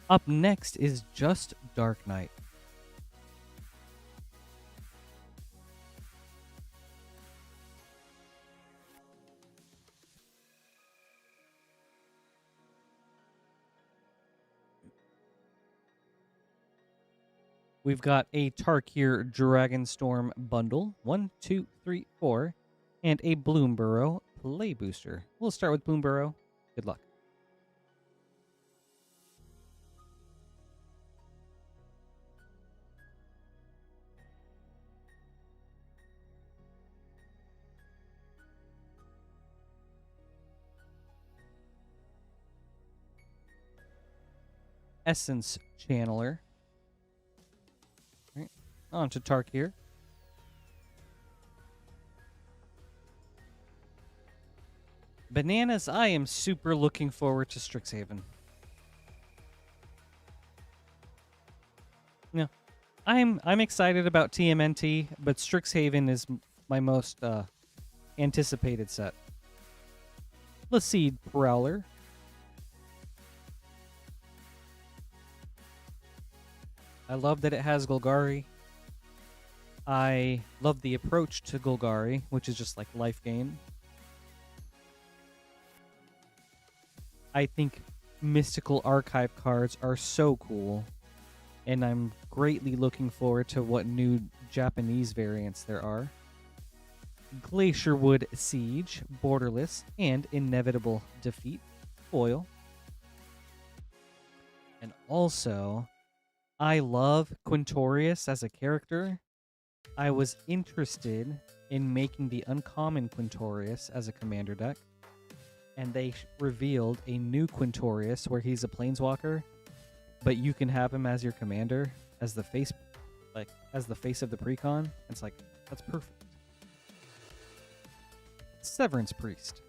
Up next is just Dark Knight. We've got a Tarkir Dragonstorm bundle, 1, 2, 3, 4, and a Bloomburrow Play Booster. We'll start with Bloomburrow. Good luck. Essence Channeler. All right, on to Tarkir. Bananas, I am super looking forward to Strixhaven. No, I'm excited about TMNT, but Strixhaven is my most anticipated set. Laseed Prowler. I love that it has Golgari. I love the approach to Golgari, which is just like life gain. I think Mystical Archive cards are so cool, and I'm greatly looking forward to what new Japanese variants there are. Glacierwood Siege, Borderless, and Inevitable Defeat, foil. And also, I love Quintorius as a character. I was interested in making the uncommon Quintorius as a commander deck, and they revealed a new Quintorius where he's a planeswalker, but you can have him as your commander, as the face, like as the face of the precon. It's like, that's perfect. Severance Priest.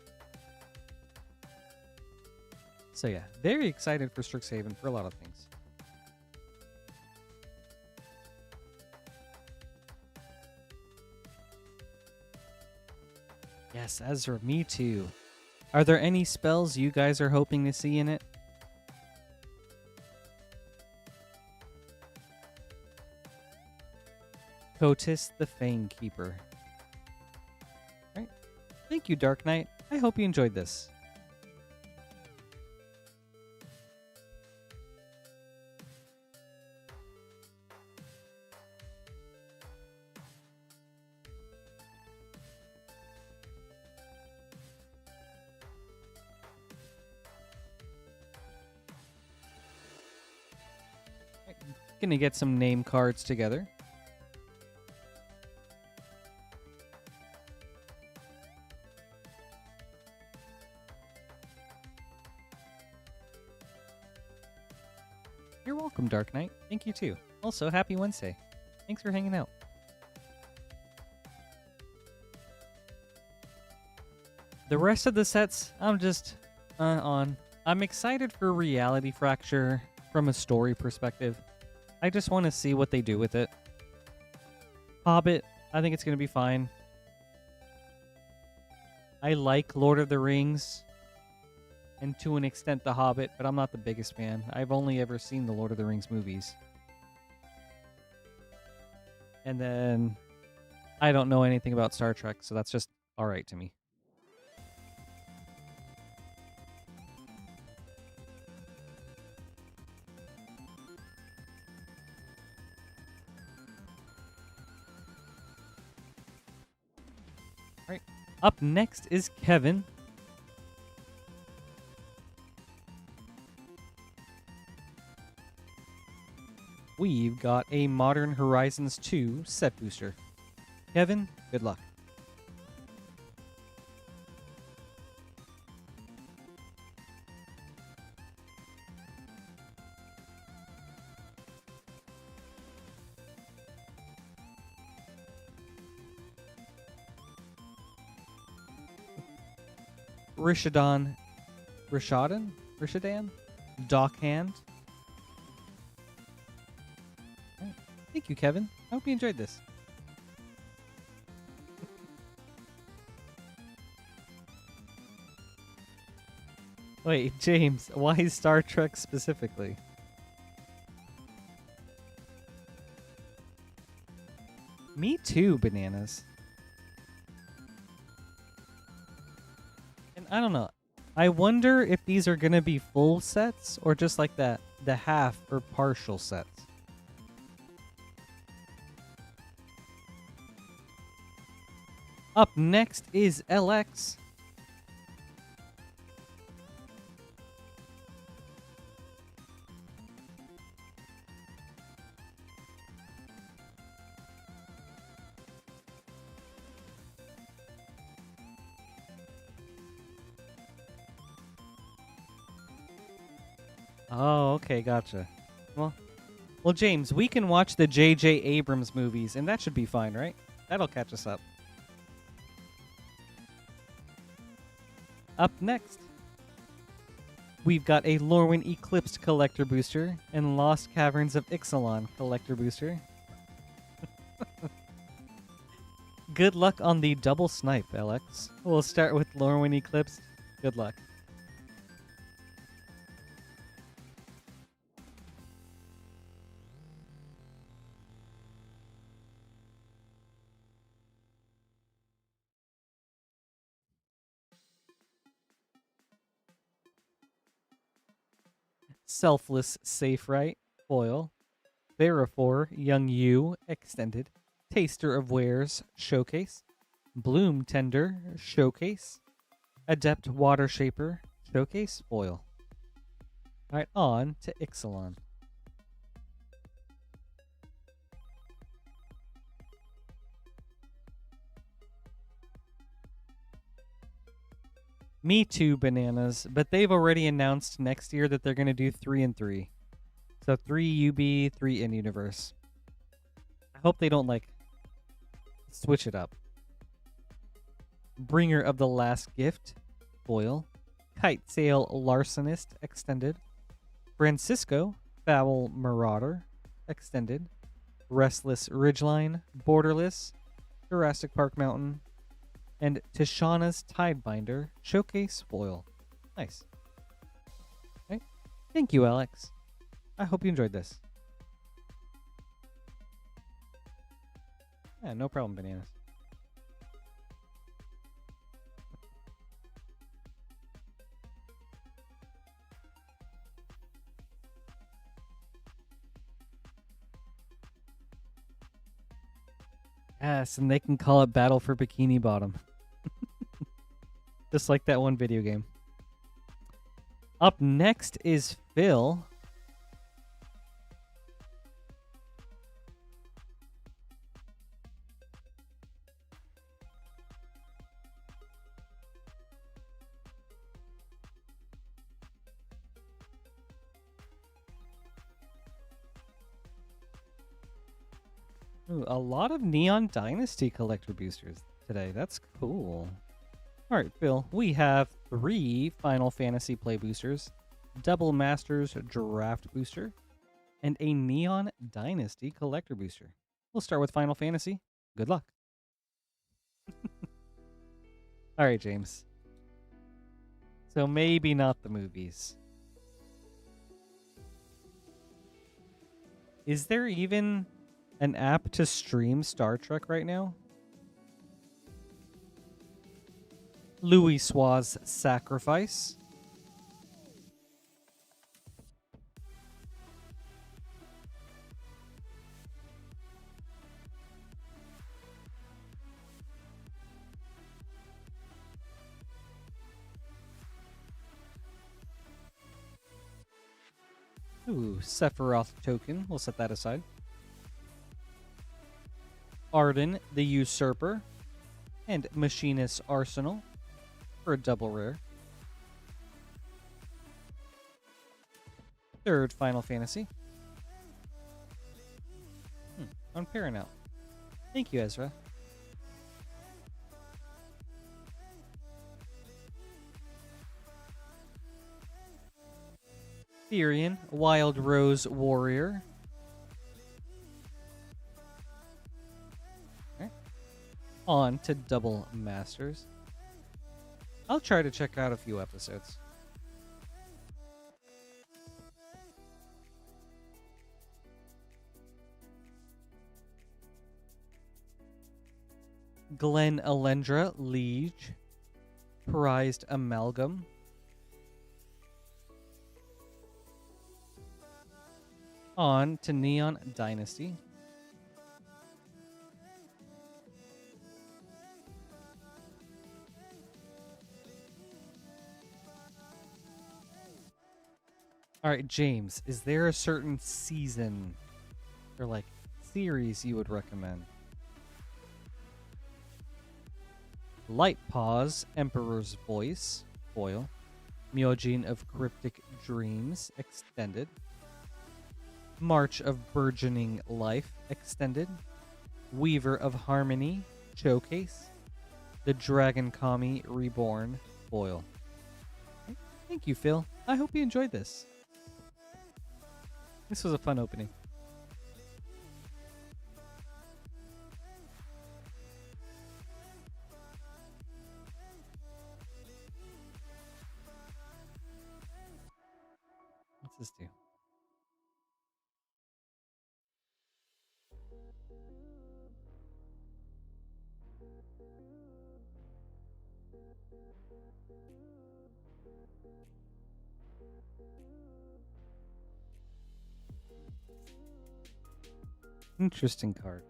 So yeah, very excited for Strixhaven for a lot of things. Yes, Ezra, me too. Are there any spells you guys are hoping to see in it? Kotis the Fangkeeper. Alright. Thank you, Dark Knight. I hope you enjoyed this. Gonna get some name cards together. You're welcome, Dark Knight. Thank you too. Also, happy Wednesday. Thanks for hanging out. The rest of the sets, I'm just on. I'm excited for Reality Fracture from a story perspective. I just want to see what they do with it. Hobbit, I think it's going to be fine. I like Lord of the Rings and to an extent The Hobbit, but I'm not the biggest fan. I've only ever seen the Lord of the Rings movies. And then I don't know anything about Star Trek, so that's just alright to me. Alright, up next is Kevin. We've got a Modern Horizons 2 set booster. Kevin, good luck. Rishadan, Dockhand. Right. Thank you, Kevin. I hope you enjoyed this. Wait, James, why Star Trek specifically? Me too, Bananas. And I don't know. I wonder if these are going to be full sets or just like the half or partial sets. Up next is LX. Oh, okay, gotcha. Well, James, we can watch the J.J. Abrams movies, and that should be fine, right? That'll catch us up. Up next, we've got a Lorwyn Eclipse collector booster and Lost Caverns of Ixalan collector booster. Good luck on the double snipe, Alex. We'll start with Lorwyn Eclipse. Good luck. Selfless Safe Right, foil. Theraphor, Young Yu, extended. Taster of Wares, showcase. Bloom Tender, showcase. Adept Water Shaper, showcase, foil. Alright, on to Ixalan. Me too, Bananas, but they've already announced next year that they're going to do 3 and 3. So 3 UB, 3 in universe. I hope they don't like switch it up. Bringer of the Last Gift, foil. Kite Sail Larcenist, extended. Francisco, Foul Marauder, extended. Restless Ridgeline, borderless. Jurassic Park Mountain. And Tishana's Tidebinder, showcase, foil. Nice. Okay. Thank you, Alex. I hope you enjoyed this. Yeah, no problem, Bananas. Yes, and they can call it Battle for Bikini Bottom. Just like that one video game. Up next is Phil. Ooh, a lot of Neon Dynasty collector boosters today. That's cool. All right, Phil, we have 3 Final Fantasy Play Boosters, Double Masters Draft Booster, and a Neon Dynasty Collector Booster. We'll start with Final Fantasy. Good luck. All right, James. So maybe not the movies. Is there even an app to stream Star Trek right now? Louis Sua's Sacrifice. Ooh, Sephiroth token. We'll set that aside. Arden the Usurper. And Machinist's Arsenal for a double rare. Third Final Fantasy. On Paramount. Thank you, Ezra. Therian, Wild Rose Warrior. Okay. On to Double Masters. I'll try to check out a few episodes. Glen Elendra Liege. Prized Amalgam. On to Neon Dynasty. All right, James, is there a certain season or like series you would recommend? Light Paws, Emperor's Voice, foil. Myojin of Cryptic Dreams, extended. March of Burgeoning Life, extended. Weaver of Harmony, showcase. The Dragon Kami Reborn, foil. Okay. Thank you, Phil. I hope you enjoyed this. This was a fun opening. What's this do? Interesting card.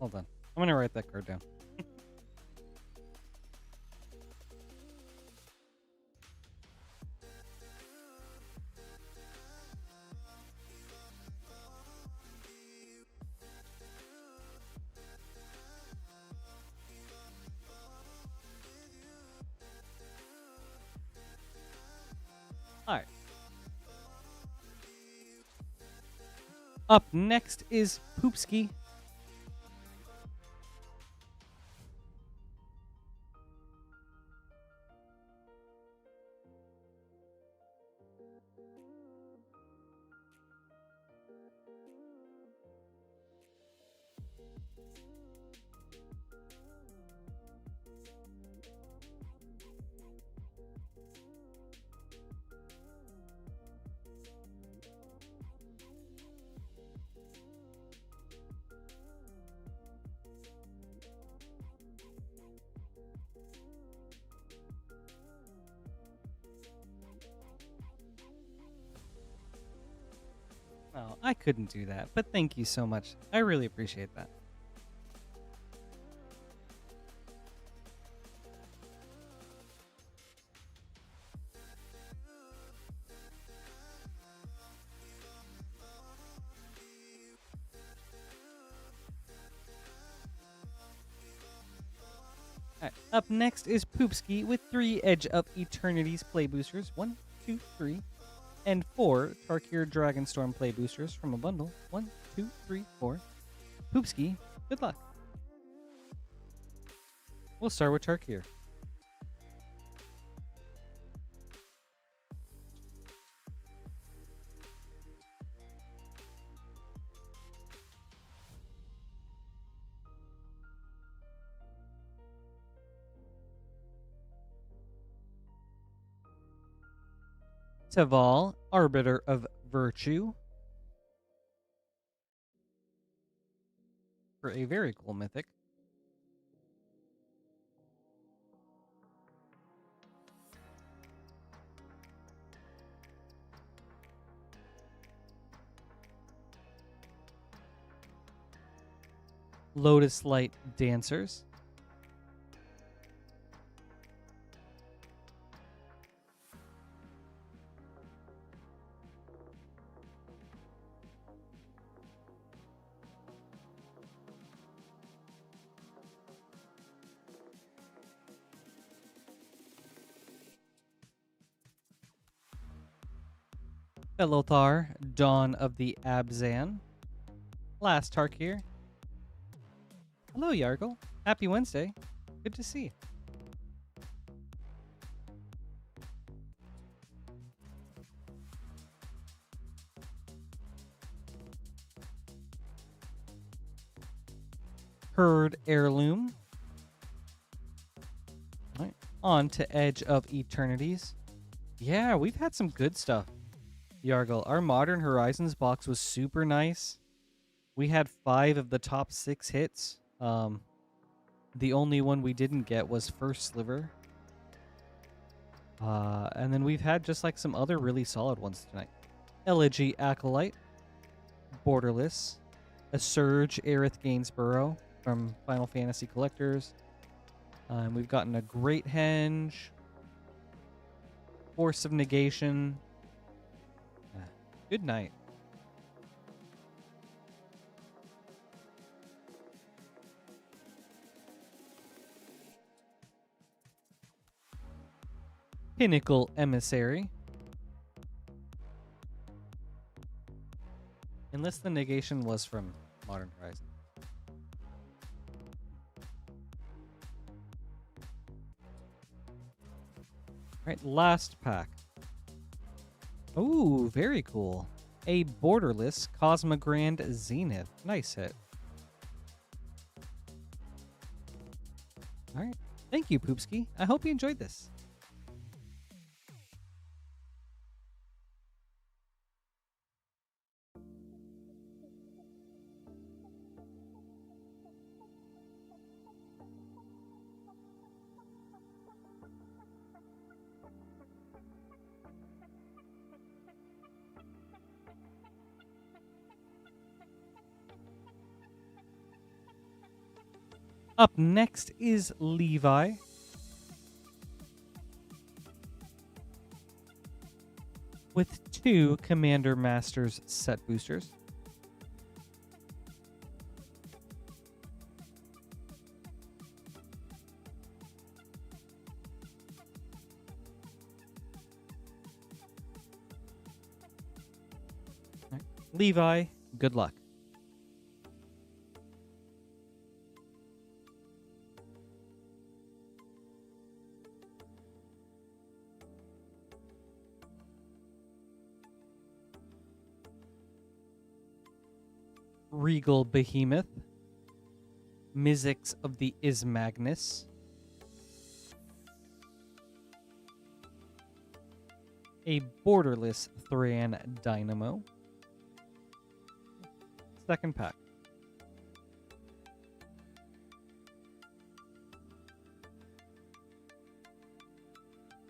Hold on. I'm going to write that card down. All right. Up next is Poopski. Oh, I couldn't do that, but thank you so much. I really appreciate that. Alright, up next is Poopski with 3 Edge of Eternity's play boosters. 1, 2, 3. And 4 Tarkir Dragonstorm play boosters from a bundle. 1, 2, 3, 4. Poopski, good luck. We'll start with Tarkir. Taval, Arbiter of Virtue. For a very cool mythic. Lotus Light Dancers. Belothar, Dawn of the Abzan. Last Tarkir. Hello, Yargle. Happy Wednesday. Good to see you. Herd Heirloom. All right. On to Edge of Eternities. Yeah, we've had some good stuff. Yargle, our Modern Horizons box was super nice. We had 5 of the top 6 hits. The only one we didn't get was First Sliver. And then we've had just like some other really solid ones tonight. Elegy Acolyte, Borderless, a Surge Aerith Gainsborough from Final Fantasy Collectors. We've gotten a Great Henge, Force of Negation. Good night. Pinnacle Emissary. Unless the negation was from Modern Horizon. Alright, last pack. Ooh, very cool. A Borderless Cosmogrand Zenith. Nice hit. Alright. Thank you, Poopski. I hope you enjoyed this. Up next is Levi. With 2 Commander Masters set boosters. Right. Levi, good luck. Regal Behemoth, Mizzix of the Ismagnus, a Borderless Thran Dynamo, second pack,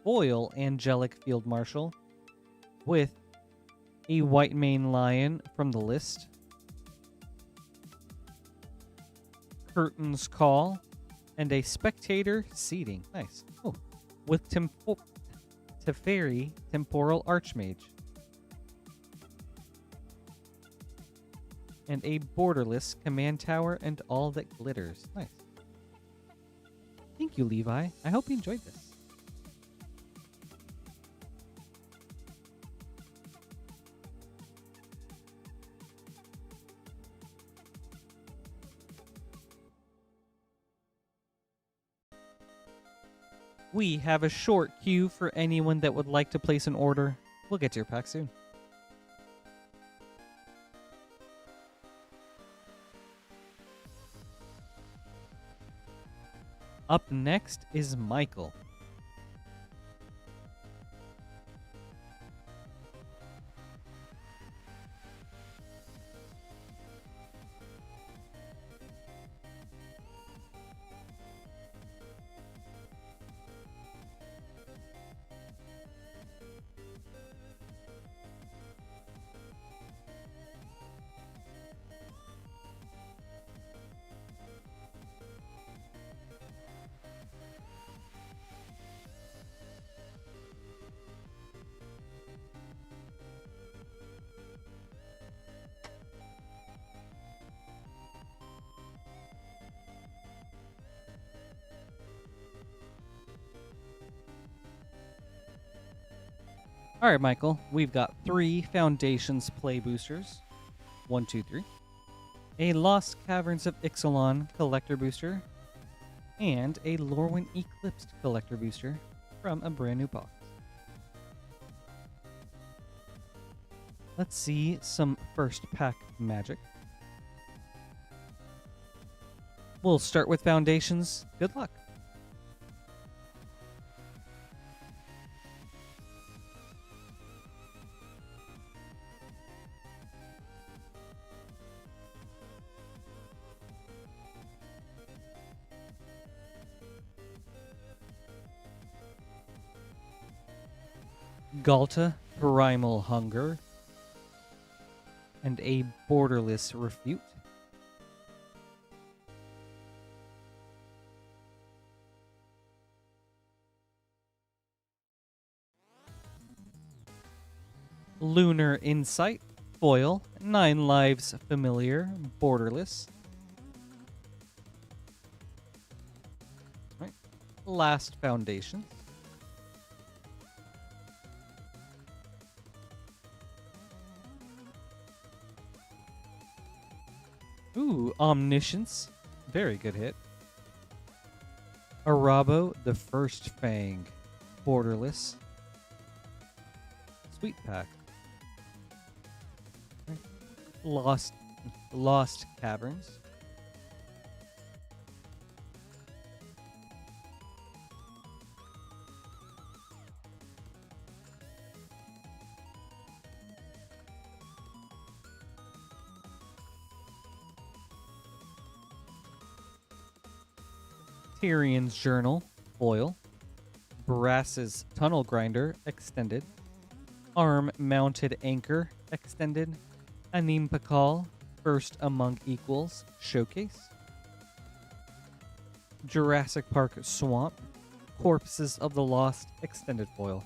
foil Angelic Field Marshal with a White Mane Lion from the list, Curtain's Call, and a Spectator Seating. Nice. Oh, with Teferi Temporal Archmage. And a Borderless Command Tower and All That Glitters. Nice. Thank you, Levi. I hope you enjoyed this. We have a short queue for anyone that would like to place an order. We'll get to your pack soon. Up next is Michael. All right, Michael, we've got 3 Foundations Play Boosters. 1, 2, 3. A Lost Caverns of Ixalan Collector Booster. And a Lorwyn Eclipsed Collector Booster from a brand new box. Let's see some first pack magic. We'll start with Foundations. Good luck. Galta, Primal Hunger, and a Borderless Refute. Lunar Insight, Foil, 9 Lives Familiar, Borderless. Right. Last Foundation. Ooh, Omniscience. Very good hit. Arabo, the First Fang. Borderless. Sweet Pack. Lost Caverns. Tyrion's Journal, Foil. Brass's Tunnel Grinder, Extended. Arm-Mounted Anchor, Extended. Anim Pakal, First Among Equals, Showcase. Jurassic Park Swamp, Corpses of the Lost, Extended Foil.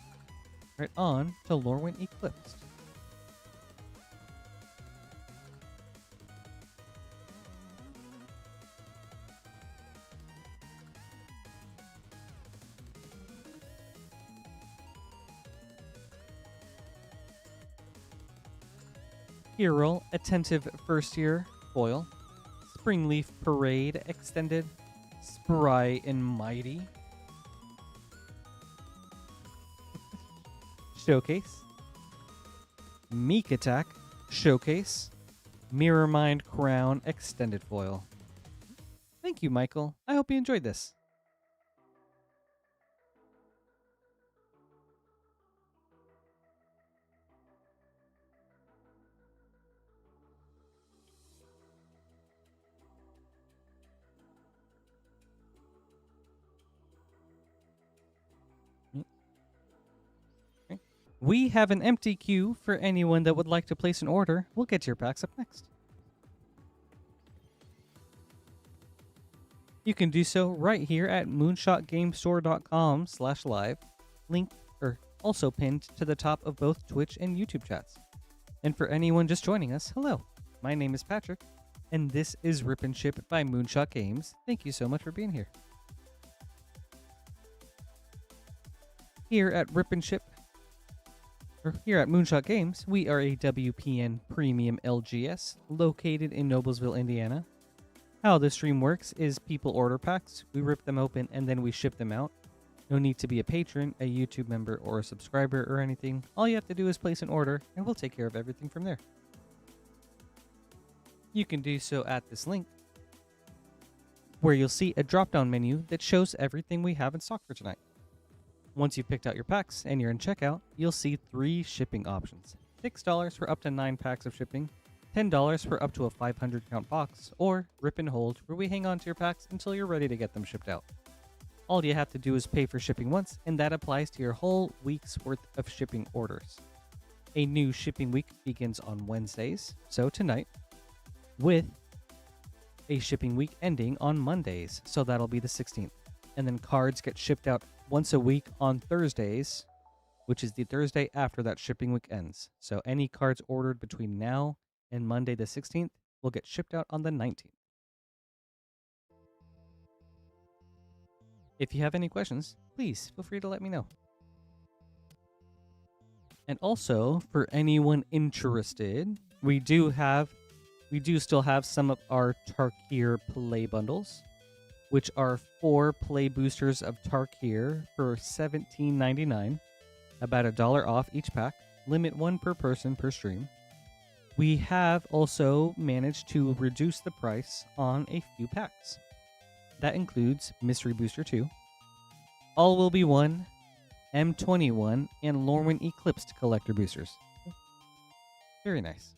Right on to Lorwyn Eclipsed. Hero, Attentive First Year, Foil. Springleaf Parade, Extended. Spry and Mighty. Showcase. Meek Attack, Showcase. Mirror Mind Crown, Extended Foil. Thank you, Michael. I hope you enjoyed this. We have an empty queue for anyone that would like to place an order. We'll get to your packs up next. You can do so right here at moonshotgamestore.com/live. Link also pinned to the top of both Twitch and YouTube chats. And for anyone just joining us, hello. My name is Patrick, and this is Rip and Ship by Moonshot Games. Thank you so much for being here. Here at Rip and Ship, or here at Moonshot Games, we are a WPN Premium LGS located in Noblesville, Indiana. How the stream works is people order packs, we rip them open, and then we ship them out. No need to be a patron, a YouTube member, or a subscriber or anything. All you have to do is place an order, and we'll take care of everything from there. You can do so at this link, where you'll see a drop-down menu that shows everything we have in stock for tonight. Once you've picked out your packs and you're in checkout, you'll see 3 shipping options. $6 for up to 9 packs of shipping, $10 for up to a 500 count box, or Rip and Hold, where we hang on to your packs until you're ready to get them shipped out. All you have to do is pay for shipping once, and that applies to your whole week's worth of shipping orders. A new shipping week begins on Wednesdays, so tonight, with a shipping week ending on Mondays, so that'll be the 16th. And then cards get shipped out once a week on Thursdays, which is the Thursday after that shipping week ends. So any cards ordered between now and Monday the 16th will get shipped out on the 19th. If you have any questions, please feel free to let me know. And also, for anyone interested, we do still have some of our Tarkir play bundles, which are 4 play boosters of Tarkir for $17.99, about $1 off each pack, limit 1 per person per stream. We have also managed to reduce the price on a few packs. That includes Mystery Booster 2, All Will Be One, M21, and Lorwyn Eclipsed collector boosters. Very nice.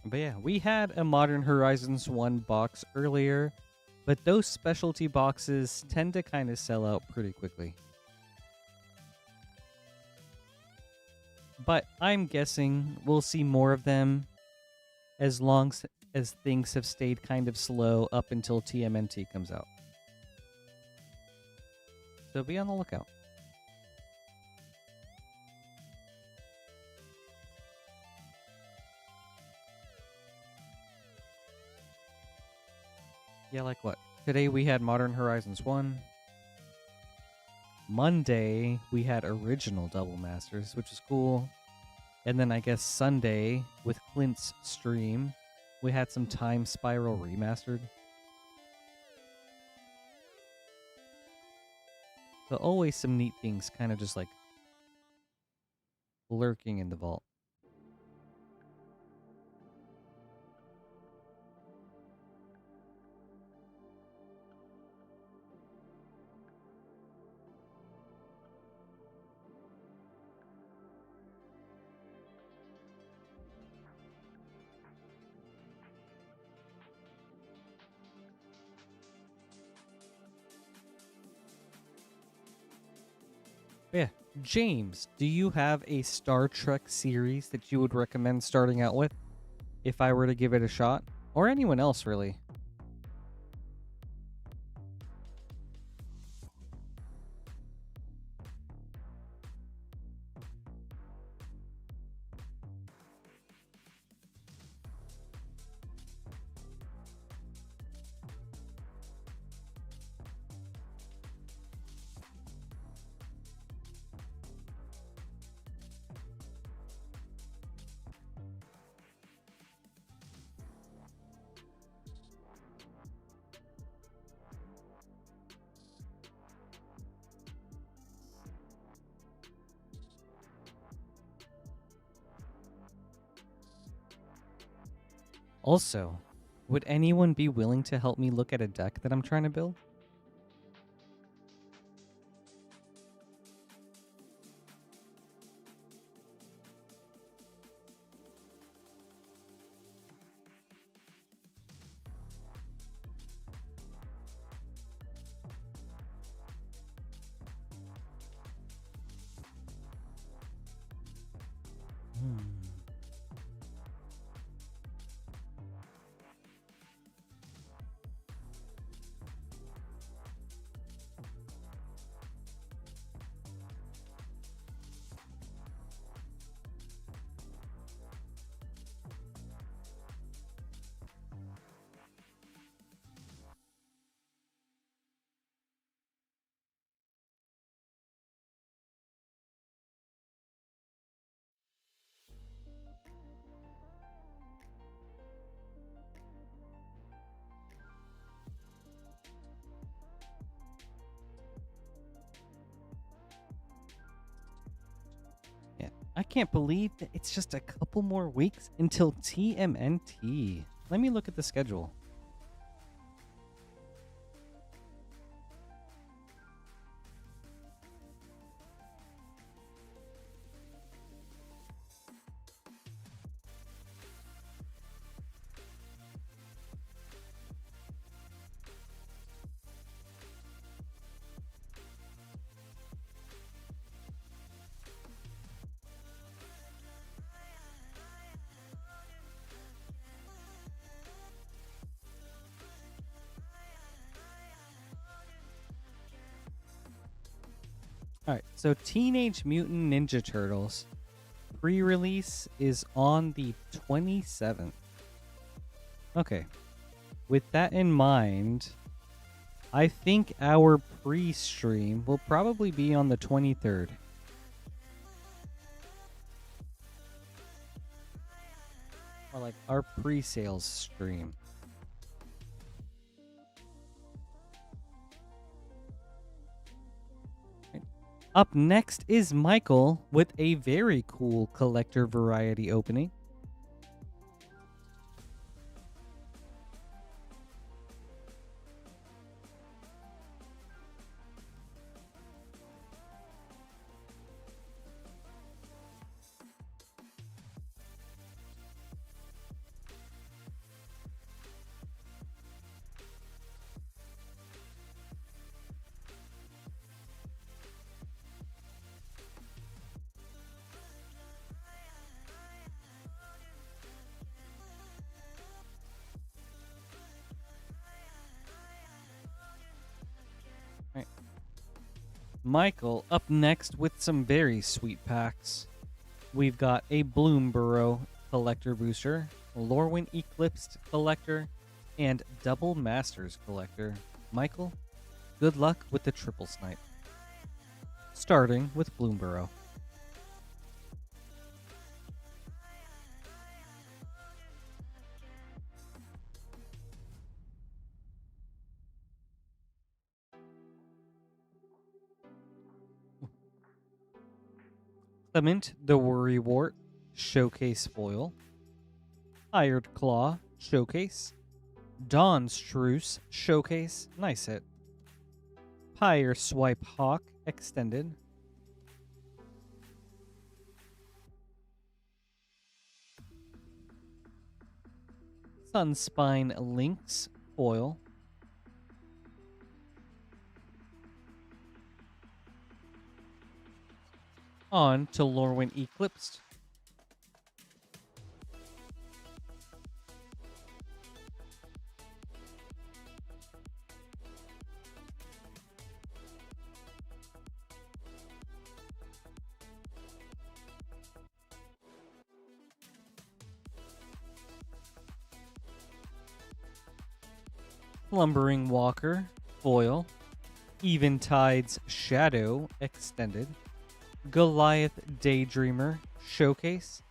But yeah, we had a Modern Horizons 1 box earlier, but those specialty boxes tend to kind of sell out pretty quickly. But I'm guessing we'll see more of them as long as things have stayed kind of slow up until TMNT comes out. So be on the lookout. Yeah, like what? Today we had Modern Horizons 1. Monday we had Original Double Masters, which is cool. And then I guess Sunday with Clint's stream, we had some Time Spiral Remastered. So always some neat things kind of just like lurking in the vault. Yeah. James, do you have a Star Trek series that you would recommend starting out with if I were to give it a shot? Or anyone else, really? Also, would anyone be willing to help me look at a deck that I'm trying to build? can't believe that it's just a couple more weeks until TMNT. Let me look at the schedule. Alright, so Teenage Mutant Ninja Turtles pre-release is on the 27th. Okay, with that in mind, I think our pre-stream will probably be on the 23rd. Or like our pre-sales stream. Up next is Michael with a very cool collector variety opening. Michael up next with some very sweet packs. We've got a Bloomburrow Collector Booster, Lorwyn Eclipsed Collector, and Double Masters Collector. Michael, good luck with the triple snipe. Starting with Bloomburrow. Clement the Worrywart Showcase Foil, Hired Claw Showcase, Dawn's Truce Showcase, nice hit, Pyre Swipe Hawk Extended, Sunspine Lynx Foil, on to Lorwyn Eclipsed, Slumbering Walker Foil, Eventide's Shadow Extended, Goliath Daydreamer Showcase,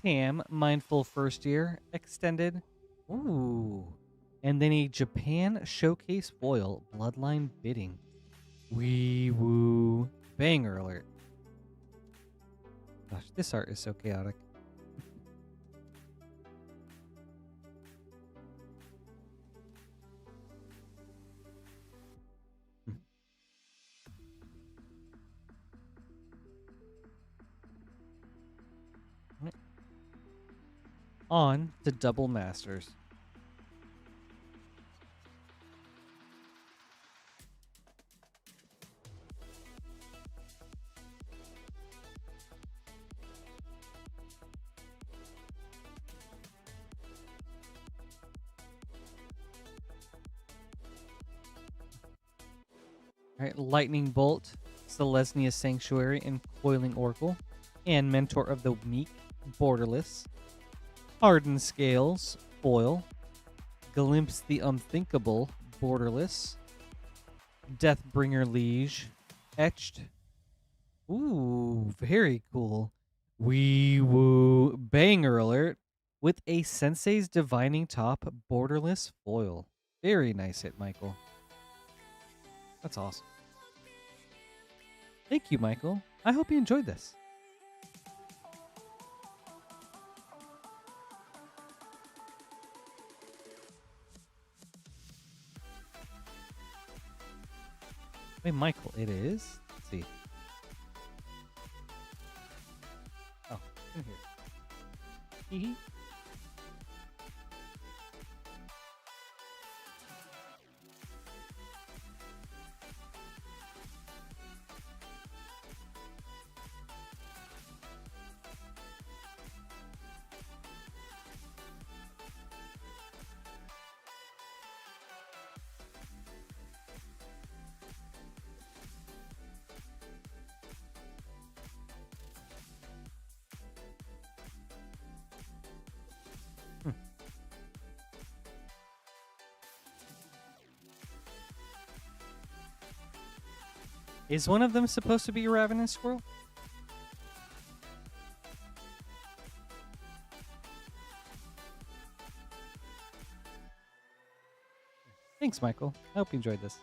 Tam Mindful First Year Extended, ooh, and then a Japan Showcase Foil Bloodline Bidding. Wee woo. Banger alert. Gosh, this art is so chaotic. On to Double Masters. Alright, Lightning Bolt, Selesnya Sanctuary, and Coiling Oracle, and Mentor of the Meek, Borderless, Hardened Scales, Foil, Glimpse the Unthinkable, Borderless, Deathbringer Liege, Etched. Ooh, very cool. Wee woo. Banger alert with a Sensei's Divining Top, Borderless Foil. Very nice hit, Michael. That's awesome. Thank you, Michael. I hope you enjoyed this. Wait, Michael, it is? Let's see. Oh, in here. Hee hee. Is one of them supposed to be a ravenous squirrel? Thanks, Michael. I hope you enjoyed this.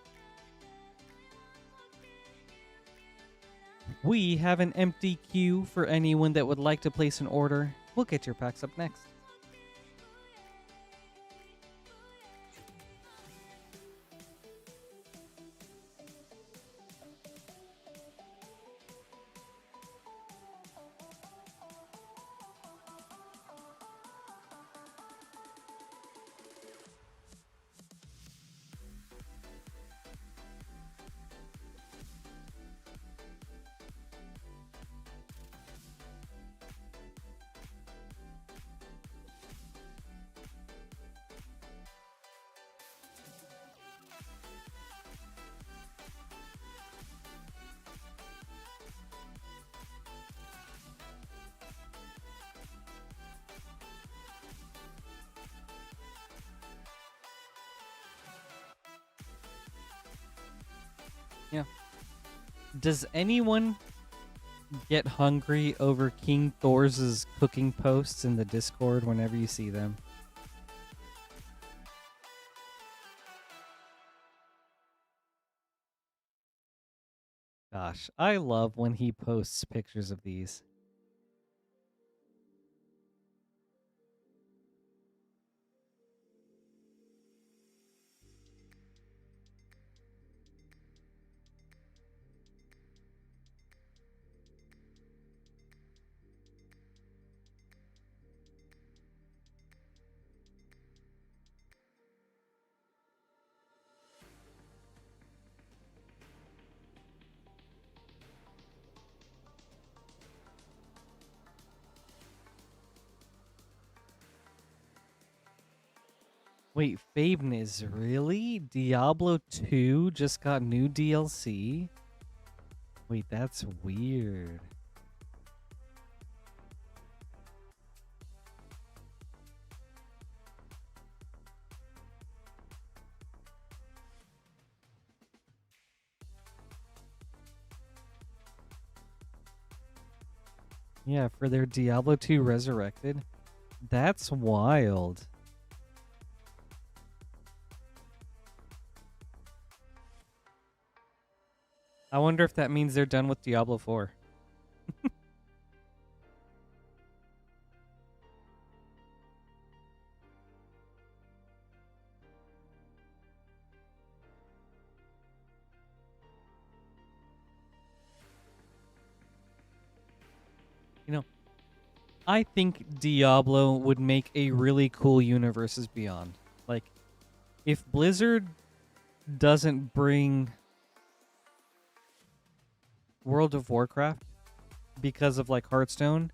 We have an empty queue for anyone that would like to place an order. We'll get your packs up next. Yeah. Does anyone get hungry over King Thor's cooking posts in the Discord whenever you see them? Gosh, I love when he posts pictures of these. Wait, Fabeness, really? Diablo 2 just got new DLC? Wait, that's weird. Yeah, for their Diablo 2 Resurrected. That's wild. I wonder if that means they're done with Diablo 4. You know, I think Diablo would make a really cool Universes Beyond. Like, if Blizzard doesn't bring World of Warcraft because of like Hearthstone,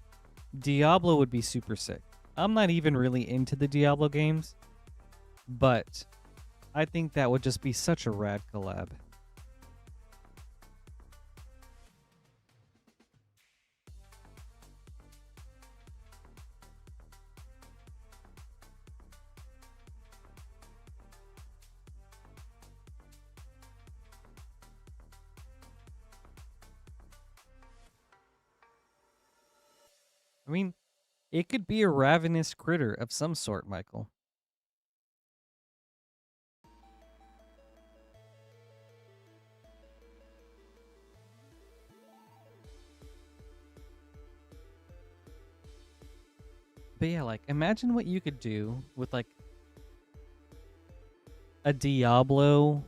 Diablo would be super sick. I'm not even really into the Diablo games, but I think that would just be such a rad collab. I mean, it could be a ravenous critter of some sort, Michael. But yeah, like, imagine what you could do with, like, a Diablo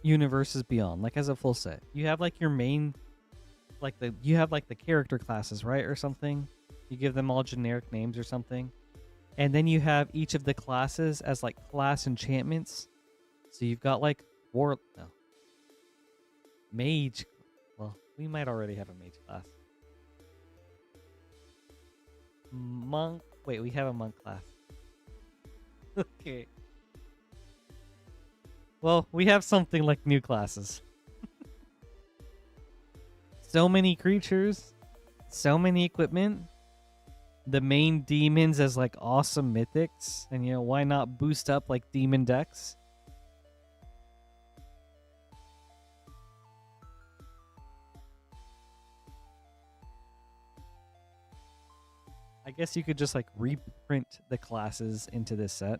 Universes Beyond, like as a full set. You have like your main, you have like the character classes, right, or something. You give them all generic names or something, and then you have each of the classes as like class enchantments. So you've got like mage. Well, we might already have a mage class. Monk. Wait, we have a monk class. Okay. Well, we have something like new classes. So many creatures, so many equipment. The main demons as like awesome mythics, and why not boost up like demon decks? I guess you could just like reprint the classes into this set.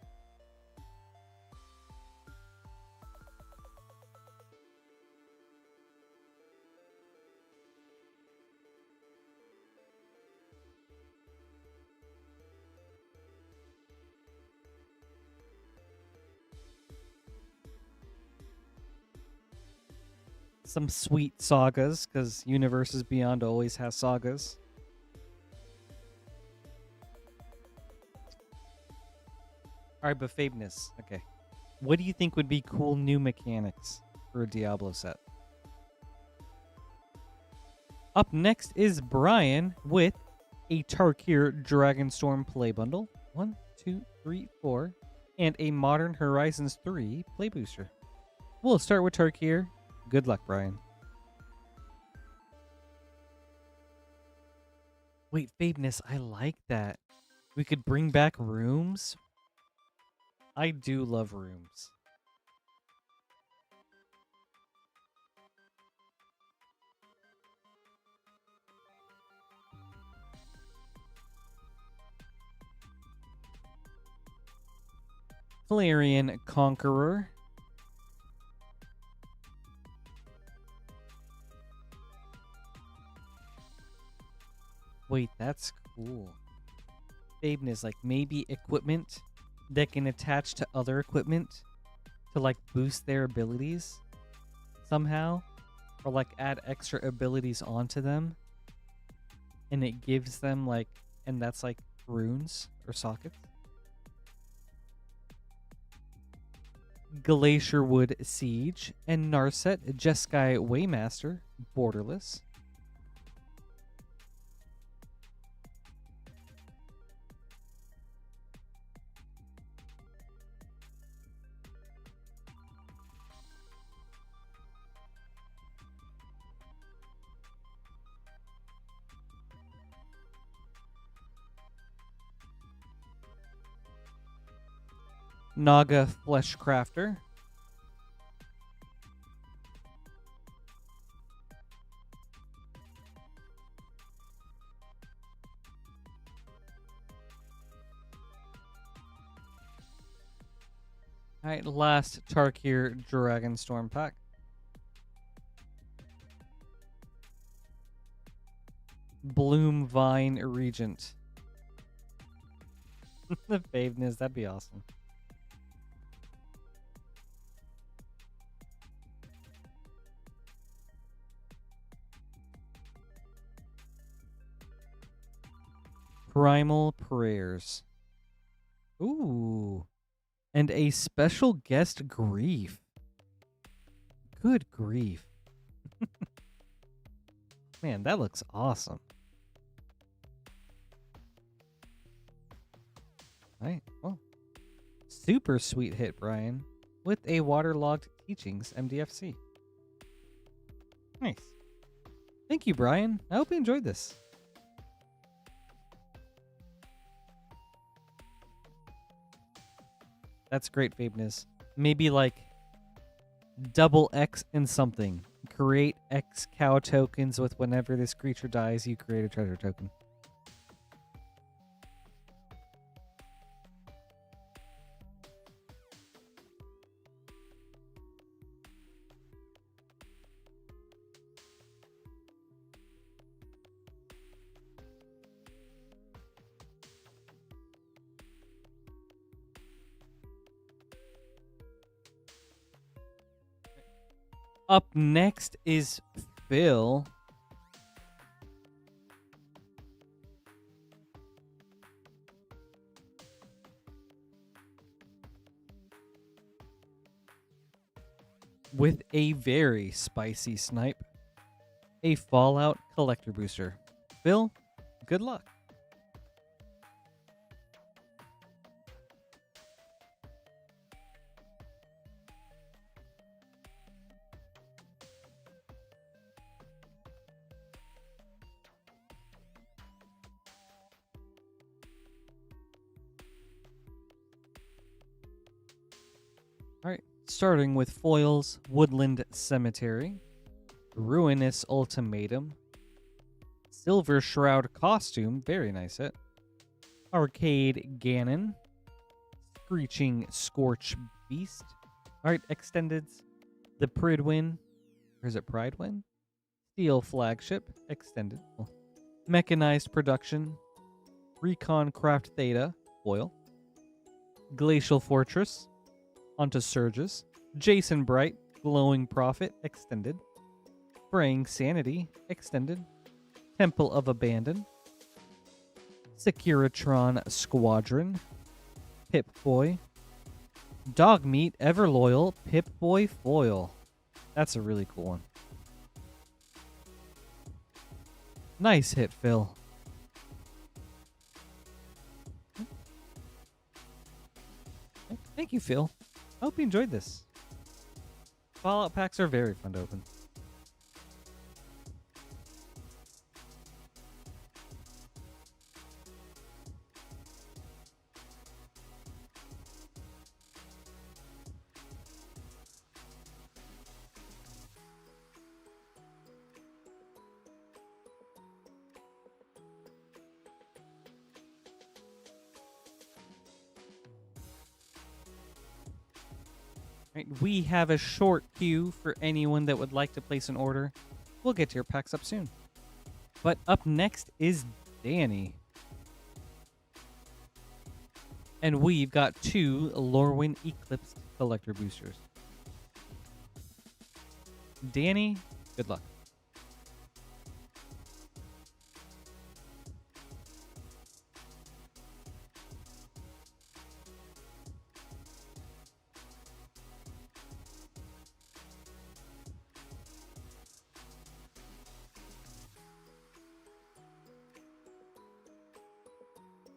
Some sweet sagas, because Universes Beyond always has sagas. Alright, but Fabeness. Okay. What do you think would be cool new mechanics for a Diablo set? Up next is Brian with a Tarkir Dragonstorm play bundle. 1, 2, 3, 4. And a Modern Horizons 3 play booster. We'll start with Tarkir. Good luck, Brian. Wait, Fabeness, I like that. We could bring back rooms. I do love rooms. Flareon Conqueror. Wait, that's cool. Fabeness, like maybe equipment that can attach to other equipment to like boost their abilities somehow, or like add extra abilities onto them, and it gives them like, and that's like runes or sockets. Glacierwood Siege and Narset Jeskai Waymaster Borderless. Naga Fleshcrafter. Alright, last Tarkir Dragonstorm pack. Bloom Vine Regent. The Faveness, that'd be awesome. Primal Prayers. Ooh. And a special guest Grief. Good grief. Man, that looks awesome. Right. Well, super sweet hit, Brian, with a Waterlogged Teachings MDFC. Nice. Thank you, Brian. I hope you enjoyed this. That's great, Fabeness. Maybe like double X and something. Create X cow tokens with whenever this creature dies, you create a treasure token. Up next is Phil. With a very spicy snipe, a Fallout collector booster. Phil, good luck. Alright, starting with foils, Woodland Cemetery, Ruinous Ultimatum, Silver Shroud Costume, very nice hit, Arcade Ganon, Screeching Scorch Beast. Alright, extendeds, the Pridwin, or is it Pridewin? Steel Flagship, extended. Mechanized Production, Recon Craft Theta, foil, Glacial Fortress, onto Surges, Jason Bright, Glowing Prophet, extended, Fraying Sanity, extended, Temple of Abandon, Securitron Squadron, Pip-Boy, Dogmeat Everloyal, Pip-Boy foil. That's a really cool one. Nice hit, Phil. Thank you, Phil. I hope you enjoyed this. Fallout packs are very fun to open. Right, we have a short queue for anyone that would like to place an order. We'll get to your packs up soon. But up next is Danny. And we've got 2 Lorwyn Eclipse collector boosters. Danny, good luck.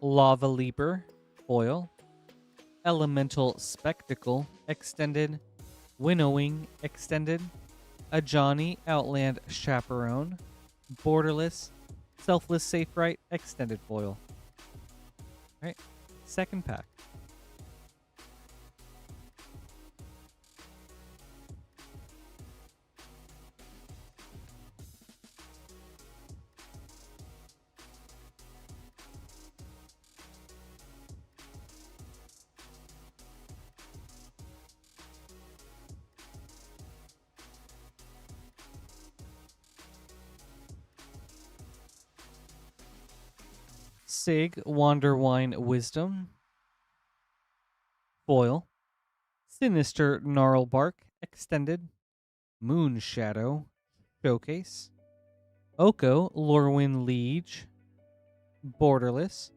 Lava Leaper, foil, Elemental Spectacle, extended, Winnowing, extended, a Johnny Outland Chaperone, Borderless, Selfless Safe Right, extended foil. Alright, second pack. Sig, Wanderwine Wisdom, foil, Sinister Gnarlbark, extended, Moon Shadow, showcase, Oko, Lorwyn Liege, Borderless,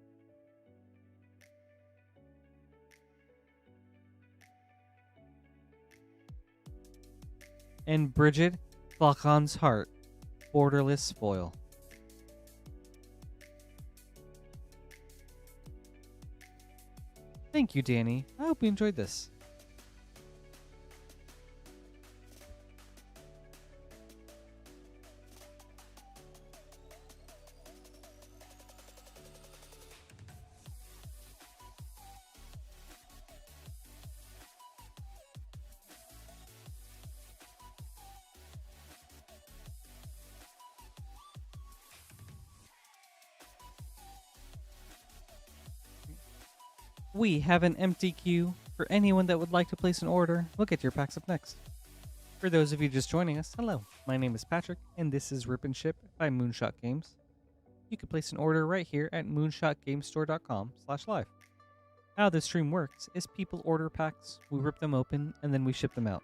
and Bridget Flaccon's Heart, Borderless foil. Thank you, Danny. I hope you enjoyed this. We have an empty queue for anyone that would like to place an order. We'll get your packs up next. For those of you just joining us, hello. My name is Patrick, and this is Rip and Ship by Moonshot Games. You can place an order right here at moonshotgamestore.com/live. How this stream works is people order packs, we rip them open, and then we ship them out.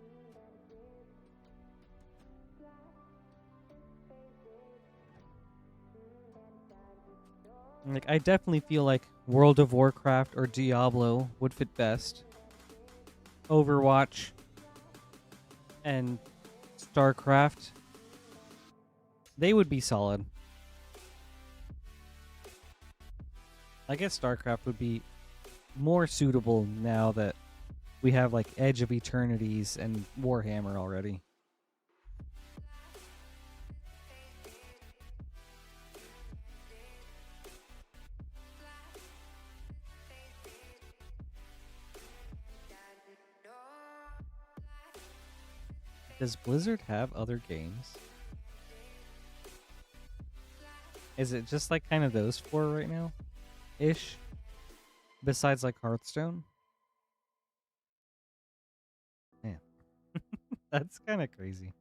Like, I definitely feel like World of Warcraft or Diablo would fit best. Overwatch and StarCraft, they would be solid. I guess StarCraft would be more suitable now that we have like Edge of Eternities and Warhammer already. Does Blizzard have other games? Is it just like kind of those four right now? Ish? Besides like Hearthstone? Man. That's kind of crazy.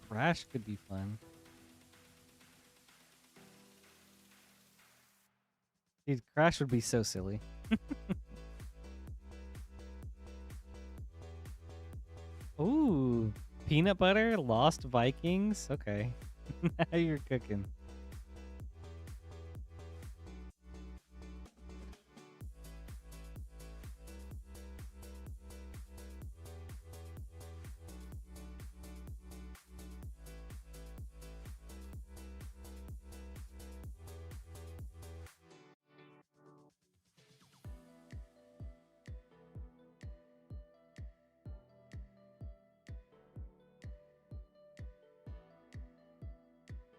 Crash could be fun. Dude, Crash would be so silly. Ooh, peanut butter, Lost Vikings. Okay, now you're cooking.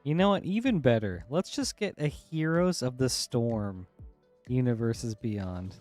You know what? Even better. Let's just get a Heroes of the Storm Universes Beyond.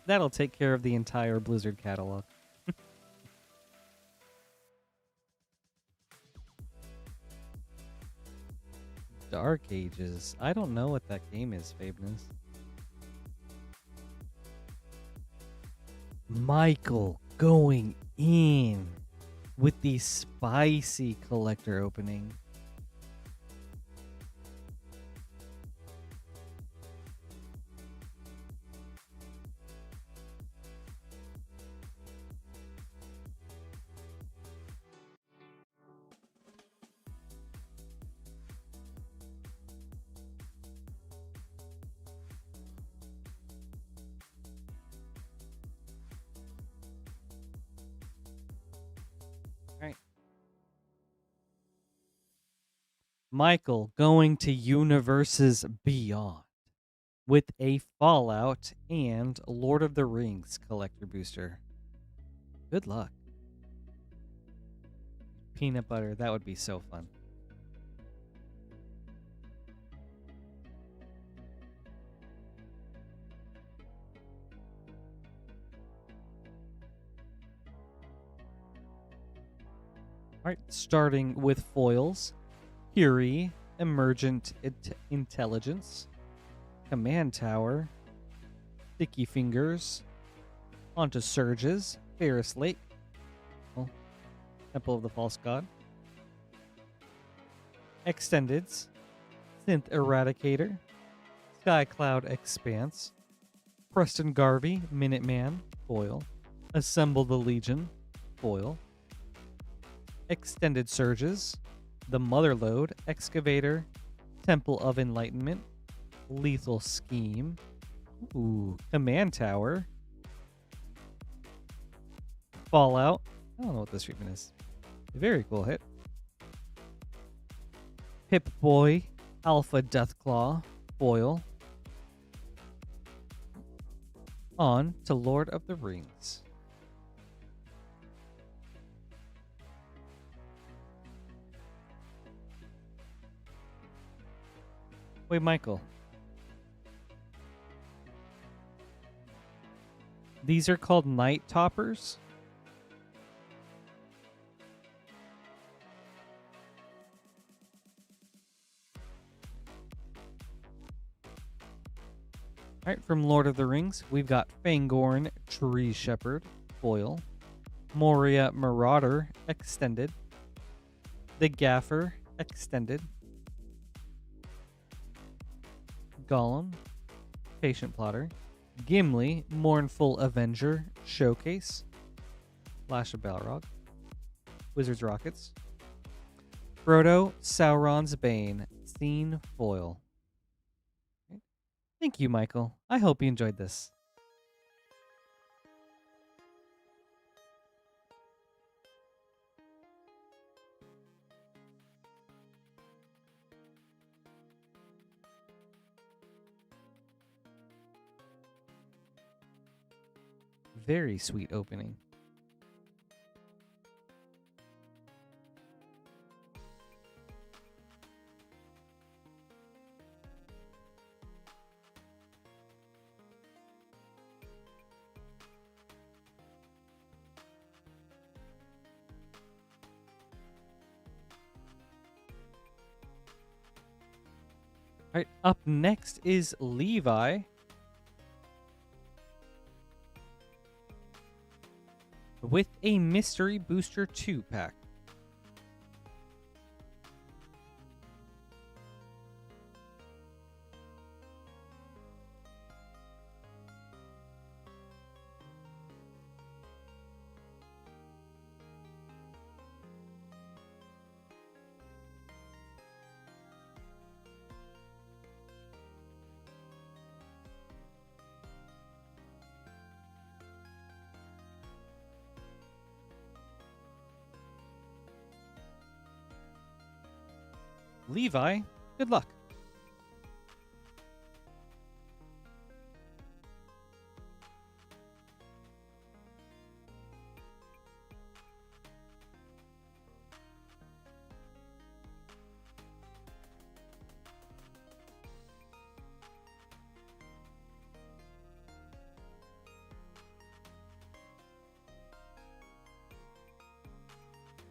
That'll take care of the entire Blizzard catalog. Dark Ages. I don't know what that game is, Fabeness. Michael going in with the spicy collector opening. Right. Michael going to Universes Beyond with a Fallout and Lord of the Rings collector booster. Good luck. Peanut butter, that would be so fun. All right, starting with foils. Fury, Emergent Intelligence, Command Tower, Sticky Fingers, onto Surges, Ferris Lake, Temple of the False God, Extendeds, Synth Eradicator, Sky Cloud Expanse, Preston Garvey, Minuteman, foil, Assemble the Legion, foil, Extended Surges, the Motherlode, Excavator, Temple of Enlightenment, Lethal Scheme, Command Tower, Fallout. I don't know what this treatment is. Very cool hit. Pip-Boy, Alpha Deathclaw, foil. On to Lord of the Rings. Wait, Michael. These are called night toppers? Alright, from Lord of the Rings, we've got Fangorn Tree Shepherd, foil. Moria Marauder, extended. The Gaffer, extended. Gollum, Patient Plotter. Gimli, Mournful Avenger, showcase. Flash of Balrog. Wizard's Rockets. Frodo, Sauron's Bane, scene foil. Thank you, Michael. I hope you enjoyed this. Very sweet opening. All right, up next is Levi. With a Mystery Booster 2 pack. Levi, good luck.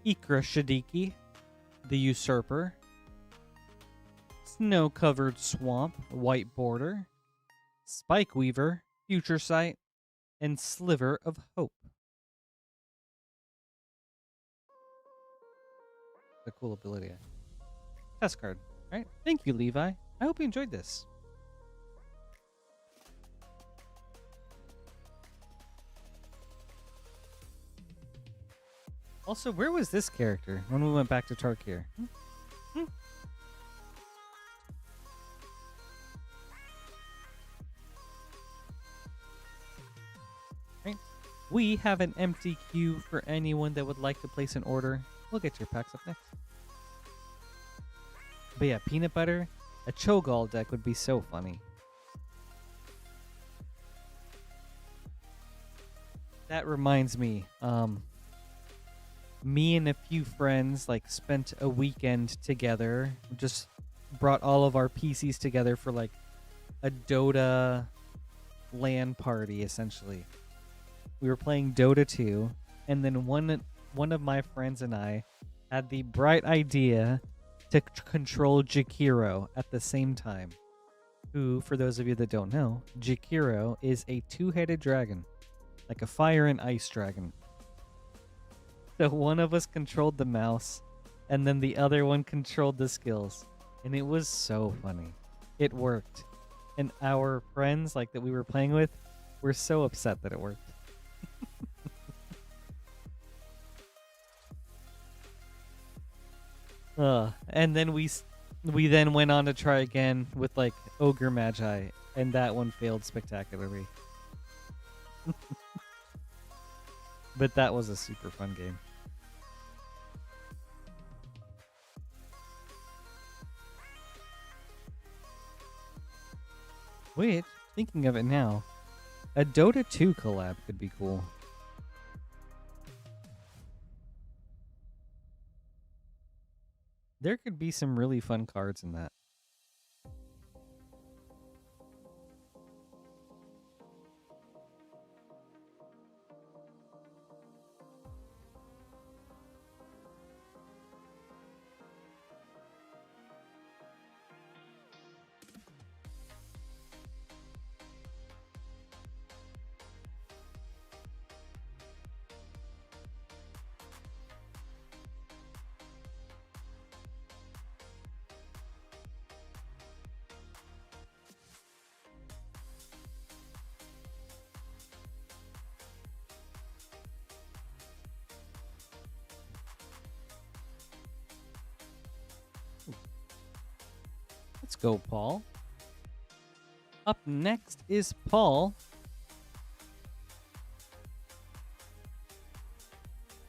Ikra Shadiki, the Usurper. Snow-Covered Swamp, white border. Spike Weaver, Future Sight, and Sliver of Hope. The cool ability. Test card. All right. Thank you, Levi. I hope you enjoyed this. Also, where was this character when we went back to Tarkir? Right. We have an empty queue for anyone that would like to place an order. We'll get your packs up next. But yeah, Peanut Butter, a Cho'Gall deck would be so funny. That reminds me, me and a few friends spent a weekend together. Just brought all of our PCs together for a Dota LAN party, essentially. We were playing Dota 2, and then one of my friends and I had the bright idea to control Jakiro at the same time. Who, for those of you that don't know, Jakiro is a two-headed dragon, like a fire and ice dragon. So one of us controlled the mouse, and then the other one controlled the skills. And it was so funny. It worked. And our friends that we were playing with were so upset that it worked. And then we then went on to try again with Ogre Magi, and that one failed spectacularly. But that was a super fun game. Wait, thinking of it now, a Dota 2 collab could be cool. There could be some really fun cards in that. Let's go, Paul. Up next is Paul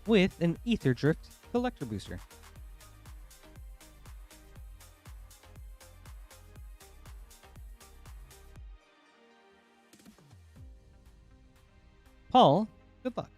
with an Ether Drift Collector Booster. Paul, good luck.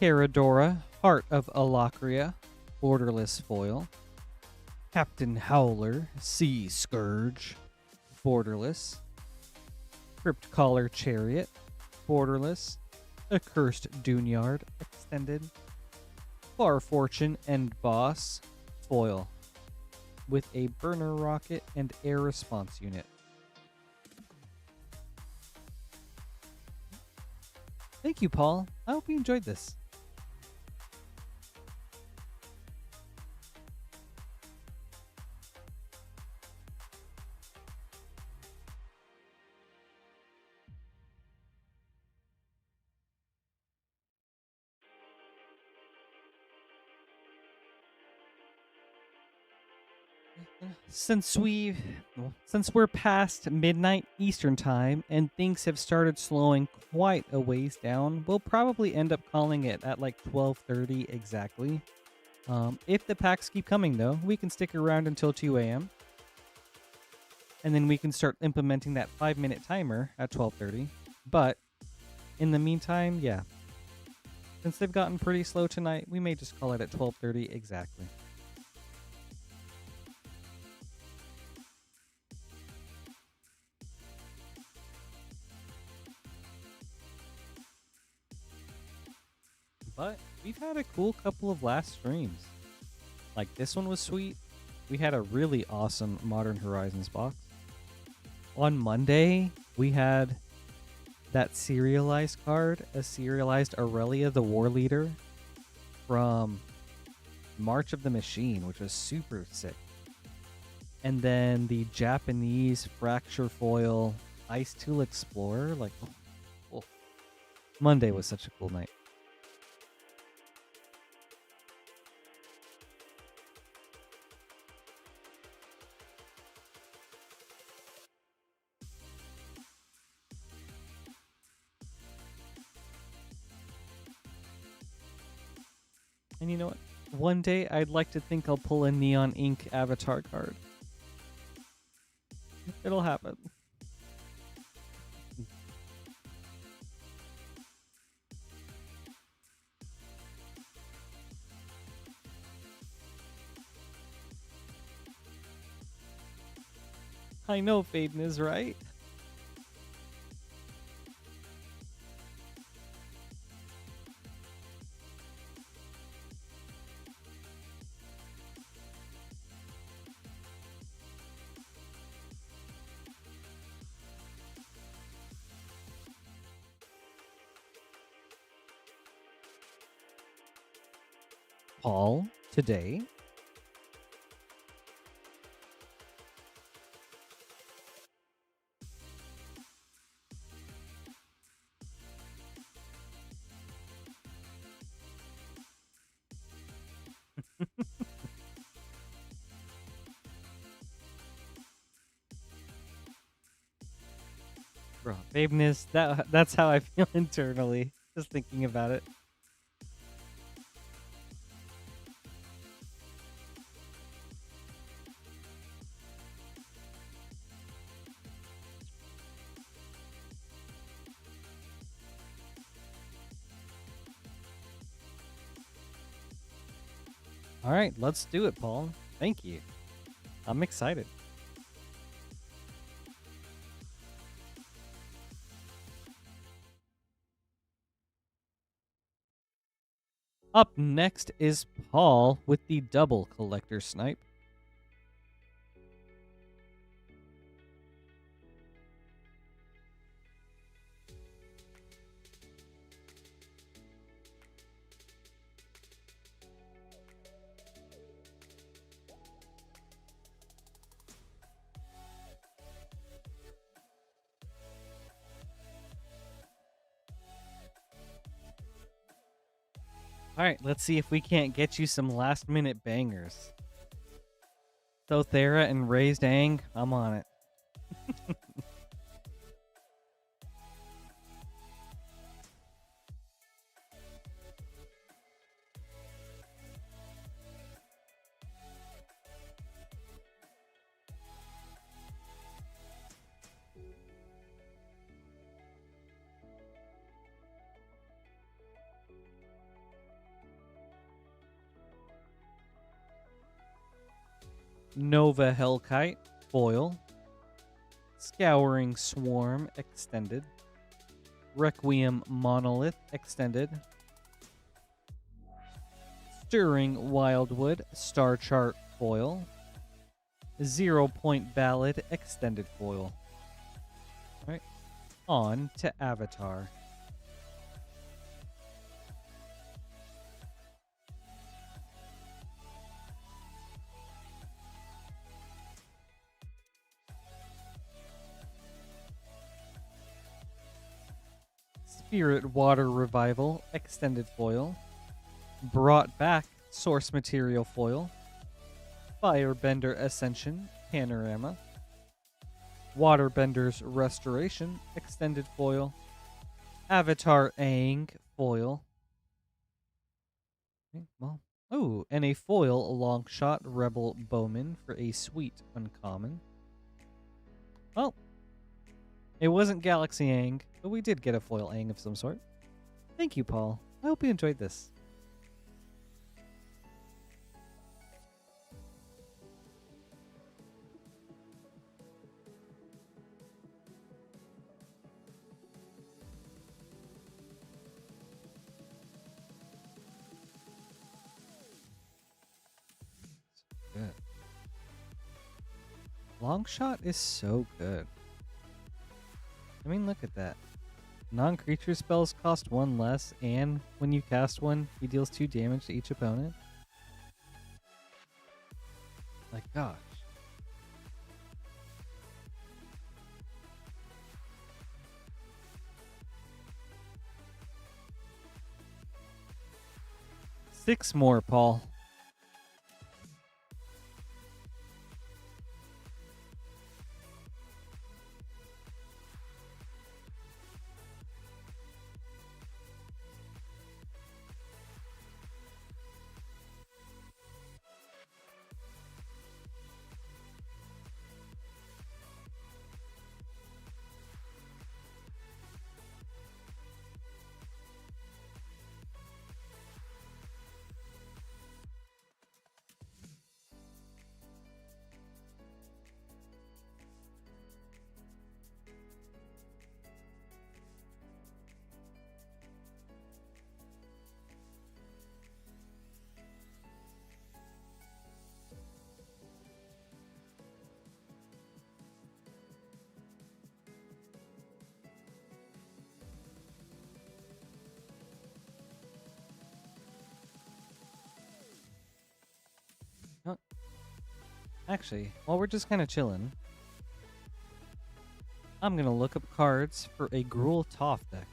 Caradora, Heart of Alakria, Borderless Foil. Captain Howler, Sea Scourge, Borderless. Crypt Caller Chariot, Borderless. Accursed Dunyard, Extended. Far Fortune End Boss, Foil. With a Burner Rocket and Air Response Unit. Thank you, Paul. I hope you enjoyed this. Since we're past midnight Eastern time and things have started slowing quite a ways down, we'll probably end up calling it at like 12:30 exactly. If the packs keep coming though, we can stick around until 2 a.m. and then we can start implementing that 5-minute timer at 12:30. But in the meantime, yeah, since they've gotten pretty slow tonight, we may just call it at 12:30 exactly. But we've had a cool couple of last streams. Like this one was sweet. We had a really awesome Modern Horizons box. On Monday, we had that serialized card, a serialized Aurelia the War Leader from March of the Machine, which was super sick. And then the Japanese Fracture Foil Ice Tool Explorer. Like, oh. Monday was such a cool night. And you know what? One day I'd like to think I'll pull a Neon Ink avatar card. It'll happen. I know Faden is right. Paul, today. Bro, Fadeness, that's how I feel internally, just thinking about it. All right, let's do it, Paul. Thank you. I'm excited. Up next is Paul with the double collector snipe. All right, let's see if we can't get you some last-minute bangers. Thothera and Raised Ang, I'm on it. Nova Hellkite, foil. Scouring Swarm, extended. Requiem Monolith, extended. Stirring Wildwood, Star Chart, foil. 0 Point Ballad, extended foil. All right, on to Avatar. Spirit Water Revival, extended foil. Brought Back, source material foil. Firebender Ascension, panorama. Waterbender's Restoration, extended foil. Avatar Aang, foil. Okay, well, oh, and a foil Longshot Rebel Bowman for a sweet uncommon. Well, it wasn't Galaxy Aang, but we did get a foil Aang of some sort. Thank you, Paul. I hope you enjoyed this. Good. Longshot is so good. I mean, look at that. Non-creature spells cost 1 less, and when you cast one, he deals 2 damage to each opponent. Like, gosh. Six more, Paul. Oh. Actually, while we're just kind of chilling, I'm going to look up cards for a Gruul Toph deck.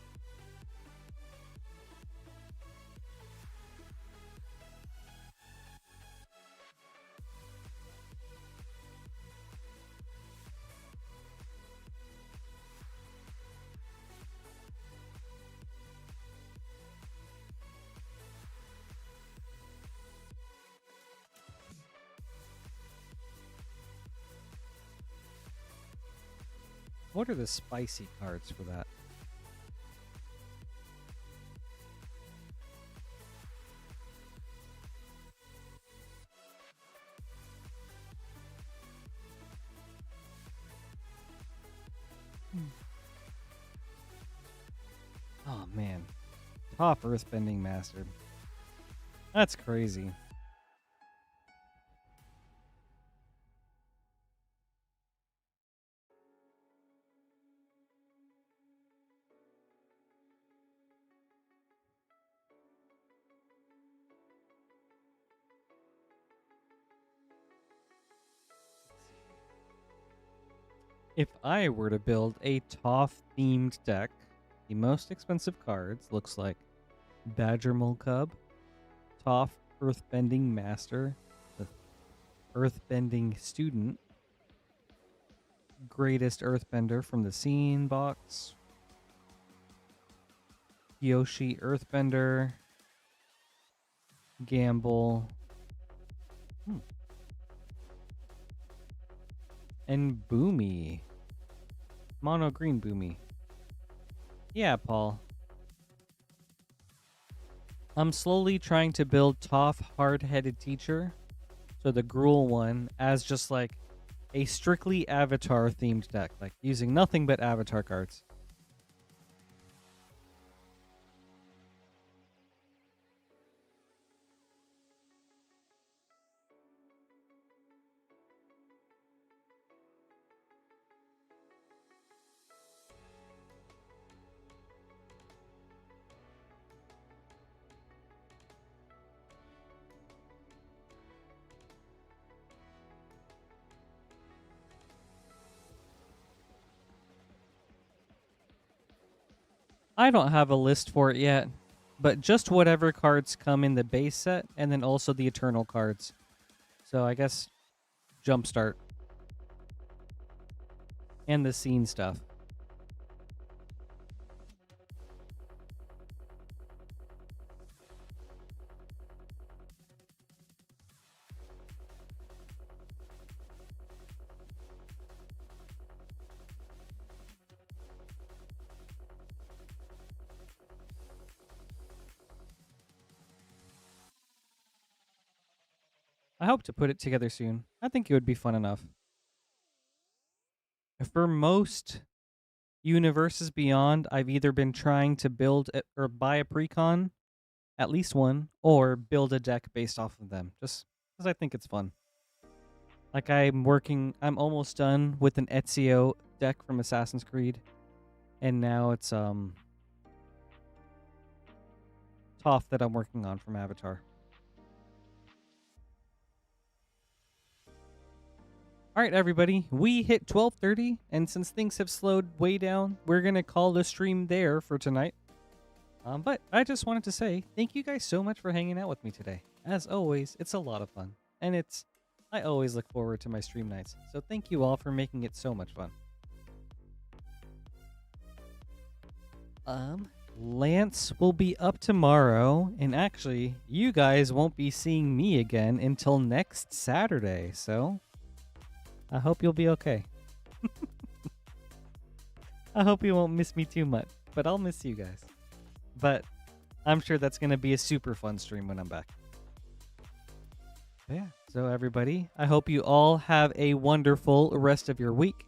What are the spicy cards for that? Oh, man. Top Earthbending Master. That's crazy. If I were to build a Toph-themed deck, the most expensive cards looks like Badger Mole Cub, Toph Earthbending Master, the Earthbending Student, Greatest Earthbender from the Scene box, Yoshi Earthbender, Gamble, and Boomy. Mono green Boomy. Yeah, Paul. I'm slowly trying to build Toph Hard-Headed Teacher, so the Gruul one, as just like a strictly Avatar themed deck, like using nothing but Avatar cards. I don't have a list for it yet, but just whatever cards come in the base set, and then also the Eternal cards. So I guess Jumpstart. And the Scene stuff. I hope to put it together soon. I think it would be fun enough. For most universes beyond, I've either been trying to build or buy a precon, at least one, or build a deck based off of them, just because I think it's fun. Like I'm almost done with an Ezio deck from Assassin's Creed, and now it's Toph that I'm working on from Avatar. All right, everybody, we hit 12:30, and since things have slowed way down, we're gonna call the stream there for tonight. But I just wanted to say thank you guys so much for hanging out with me today. As always, it's a lot of fun, and I always look forward to my stream nights. So thank you all for making it so much fun. Lance will be up tomorrow, and actually, you guys won't be seeing me again until next Saturday. So I hope you'll be okay. I hope you won't miss me too much, but I'll miss you guys. But I'm sure that's going to be a super fun stream when I'm back. But yeah, so everybody, I hope you all have a wonderful rest of your week.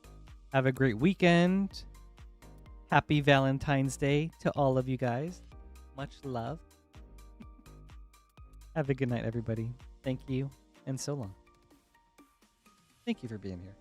Have a great weekend. Happy Valentine's Day to all of you guys. Much love. Have a good night, everybody. Thank you, and so long. Thank you for being here.